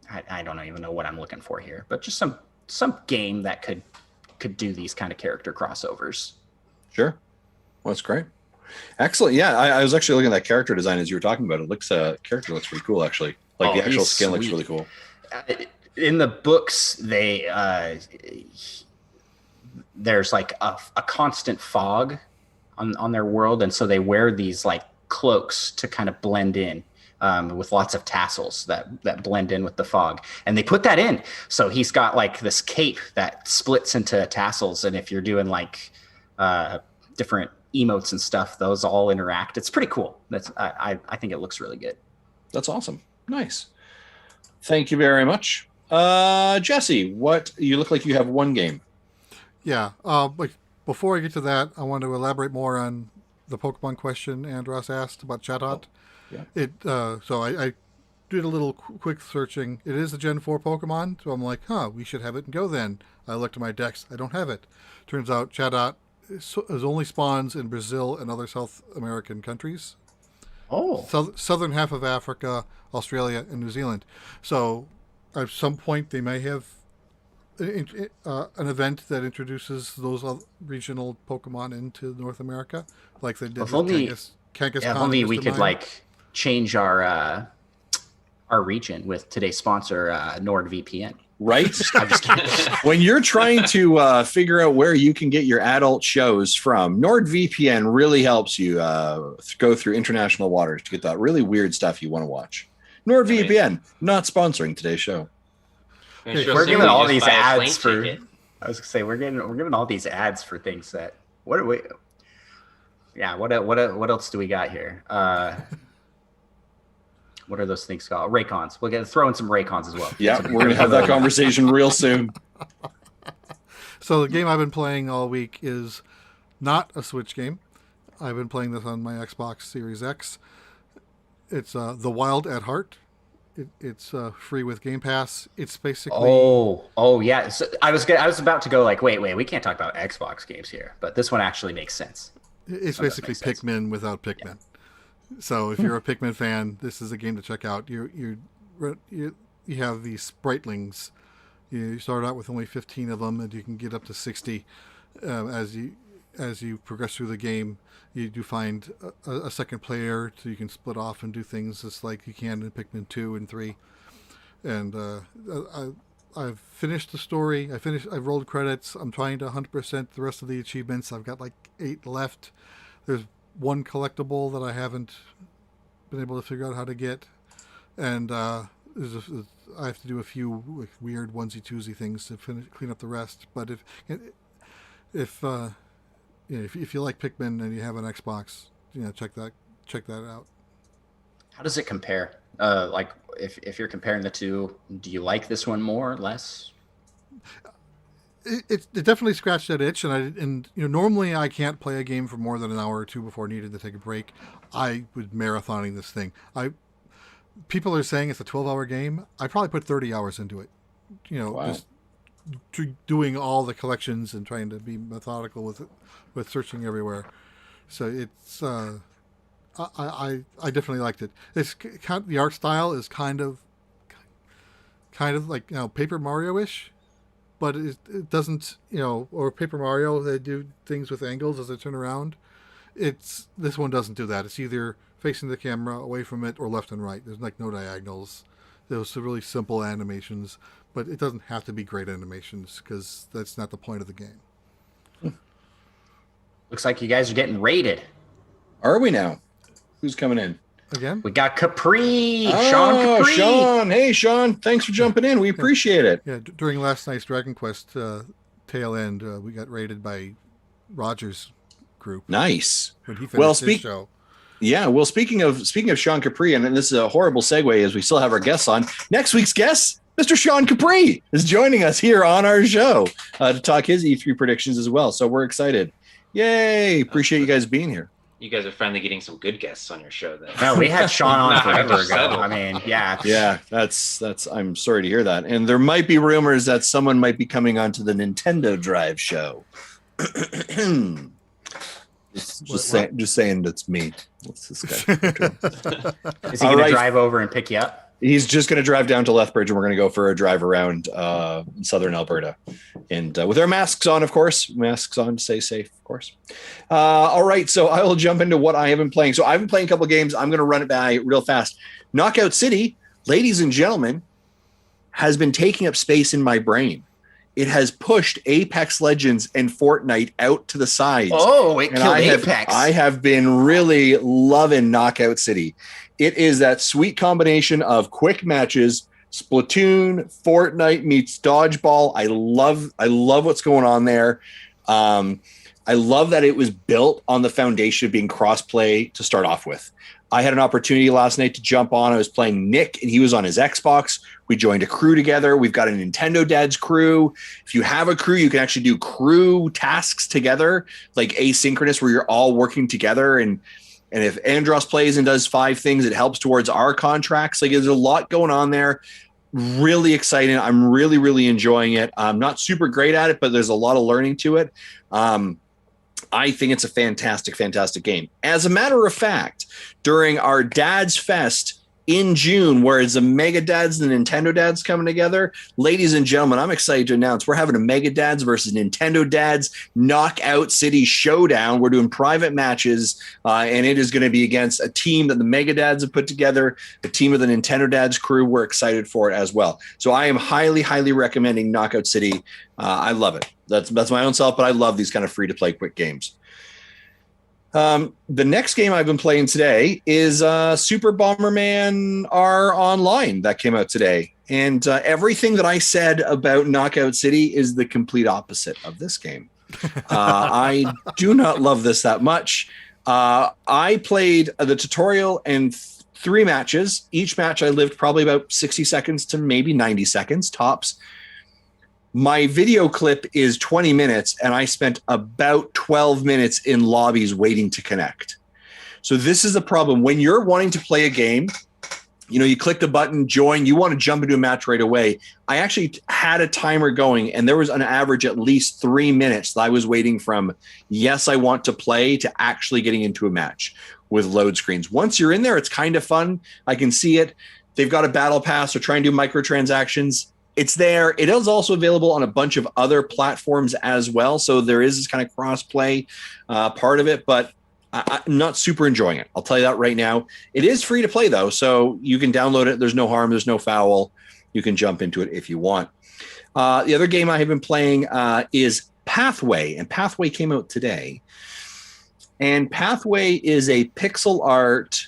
I don't even know what I'm looking for here, but just some game that could do these kind of character crossovers.
Sure. Well, that's great. Excellent. Yeah, I was actually looking at that character design as you were talking about it. Character looks pretty cool, actually. The actual skin looks really cool.
In the books, there's a constant fog on their world, and so they wear these cloaks to kind of blend in, with lots of tassels that blend in with the fog, and they put that in, so he's got this cape that splits into tassels, and if you're doing different emotes and stuff, those all interact. It's pretty cool. I think it looks really good.
That's awesome. Nice. Thank you very much. Jesse, you look like you have one game.
Yeah, before I get to that, I want to elaborate more on the Pokemon question Andross asked about Chatot.
Yeah.
So I did a little quick searching. It is a Gen 4 Pokemon, so I'm like, we should have it in Go then. I looked at my decks. I don't have it. Turns out Chatot is only spawns in Brazil and other South American countries. Southern half of Africa, Australia, and New Zealand. So at some point they may have an event that introduces those regional Pokemon into North America, like they did with Kangaskhan.
If only we could change our region with today's sponsor, NordVPN.
Right? I'm just kidding. When you're trying to figure out where you can get your adult shows from, NordVPN really helps you go through international waters to get that really weird stuff you want to watch. NordVPN, not sponsoring today's show.
We're giving all these ads for. I was gonna say we're giving all these ads for things that. What are we? Yeah. What else do we got here? What are those things called? Raycons. We're gonna throw in some Raycons as well.
Yeah, we're gonna have that conversation real soon.
So the game I've been playing all week is not a Switch game. I've been playing this on my Xbox Series X. It's The Wild at Heart. it's free with Game Pass. It's basically
yeah. So I was about to go like, wait, we can't talk about Xbox games here, but this one actually makes sense.
It's basically Pikmin without Pikmin. Yeah. So if you're a Pikmin fan, this is a game to check out. You have these spritlings. You start out with only 15 of them, and you can get up to 60 as you progress through the game. You do find a second player, so you can split off and do things just like you can in Pikmin 2 and 3. And I've finished the story. I've rolled credits. I'm trying to 100% the rest of the achievements. I've got like 8 left. There's one collectible that I haven't been able to figure out how to get, and I have to do a few like, weird onesie-twosie things to clean up the rest. But if you like Pikmin and you have an Xbox, check that out.
How does it compare? Like if you're comparing the two, do you like this one more or less?
It definitely scratched that itch, and normally I can't play a game for more than an hour or two before needing to take a break. I was marathoning this thing. People are saying it's a 12-hour game. I probably put 30 hours into it.
Wow.
Just doing all the collections and trying to be methodical with searching everywhere. So it's I definitely liked it. It's the art style is kind of like Paper Mario-ish. But it doesn't, or Paper Mario, they do things with angles as they turn around. This one doesn't do that. It's either facing the camera, away from it, or left and right. There's like no diagonals. There's really simple animations, but it doesn't have to be great animations because that's not the point of the game.
Looks like you guys are getting raided.
Are we now? Who's coming in?
Again?
We got Capri. Sean Capri.
Sean. Hey, Sean. Thanks for jumping in. We appreciate it.
Yeah, during last night's Dragon Quest tail end, we got raided by Roger's group.
Nice.
When he finished his show.
Yeah, well, speaking of Sean Capri, and this is a horrible segue as we still have our guests on. Next week's guest, Mr. Sean Capri, is joining us here on our show to talk his E3 predictions as well. So we're excited. Yay. Appreciate you guys being here.
You guys are finally getting some good guests on your show then.
No, we had Sean on forever ago. I mean, yeah.
Yeah, that's I'm sorry to hear that. And there might be rumors that someone might be coming onto the Nintendo Drive show. just saying that's me. What's this guy?
Is he going to drive over and pick you up?
He's just going to drive down to Lethbridge, and we're going to go for a drive around southern Alberta. And with our masks on, of course. Masks on to stay safe, of course. All right, so I will jump into what I have been playing. So I've been playing a couple of games. I'm going to run it by real fast. Knockout City, ladies and gentlemen, has been taking up space in my brain. It has pushed Apex Legends and Fortnite out to the sides.
Oh, it killed Apex.
I have been really loving Knockout City. It is that sweet combination of quick matches, Splatoon, Fortnite meets dodgeball. I love what's going on there. I love that it was built on the foundation of being cross-play to start off with. I had an opportunity last night to jump on. I was playing Nick, and he was on his Xbox. We joined a crew together. We've got a Nintendo Dad's crew. If you have a crew, you can actually do crew tasks together, like asynchronous, where you're all working together. And if Andross plays and does 5 things, it helps towards our contracts. Like, there's a lot going on there. Really exciting. I'm really, really enjoying it. I'm not super great at it, but there's a lot of learning to it. I think it's a fantastic, fantastic game. As a matter of fact, during our Dad's Fest in June, where it's the Mega Dads and the Nintendo Dads coming together, ladies and gentlemen, I'm excited to announce we're having a Mega Dads versus Nintendo Dads Knockout City Showdown. We're doing private matches, and it is going to be against a team that the Mega Dads have put together, a team of the Nintendo Dads crew. We're excited for it as well. So I am highly, highly recommending Knockout City. I love it. That's my own self, but I love these kind of free-to-play quick games. The next game I've been playing today is Super Bomberman R Online that came out today. And everything that I said about Knockout City is the complete opposite of this game. I do not love this that much. I played the tutorial and 3 matches. Each match I lived probably about 60 seconds to maybe 90 seconds tops. My video clip is 20 minutes, and I spent about 12 minutes in lobbies waiting to connect. So this is the problem. When you're wanting to play a game
you click the button, join, you want to jump into a match right away. I actually had a timer going, and there was an average at least 3 minutes that I was waiting from, yes, I want to play, to actually getting into a match with load screens. Once you're in there, it's kind of fun. I can see it. They've got a battle pass. They're trying to do microtransactions. It's there. It is also available on a bunch of other platforms as well. So there is this kind of cross-play part of it, but I'm not super enjoying it. I'll tell you that right now. It is free to play, though, so you can download it. There's no harm. There's no foul. You can jump into it if you want. The other game I have been playing is Pathway, and Pathway came out today. And Pathway is a pixel art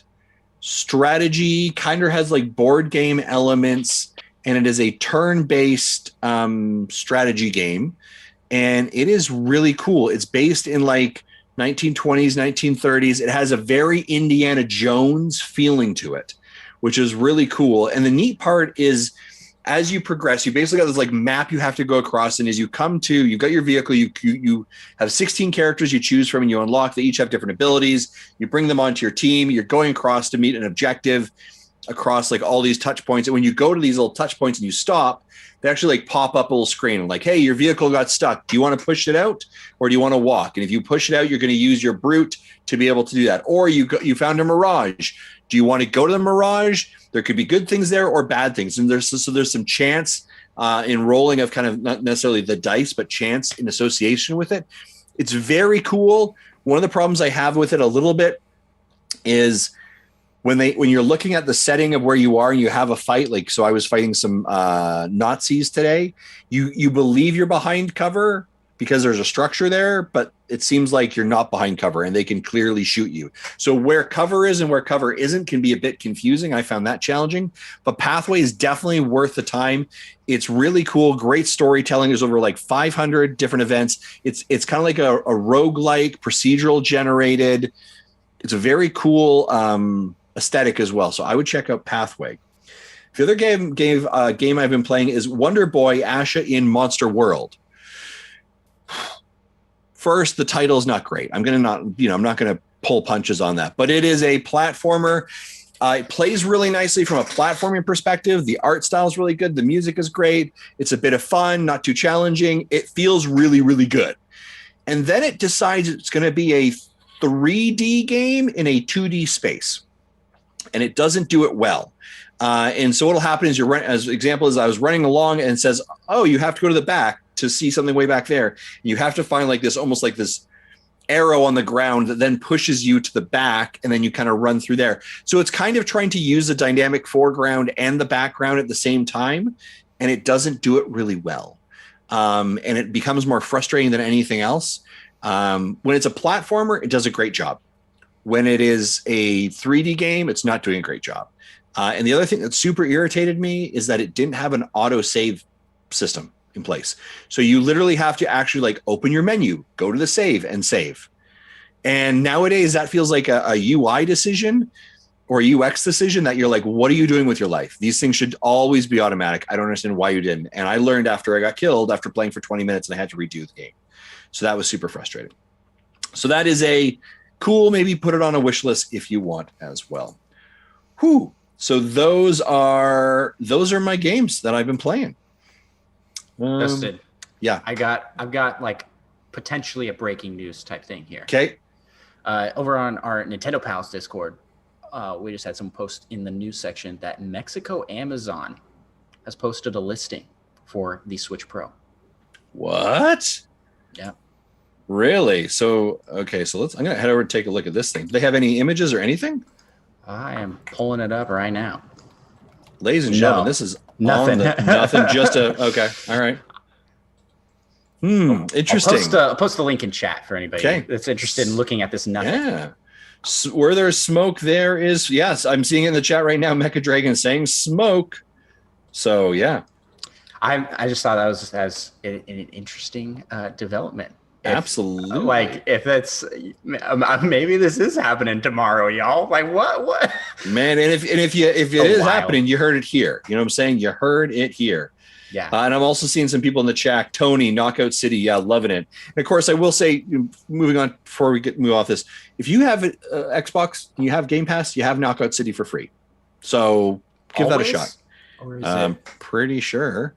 strategy, kind of has like board game elements, and it is a turn-based strategy game. And it is really cool. It's based in like 1920s, 1930s. It has a very Indiana Jones feeling to it, which is really cool. And the neat part is, as you progress, you basically got this like map you have to go across. And as you come to, you've got your vehicle, you have 16 characters you choose from, and you unlock. They each have different abilities. You bring them onto your team. You're going across to meet an objective across like all these touch points. And when you go to these little touch points and you stop, they actually like pop up a little screen like, hey, your vehicle got stuck. Do you want to push it out, or do you want to walk? And if you push it out, you're going to use your brute to be able to do that. Or you found a mirage. Do you want to go to the mirage? There could be good things there or bad things. And there's some chance in rolling of kind of not necessarily the dice, but chance in association with it. It's very cool. One of the problems I have with it a little bit is when you're looking at the setting of where you are and you have a fight, like, so I was fighting some Nazis today, you believe you're behind cover because there's a structure there, but it seems like you're not behind cover and they can clearly shoot you. So where cover is and where cover isn't can be a bit confusing. I found that challenging, but Pathway is definitely worth the time. It's really cool. Great storytelling. There's over like 500 different events. It's kind of like a roguelike procedural generated. It's a very cool aesthetic as well. So I would check out Pathway. The other game I've been playing is Wonder Boy Asha in Monster World. First, the title is not great. I'm not going to pull punches on that, but it is a platformer. It plays really nicely from a platforming perspective. The art style is really good. The music is great. It's a bit of fun, not too challenging. It feels really, really good. And then it decides it's going to be a 3D game in a 2D space. And it doesn't do it well. And so what'll happen is as example is I was running along and it says, oh, you have to go to the back to see something way back there. You have to find like this, almost like this arrow on the ground that then pushes you to the back, and then you kind of run through there. So it's kind of trying to use the dynamic foreground and the background at the same time, and it doesn't do it really well. And it becomes more frustrating than anything else. When it's a platformer, it does a great job. When it is a 3D game, it's not doing a great job. And the other thing that super irritated me is that it didn't have an auto save system in place. So you literally have to actually like open your menu, go to the save and save. And nowadays that feels like a UI decision or a UX decision that you're like, what are you doing with your life? These things should always be automatic. I don't understand why you didn't. And I learned after I got killed after playing for 20 minutes and I had to redo the game. So that was super frustrating. So that is a cool, maybe put it on a wish list if you want as well. Whew. So those are my games that I've been playing.
Justin,
yeah,
I've got like potentially a breaking news type thing here.
Okay.
Over on our Nintendo Pals Discord, we just had some post in the news section that Mexico Amazon has posted a listing for the Switch Pro.
What?
Yeah.
Really? So, okay. So I'm going to head over and take a look at this thing. Do they have any images or anything?
I am pulling it up right now.
Ladies and gentlemen, this is
nothing.
Nothing. Just okay. All right. Interesting.
I'll post a link in chat for anybody that's interested in looking at this nugget.
Yeah. So where there's smoke, there is, yes, I'm seeing it in the chat right now. Mecha Dragon saying smoke. So, yeah.
I just thought that was as an interesting development.
Absolutely.
Like, if that's maybe this is happening tomorrow, y'all. Like, what? Man,
and if it is happening, you heard it here. You know what I'm saying? You heard it here.
Yeah.
And I'm also seeing some people in the chat. Tony, Knockout City, yeah, loving it. And of course, I will say, moving on before we move off this, if you have Xbox and you have Game Pass, you have Knockout City for free. So give that a shot.
Or is it?
Pretty sure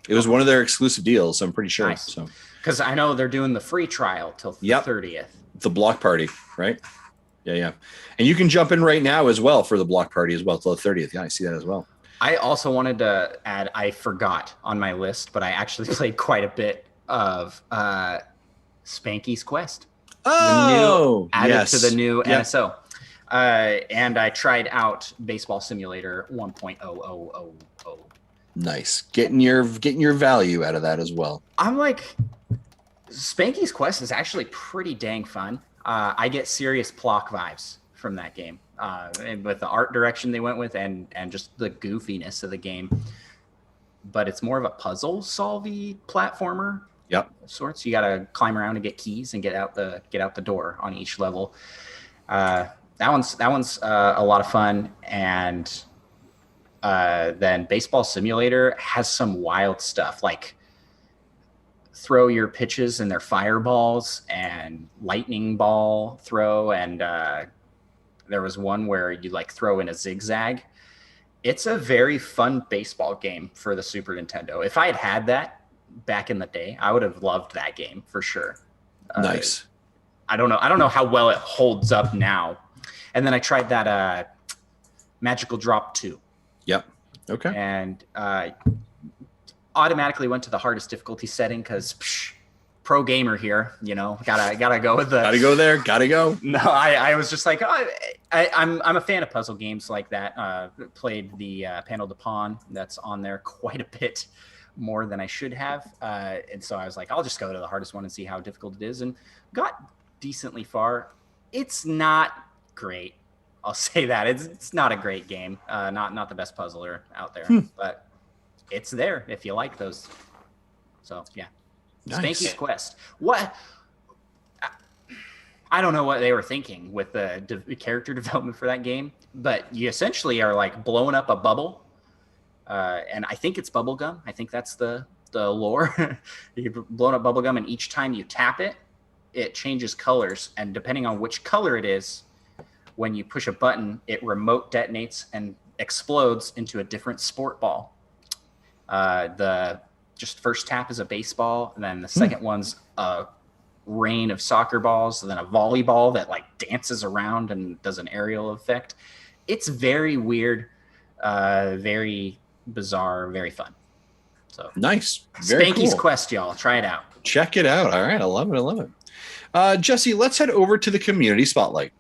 it was one of their exclusive deals. So I'm pretty sure.
Nice.
So
because I know they're doing the free trial till the 30th.
The block party, right? Yeah. And you can jump in right now as well for the block party as well till the 30th. Yeah, I see that as well.
I also wanted to add, I forgot on my list, but I actually played quite a bit of Spanky's Quest.
Oh,
added to the new NSO. And I tried out Baseball Simulator 1.000.
Nice. Getting your value out of that as well.
I'm like, Spanky's Quest is actually pretty dang fun. I get serious Plok vibes from that game. And with the art direction they went with and just the goofiness of the game. But it's more of a puzzle solvey platformer.
Yep.
Of sorts. You gotta climb around and get keys and get out the door on each level. That one's a lot of fun. And then Baseball Simulator has some wild stuff like throw your pitches and their fireballs and lightning ball throw. And there was one where you like throw in a zigzag. It's a very fun baseball game for the Super Nintendo. If I had that back in the day, I would have loved that game for sure.
Nice.
I don't know how well it holds up now. And then I tried that Magical Drop 2.
Yep. Okay.
And automatically went to the hardest difficulty setting because pro gamer here, gotta go with the.
Gotta go there. Gotta go.
No, I was just like, I'm a fan of puzzle games like that. Played the Panel de Pawn that's on there quite a bit more than I should have, and so I was like, I'll just go to the hardest one and see how difficult it is, and got decently far. It's not great. I'll say that it's not a great game. Not the best puzzler out there, but it's there if you like those. So yeah. Nice. Spanky's Quest. What? I don't know what they were thinking with the character development for that game, but you essentially are like blowing up a bubble, and I think it's bubblegum. I think that's the lore. You're blowing up bubblegum, and each time you tap it, it changes colors, and depending on which color it is, when you push a button, it remote detonates and explodes into a different sport ball. The first tap is a baseball, and then the second one's a rain of soccer balls, and then a volleyball that like dances around and does an aerial effect. It's very weird, very bizarre, very fun. So
nice. Very
Spanky's
cool.
Quest, y'all. Try it out.
Check it out. All right. I love it. Jesse, let's head over to the community spotlight.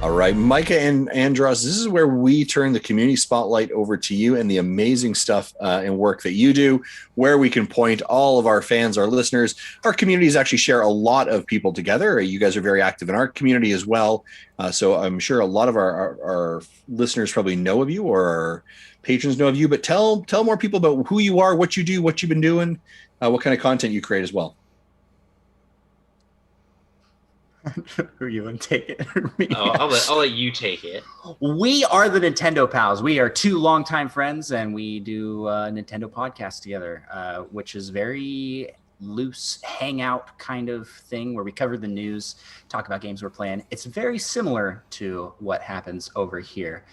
All right, Micha and Andross, this is where we turn the community spotlight over to you and the amazing stuff and work that you do, where we can point all of our fans, our listeners. Our communities actually share a lot of people together. You guys are very active in our community as well. So I'm sure a lot of our listeners probably know of you, or our patrons know of you, but tell more people about who you are, what you do, what you've been doing, what kind of content you create as well.
Who you want to take it?
I'll let you take it.
We are the Nintendo Pals. We are two longtime friends, and we do a Nintendo podcast together, which is very loose hangout kind of thing where we cover the news, talk about games we're playing. It's very similar to what happens over here,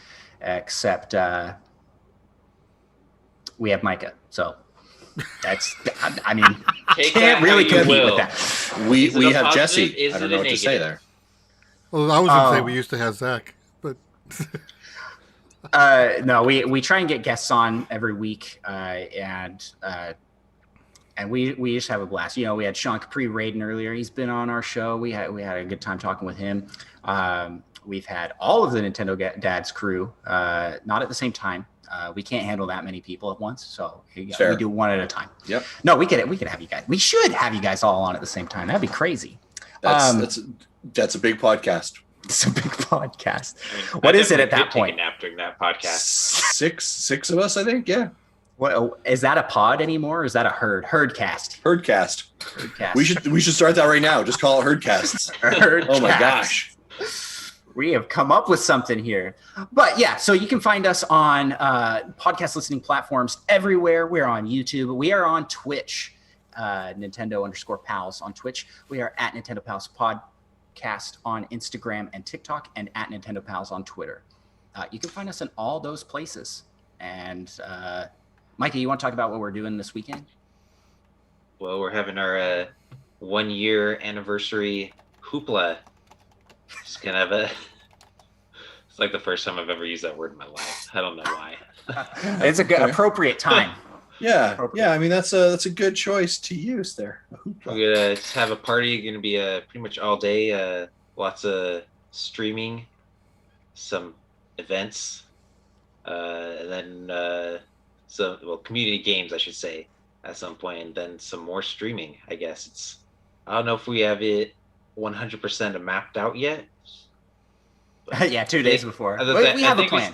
except we have Micha. So that's, I mean, can't really compete with that.
We have Jesse. I don't know what to say there.
Well, I was going to say we used to have Zach, but
no, we try and get guests on every week, and we just have a blast. You know, we had Sean Capri-Raiden earlier. He's been on our show. We had a good time talking with him. We've had all of the Nintendo Dad's crew, not at the same time. We can't handle that many people at once, so we do one at a time.
Yep.
No, we could have you guys. We should have you guys all on at the same time. That'd be crazy.
That's a big podcast.
It's a big podcast. What is it at that point?
Take a nap during that podcast.
Six of us, I think. Yeah.
What is that a pod anymore? Or is that a herdcast?
Herdcast. We should start that right now. Just call it herdcasts.
Herdcast.
Oh my gosh.
We have come up with something here. But yeah, so you can find us on podcast listening platforms everywhere. We're on YouTube. We are on Twitch. Nintendo_Pals on Twitch. We are at Nintendo Pals Podcast on Instagram and TikTok, and at Nintendo Pals on Twitter. You can find us in all those places. And Micah, you want to talk about what we're doing this weekend?
Well, we're having our 1 year anniversary hoopla. Just kind of it's like the first time I've ever used that word in my life. I don't know why.
It's a good appropriate time.
Yeah. I mean, that's a good choice to use there.
We're gonna just have a party. Gonna be pretty much all day. Lots of streaming, some events, and then community games, I should say, at some point, and then some more streaming. I guess I don't know if we have it 100% mapped out yet.
Yeah, 2 days before. We have a plan.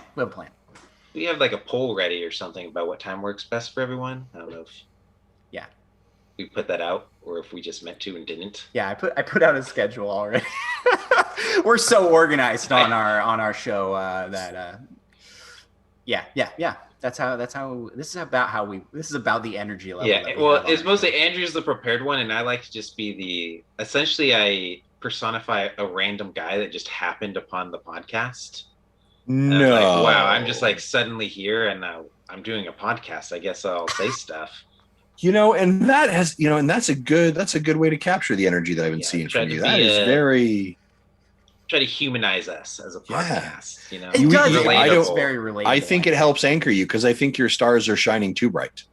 We have like a poll ready or something about what time works best for everyone. I don't know if we put that out or if we just meant to and didn't.
Yeah, I put out a schedule already. We're so organized on our show that That's how this is about the energy level.
Yeah, well, it's mostly Andrew's the prepared one, and I like to just be essentially I personify a random guy that just happened upon the podcast.
No.
Like, wow, I'm just like suddenly here and I'm doing a podcast. I guess I'll say stuff.
And that's a good way to capture the energy that I've been seeing from you. That is very
try to humanize us as a podcast.
It does. It's very relatable.
I think it helps anchor you because I think your stars are shining too bright.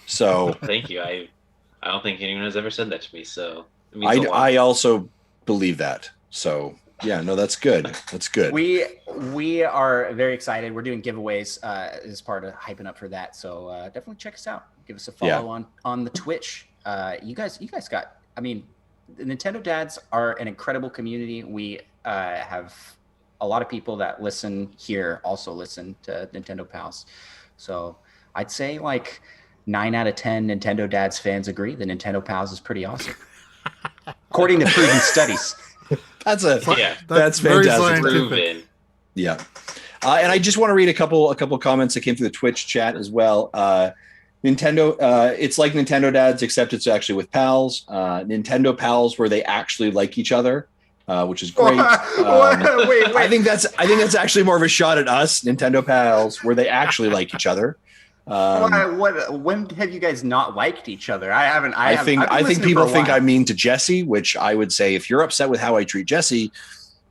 So
thank you. I don't think anyone has ever said that to me. So
I also believe that. So yeah, no, that's good. That's good.
We are very excited. We're doing giveaways as part of hyping up for that. So definitely check us out. Give us a follow on the Twitch. You guys got. I mean, the Nintendo Dads are an incredible community. We have a lot of people that listen here also listen to Nintendo Pals. So I'd say like 9 out of 10 Nintendo Dads fans agree that Nintendo Pals is pretty awesome, according to proven studies.
That's
very
fantastic.
Proven.
Yeah. And I just want to read a couple comments that came through the Twitch chat as well. Nintendo, it's like Nintendo Dads, except it's actually with pals. Nintendo Pals, where they actually like each other, which is great.
Wait.
I think that's actually more of a shot at us, Nintendo Pals, where they actually like each other.
When have you guys not liked each other? I
think people think I'm mean to Jesse, which I would say if you're upset with how I treat Jesse,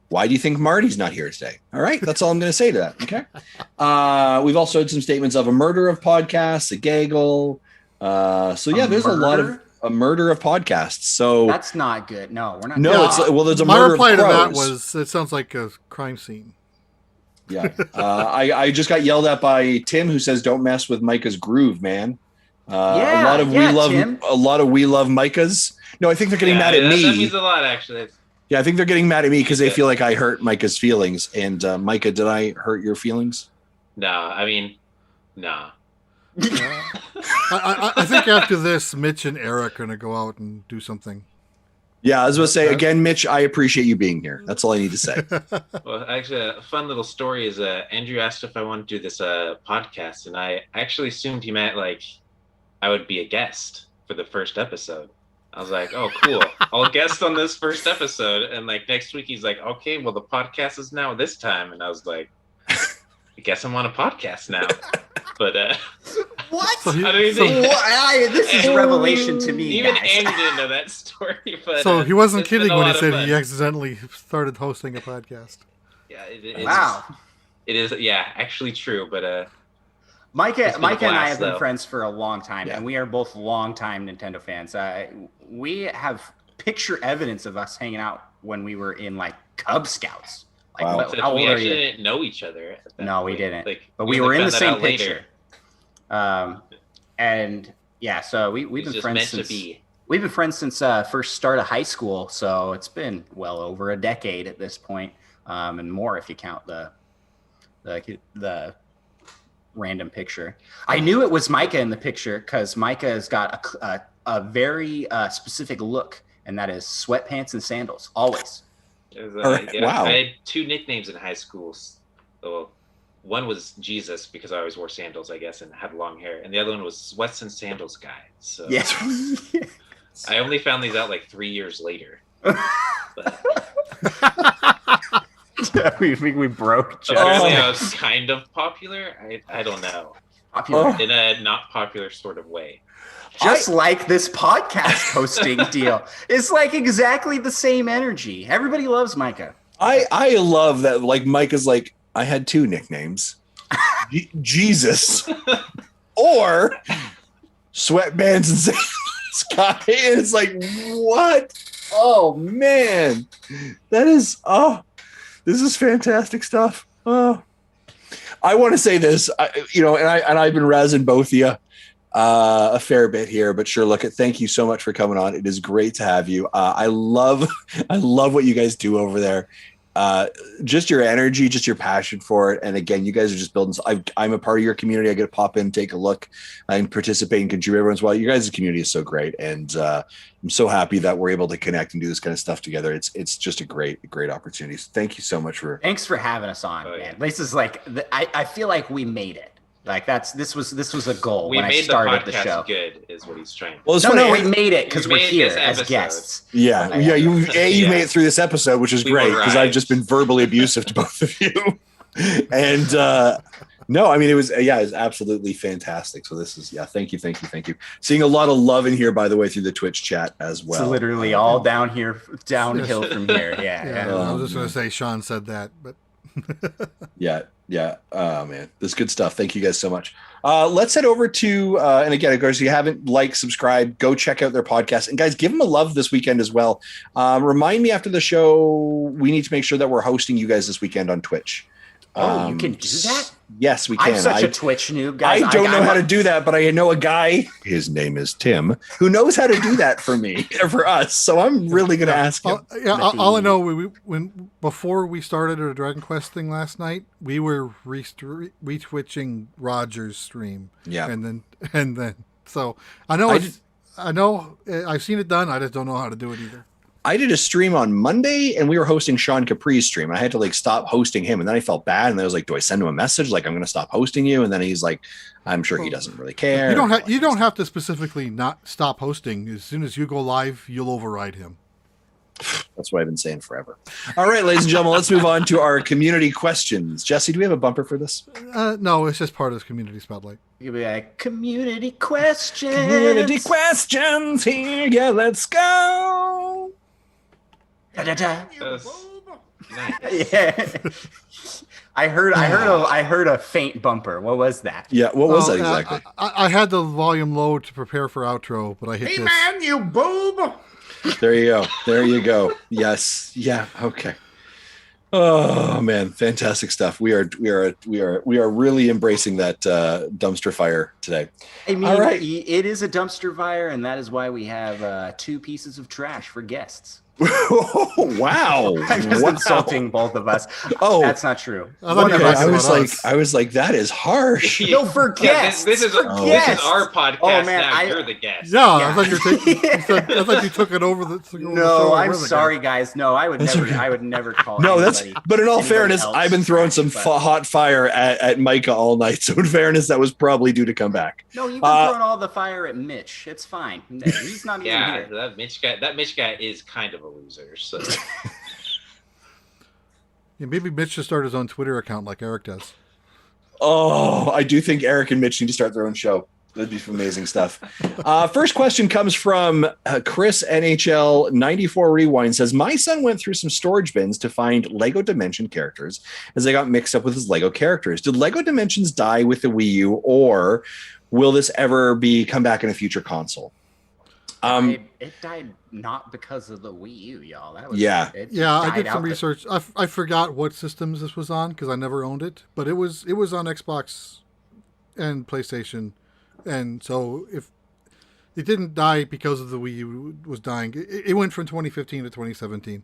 why do you think Marty's not here today? All right, that's all I'm going to say to that. Okay. We've also had some statements of a murder of podcasts, a gaggle. There's a lot of a murder of podcasts. So
that's not good. No, we're not.
No, there's a
my
murder
reply
of
to
crows.
that was it sounds like a crime scene.
Yeah. I just got yelled at by Tim, who says, "Don't mess with Micah's groove, man."
We love
Micah's. No, I think they're getting mad at me.
That means a lot, actually.
Yeah, I think they're getting mad at me because they feel like I hurt Micah's feelings. And Micah, did I hurt your feelings?
No, I mean, no.
I think after this, Mitch and Eric are going to go out and do something.
Yeah, I was going to say, again, Mitch, I appreciate you being here. That's all I need to say.
Well, actually, a fun little story is Andrew asked if I wanted to do this podcast, and I actually assumed he meant like I would be a guest for the first episode. I was like, oh, cool. I'll guest on this first episode. And like next week, he's like, okay, well, the podcast is now this time. And I was like, I guess I'm on a podcast now. But
what?
This
is revelation to me.
Even
guys.
Andrew didn't know that story. But
so he wasn't kidding when he said he accidentally started hosting a podcast.
Yeah, it's,
wow.
It is, actually true. But
Micah and I have been friends for a long time, and we are both long-time Nintendo fans. We have picture evidence of us hanging out when we were in like Cub Scouts. Like,
wow.
How old are you? Didn't know each other.
No, we didn't. But we were in the same picture. And yeah, so we've been friends since first start of high school. So it's been well over a decade at this point, and more if you count the random picture. I knew it was Micah in the picture because Micah has got a very specific look, and that is sweatpants and sandals always.
Wow.
I had 2 nicknames in high school. So one was Jesus because I always wore sandals, I guess, and had long hair, and the other one was Sweats and Sandals Guy. So I only found these out like 3 years later.
we broke.
Apparently, I was kind of popular. I don't know. Popular in a not popular sort of way.
Just like this podcast hosting deal. It's like exactly the same energy. Everybody loves Micah.
I love that. Like Micah's like, I had two nicknames, Jesus or Sweatbands and Sandals Guy. And it's like, what? Oh man, that is this is fantastic stuff. Oh, I want to say this, and I've been razzing both of you a fair bit here, but sure, thank you so much for coming on. It is great to have you. I love what you guys do over there. Just your energy, just your passion for it. And again, you guys are just building. I'm a part of your community. I get to pop in, take a look, and participate and contribute every once in a while. Your guys' community is so great. And I'm so happy that we're able to connect and do this kind of stuff together. It's just a great opportunity. So thank you so much
thanks for having us on, man. This is like, I feel like we made it. Like this was a goal when I started the show.
Good is what he's trying.
Well, we made it because we're here as guests.
Yeah, you made it through this episode, which is great because I've just been verbally abusive to both of you. And no, I mean it was absolutely fantastic. So this is thank you. Seeing a lot of love in here, by the way, through the Twitch chat as well.
It's literally all downhill from here. Yeah.
I was just gonna say Sean said that, but
yeah. Oh man, this is good stuff. Thank you guys so much. Let's head over to and again, of course, if you haven't subscribed, go check out their podcast. And guys, give them a love this weekend as well. Remind me after the show, we need to make sure that we're hosting you guys this weekend on Twitch.
You can do that?
Yes, we can.
I'm such a Twitch noob, guys.
I don't know how to do that, but I know a guy, his name is Tim, who knows how to do that for me, for us. So I'm really going to ask him.
All I know, before we started a Dragon Quest thing last night, we were retwitching Roger's stream.
Yeah.
And then, so I know I've seen it done. I just don't know how to do it either.
I did a stream on Monday and we were hosting Sean Capri's stream. And I had to stop hosting him. And then I felt bad. And I was like, do I send him a message? I'm going to stop hosting you. And then he's like, I'm sure he doesn't really care.
You don't have to specifically not stop hosting. As soon as you go live, you'll override him.
That's what I've been saying forever. All right, ladies and gentlemen, let's move on to our community questions. Jesse, do we have a bumper for this?
No, it's just part of the community spotlight.
You'll be like, community questions.
Community questions here. Yeah, let's go.
Da-da-da. Yeah. I heard a faint bumper. What was that?
Yeah, what was that exactly?
I had the volume low to prepare for outro, but I hit this.
Hey man, you boob!
There you go. Yes. Yeah. Okay. Oh man, fantastic stuff. We are really embracing that dumpster fire today.
I mean, all right. It is a dumpster fire, and that is why we have 2 pieces of trash for guests.
Wow.
I'm just insulting both of us.
Oh,
that's not true.
I was like, that is harsh.
No, for guests.
This is our podcast. Oh man, now you're the guest.
Yeah. I thought you took it over.
No, I'm sorry, guys. No, I would never call.
No, but in all fairness, I've been throwing some hot fire at Micah all night. So in fairness, that was probably due to come back.
No, you've been throwing all the fire at Mitch. It's fine. He's not even here.
That Mitch guy is kind of a loser. So
yeah, maybe Mitch should start his own Twitter account like Eric does.
Oh, I do think Eric and Mitch need to start their own show. That'd be amazing stuff. First question comes from Chris NHL 94 Rewind. Says, my son went through some storage bins to find Lego Dimension characters as they got mixed up with his Lego characters. Did Lego Dimensions die with the Wii U, or will this ever come back in a future console?
It died not because of the Wii U, y'all. That was,
I did some research. I forgot what systems this was on because I never owned it, but it was on Xbox and PlayStation, and so if it didn't die because of the Wii U was dying, it went from 2015 to 2017.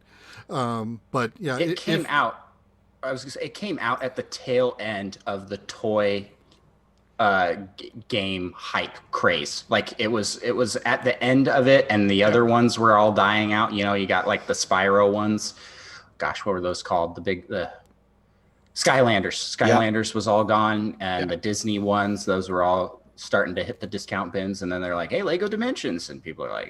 But yeah,
it came out. I was gonna say it came out at the tail end of the toy game hype craze. Like it was at the end of it, and the other ones were all dying out. You know, you got like the Spyro ones. Gosh, what were those called? The Skylanders was all gone, and the Disney ones, those were all starting to hit the discount bins, and then they're like, hey, Lego Dimensions, and people are like,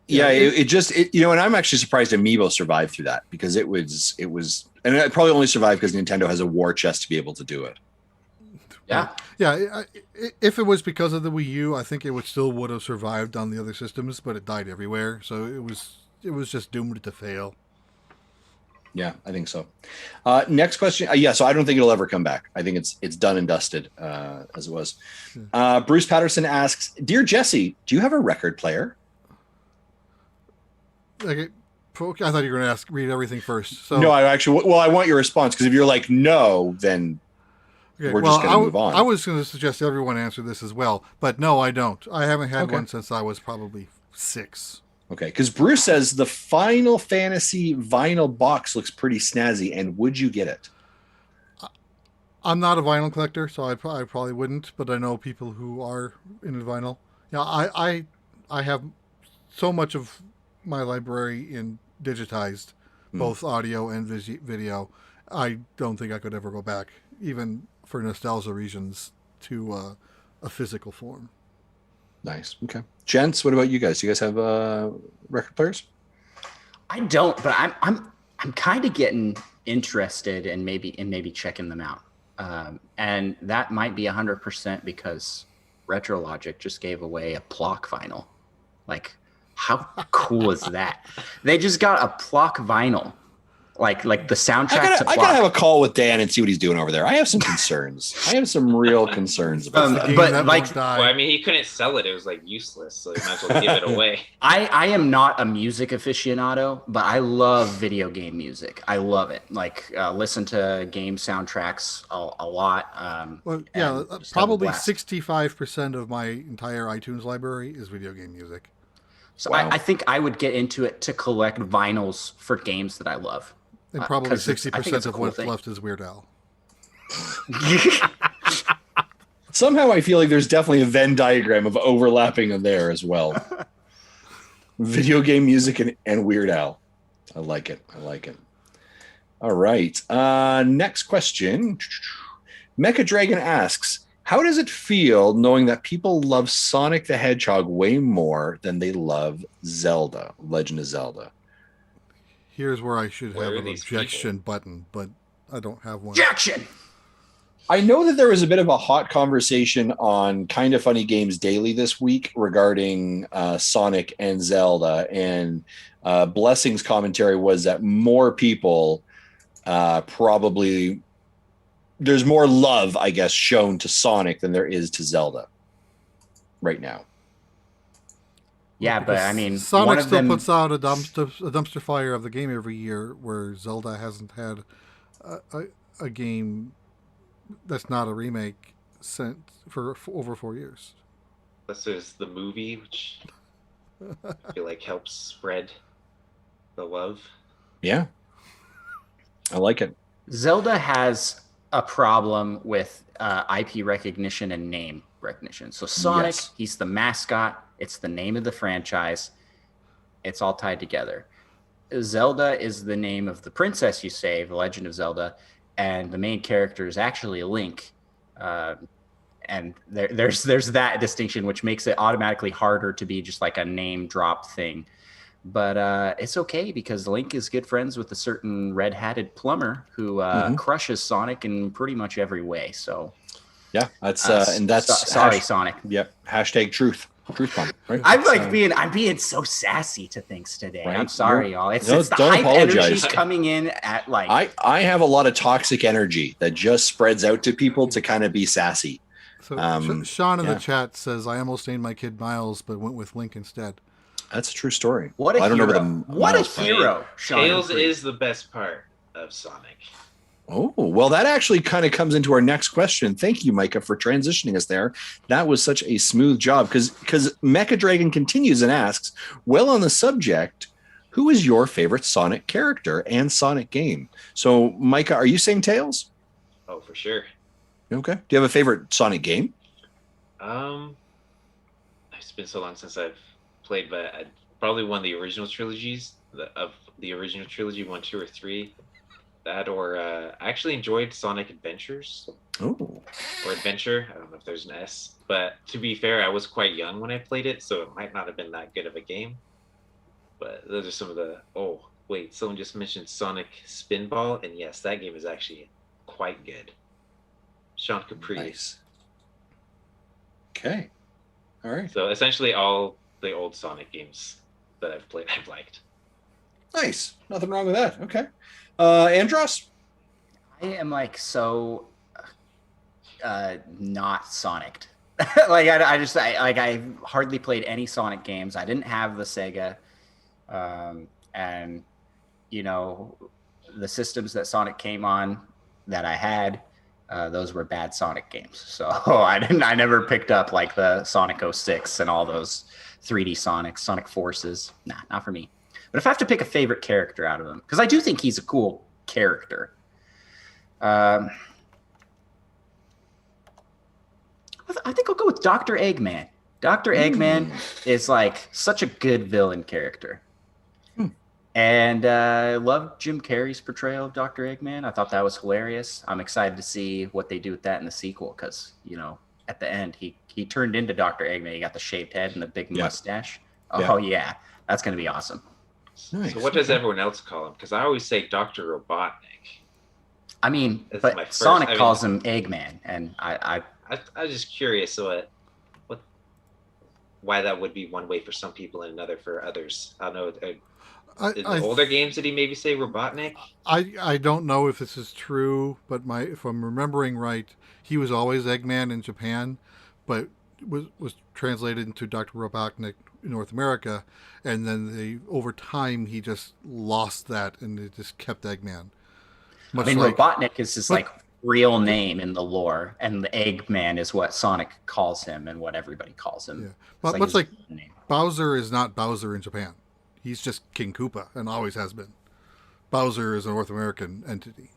it just and I'm actually surprised Amiibo survived through that, because it was and it probably only survived because Nintendo has a war chest to be able to do it.
If it was because of the Wii U, I think it would have survived on the other systems, but it died everywhere, so it was just doomed to fail.
Yeah, I think so. Next question. So I don't think it'll ever come back. I think it's done and dusted as it was. Bruce Patterson asks, Dear Jesse, do you have a record player?
Okay. I thought you were going to read everything first. So
no, I want your response, because if you're like no, then we're just going to move on.
I was going to suggest everyone answer this as well, but no, I don't. I haven't had one since I was probably 6.
Okay, because Bruce says the Final Fantasy vinyl box looks pretty snazzy, and would you get it?
I'm not a vinyl collector, so I probably wouldn't, but I know people who are into vinyl. Yeah, I have so much of my library in digitized, both audio and video. I don't think I could ever go back, even for nostalgia reasons, to a physical form.
Nice. Okay. Gents, what about you guys? Do you guys have record players?
I don't, but I'm kind of getting interested in maybe checking them out. And that might be 100% because RetroLogic just gave away a Plok vinyl. Like, how cool is that? They just got a Plok vinyl. Like the soundtrack to Plok.
I gotta have a call with Dan and see what he's doing over there. I have some concerns. I have some real concerns about that.
But like,
well, I mean, he couldn't sell it. It was like useless, so he might as well give it away.
I am not a music aficionado, but I love video game music. I love it. Like, listen to game soundtracks a lot.
Probably 65% of my entire iTunes library is video game music.
So wow. I think I would get into it to collect vinyls for games that I love.
And probably 60% of what's left is Weird Al.
Somehow I feel like there's definitely a Venn diagram of overlapping in there as well. Video game music and Weird Al. I like it. All right. Next question. Mecha Dragon asks, how does it feel knowing that people love Sonic the Hedgehog way more than they love Zelda, Legend of Zelda?
Here's where I should have an objection button, but I don't have one.
Objection!
I know that there was a bit of a hot conversation on Kinda Funny Games Daily this week regarding Sonic and Zelda, and Blessing's commentary was that more people probably... There's more love, I guess, shown to Sonic than there is to Zelda right now.
Yeah, but I mean,
Sonic still puts out a dumpster fire of the game every year, where Zelda hasn't had a game that's not a remake for over 4 years.
This is the movie, which I feel like helps spread the love.
Yeah, I like it.
Zelda has a problem with IP recognition and name recognition. So Sonic, he's the mascot. It's the name of the franchise. It's all tied together. Zelda is the name of the princess you save, The Legend of Zelda, and the main character is actually Link. And there's that distinction, which makes it automatically harder to be just like a name drop thing. But it's okay because Link is good friends with a certain red-hatted plumber who crushes Sonic in pretty much every way. So,
yeah, that's and that's
sorry, Sonic.
Yep. Hashtag truth bomb. Right?
I'm being so sassy to things today. Right? I'm sorry, y'all. It's the hype energy coming in at like.
I have a lot of toxic energy that just spreads out to people to kind of be sassy.
So Sean in the chat says, "I almost named my kid Miles, but went with Link instead."
That's a true story.
What a hero! What a hero!
Tails is the best part of Sonic.
Oh, well, that actually kind of comes into our next question. Thank you, Micah, for transitioning us there. That was such a smooth job because Mecha Dragon continues and asks, well, on the subject, who is your favorite Sonic character and Sonic game? So, Micah, are you saying Tails?
Oh, for sure.
Okay. Do you have a favorite Sonic game?
It's been so long since I've played, but I'd probably one of the original trilogies of the original trilogy, 1, 2, or 3. That or I actually enjoyed Sonic Adventures.
Oh.
Or Adventure. I don't know if there's an S. But to be fair, I was quite young when I played it, so it might not have been that good of a game. But those are some of the... Oh, wait. Someone just mentioned Sonic Spinball. And yes, that game is actually quite good. Sean Capri.
Nice. Okay. All right.
So essentially all the old Sonic games that I've played, I've liked.
Nice. Nothing wrong with that. Okay. Andross?
I am like so not Sonic'd. Like I hardly played any Sonic games. I didn't have the Sega, and you know, the systems that Sonic came on that I had, those were bad Sonic games. So I never picked up like the Sonic 06 and all those 3D Sonic Forces. Nah, not for me. But if I have to pick a favorite character out of them, because I do think he's a cool character. I think I'll go with Dr. Eggman. Dr. Eggman is like such a good villain character. And I love Jim Carrey's portrayal of Dr. Eggman. I thought that was hilarious. I'm excited to see what they do with that in the sequel because, you know, at the end, he turned into Dr. Eggman. He got the shaved head and the big mustache. Oh, yeah. That's going to be awesome.
Nice.
So what does everyone else call him? Because I always say Dr. Robotnik.
I mean, but Sonic calls him Eggman, and I
was just curious why that would be one way for some people and another for others. I don't know. In the older games, did he maybe say Robotnik?
I don't know if this is true, but if I'm remembering right, he was always Eggman in Japan, but was translated into Dr. Robotnik in North America, and then over time he just lost that and it just kept Eggman.
Robotnik is his real name in the lore, and the Eggman is what Sonic calls him and what everybody calls him.
Yeah. But much like Bowser is not Bowser in Japan. He's just King Koopa and always has been. Bowser is a North American entity.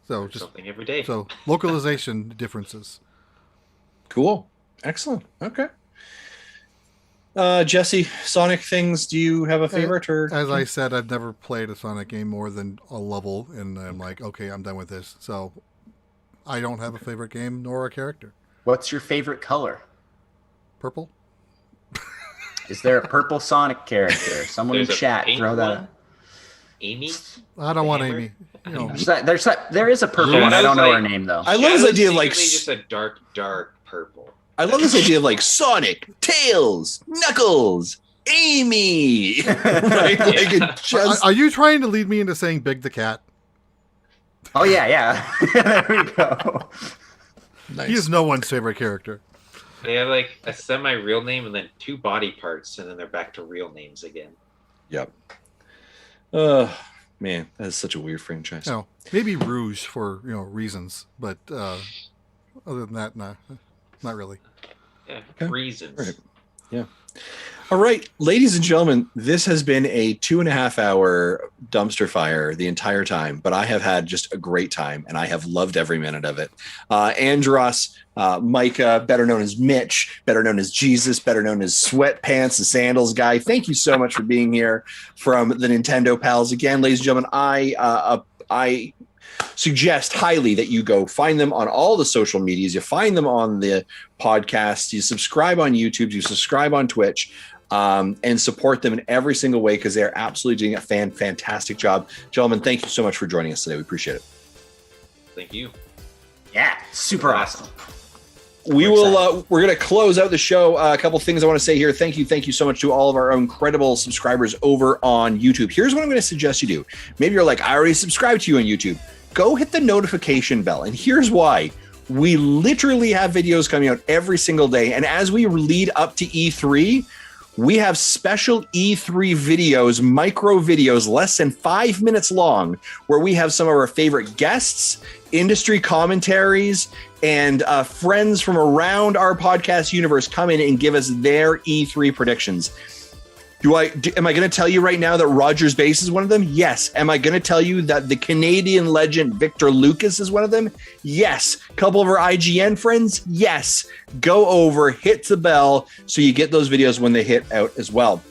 So just
something every day.
So localization differences.
Cool. Excellent. Okay. Jesse, Sonic things, do you have a favorite?
As I said, I've never played a Sonic game more than a level, and I'm like, okay, I'm done with this. So I don't have a favorite game nor a character.
What's your favorite color?
Purple.
Is there a purple Sonic character? Someone in chat, throw that up.
Amy?
I don't want Amy. You know.
There is a purple one. I don't know her name, though.
I love this idea of
just a dark purple.
I love this idea of Sonic, Tails, Knuckles, Amy. Right?
Are you trying to lead me into saying Big the Cat?
Oh, yeah. There we go.
Nice.
He is no one's favorite character.
They have a semi-real name and then two body parts, and then they're back to real names again.
Yep. Man, that is such a weird franchise.
No, maybe Rouge for reasons, but other than that, nah. Not really.
Yeah, okay. Reasons.
Right. Yeah. All right, ladies and gentlemen, this has been a 2.5 hour dumpster fire the entire time, but I have had just a great time and I have loved every minute of it. Andross, Micha, better known as Mitch, better known as Jesus, better known as Sweatpants, the Sandals guy. Thank you so much for being here from the Nintendo Pals. Again, ladies and gentlemen, I suggest highly that you go find them on all the social medias. You find them on the podcast. You subscribe on YouTube. You subscribe on Twitch, and support them in every single way because they're absolutely doing a fantastic job. Gentlemen, thank you so much for joining us today. We appreciate it.
Thank you.
Yeah, super awesome.
We're going to close out the show. A couple things I want to say here. Thank you so much to all of our incredible subscribers over on YouTube. Here's what I'm going to suggest you do. Maybe you're like, I already subscribed to you on YouTube. Go hit the notification bell. And here's why. We literally have videos coming out every single day. And as we lead up to E3, we have special E3 videos, micro videos, less than 5 minutes long, where we have some of our favorite guests, industry commentaries, and friends from around our podcast universe come in and give us their E3 predictions. Am I going to tell you right now that Rogers Base is one of them? Yes. Am I going to tell you that the Canadian legend Victor Lucas is one of them? Yes. A couple of our IGN friends? Yes. Go over, hit the bell so you get those videos when they hit out as well.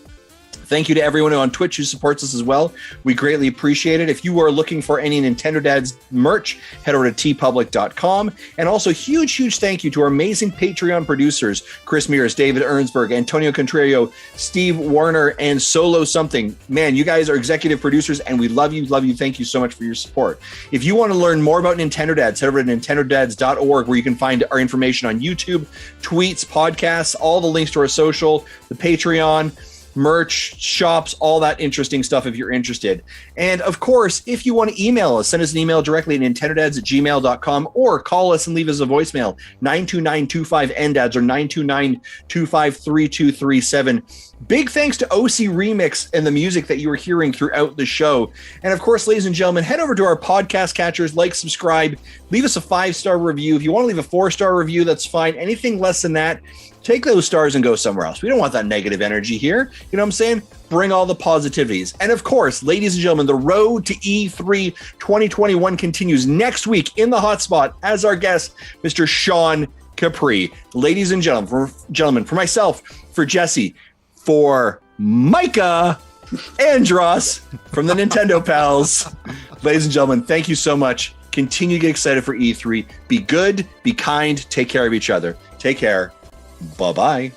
Thank you to everyone on Twitch who supports us as well. We greatly appreciate it. If you are looking for any Nintendo Dads merch, head over to tpublic.com. And also huge thank you to our amazing Patreon producers, Chris Mears, David Ernsberg, Antonio Contrario, Steve Warner, and Solo Something. Man, you guys are executive producers and we love you. Thank you so much for your support. If you want to learn more about Nintendo Dads, head over to nintendodads.org where you can find our information on YouTube, tweets, podcasts, all the links to our social, the Patreon, merch, shops, all that interesting stuff if you're interested. And of course, if you want to email us, send us an email directly at nintendodads@gmail.com or call us and leave us a voicemail, 929-25-NDADS or 929-25-3237. Big thanks to OC Remix and the music that you were hearing throughout the show. And of course, ladies and gentlemen, head over to our podcast catchers, like, subscribe, leave us a 5-star review. If you want to leave a 4-star review, that's fine. Anything less than that, take those stars and go somewhere else. We don't want that negative energy here. You know what I'm saying? Bring all the positivities. And of course, ladies and gentlemen, the road to E3 2021 continues next week in the hotspot as our guest, Mr. Sean Capri. Ladies and gentlemen, for myself, for Jesse, for Micha and Andross from the Nintendo Pals. Ladies and gentlemen, thank you so much. Continue to get excited for E3. Be good, be kind, take care of each other. Take care. Bye-bye.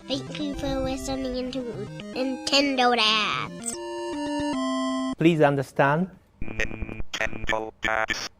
Thank you for listening to Nintendo Dads.
Please understand.
Nintendo Dads.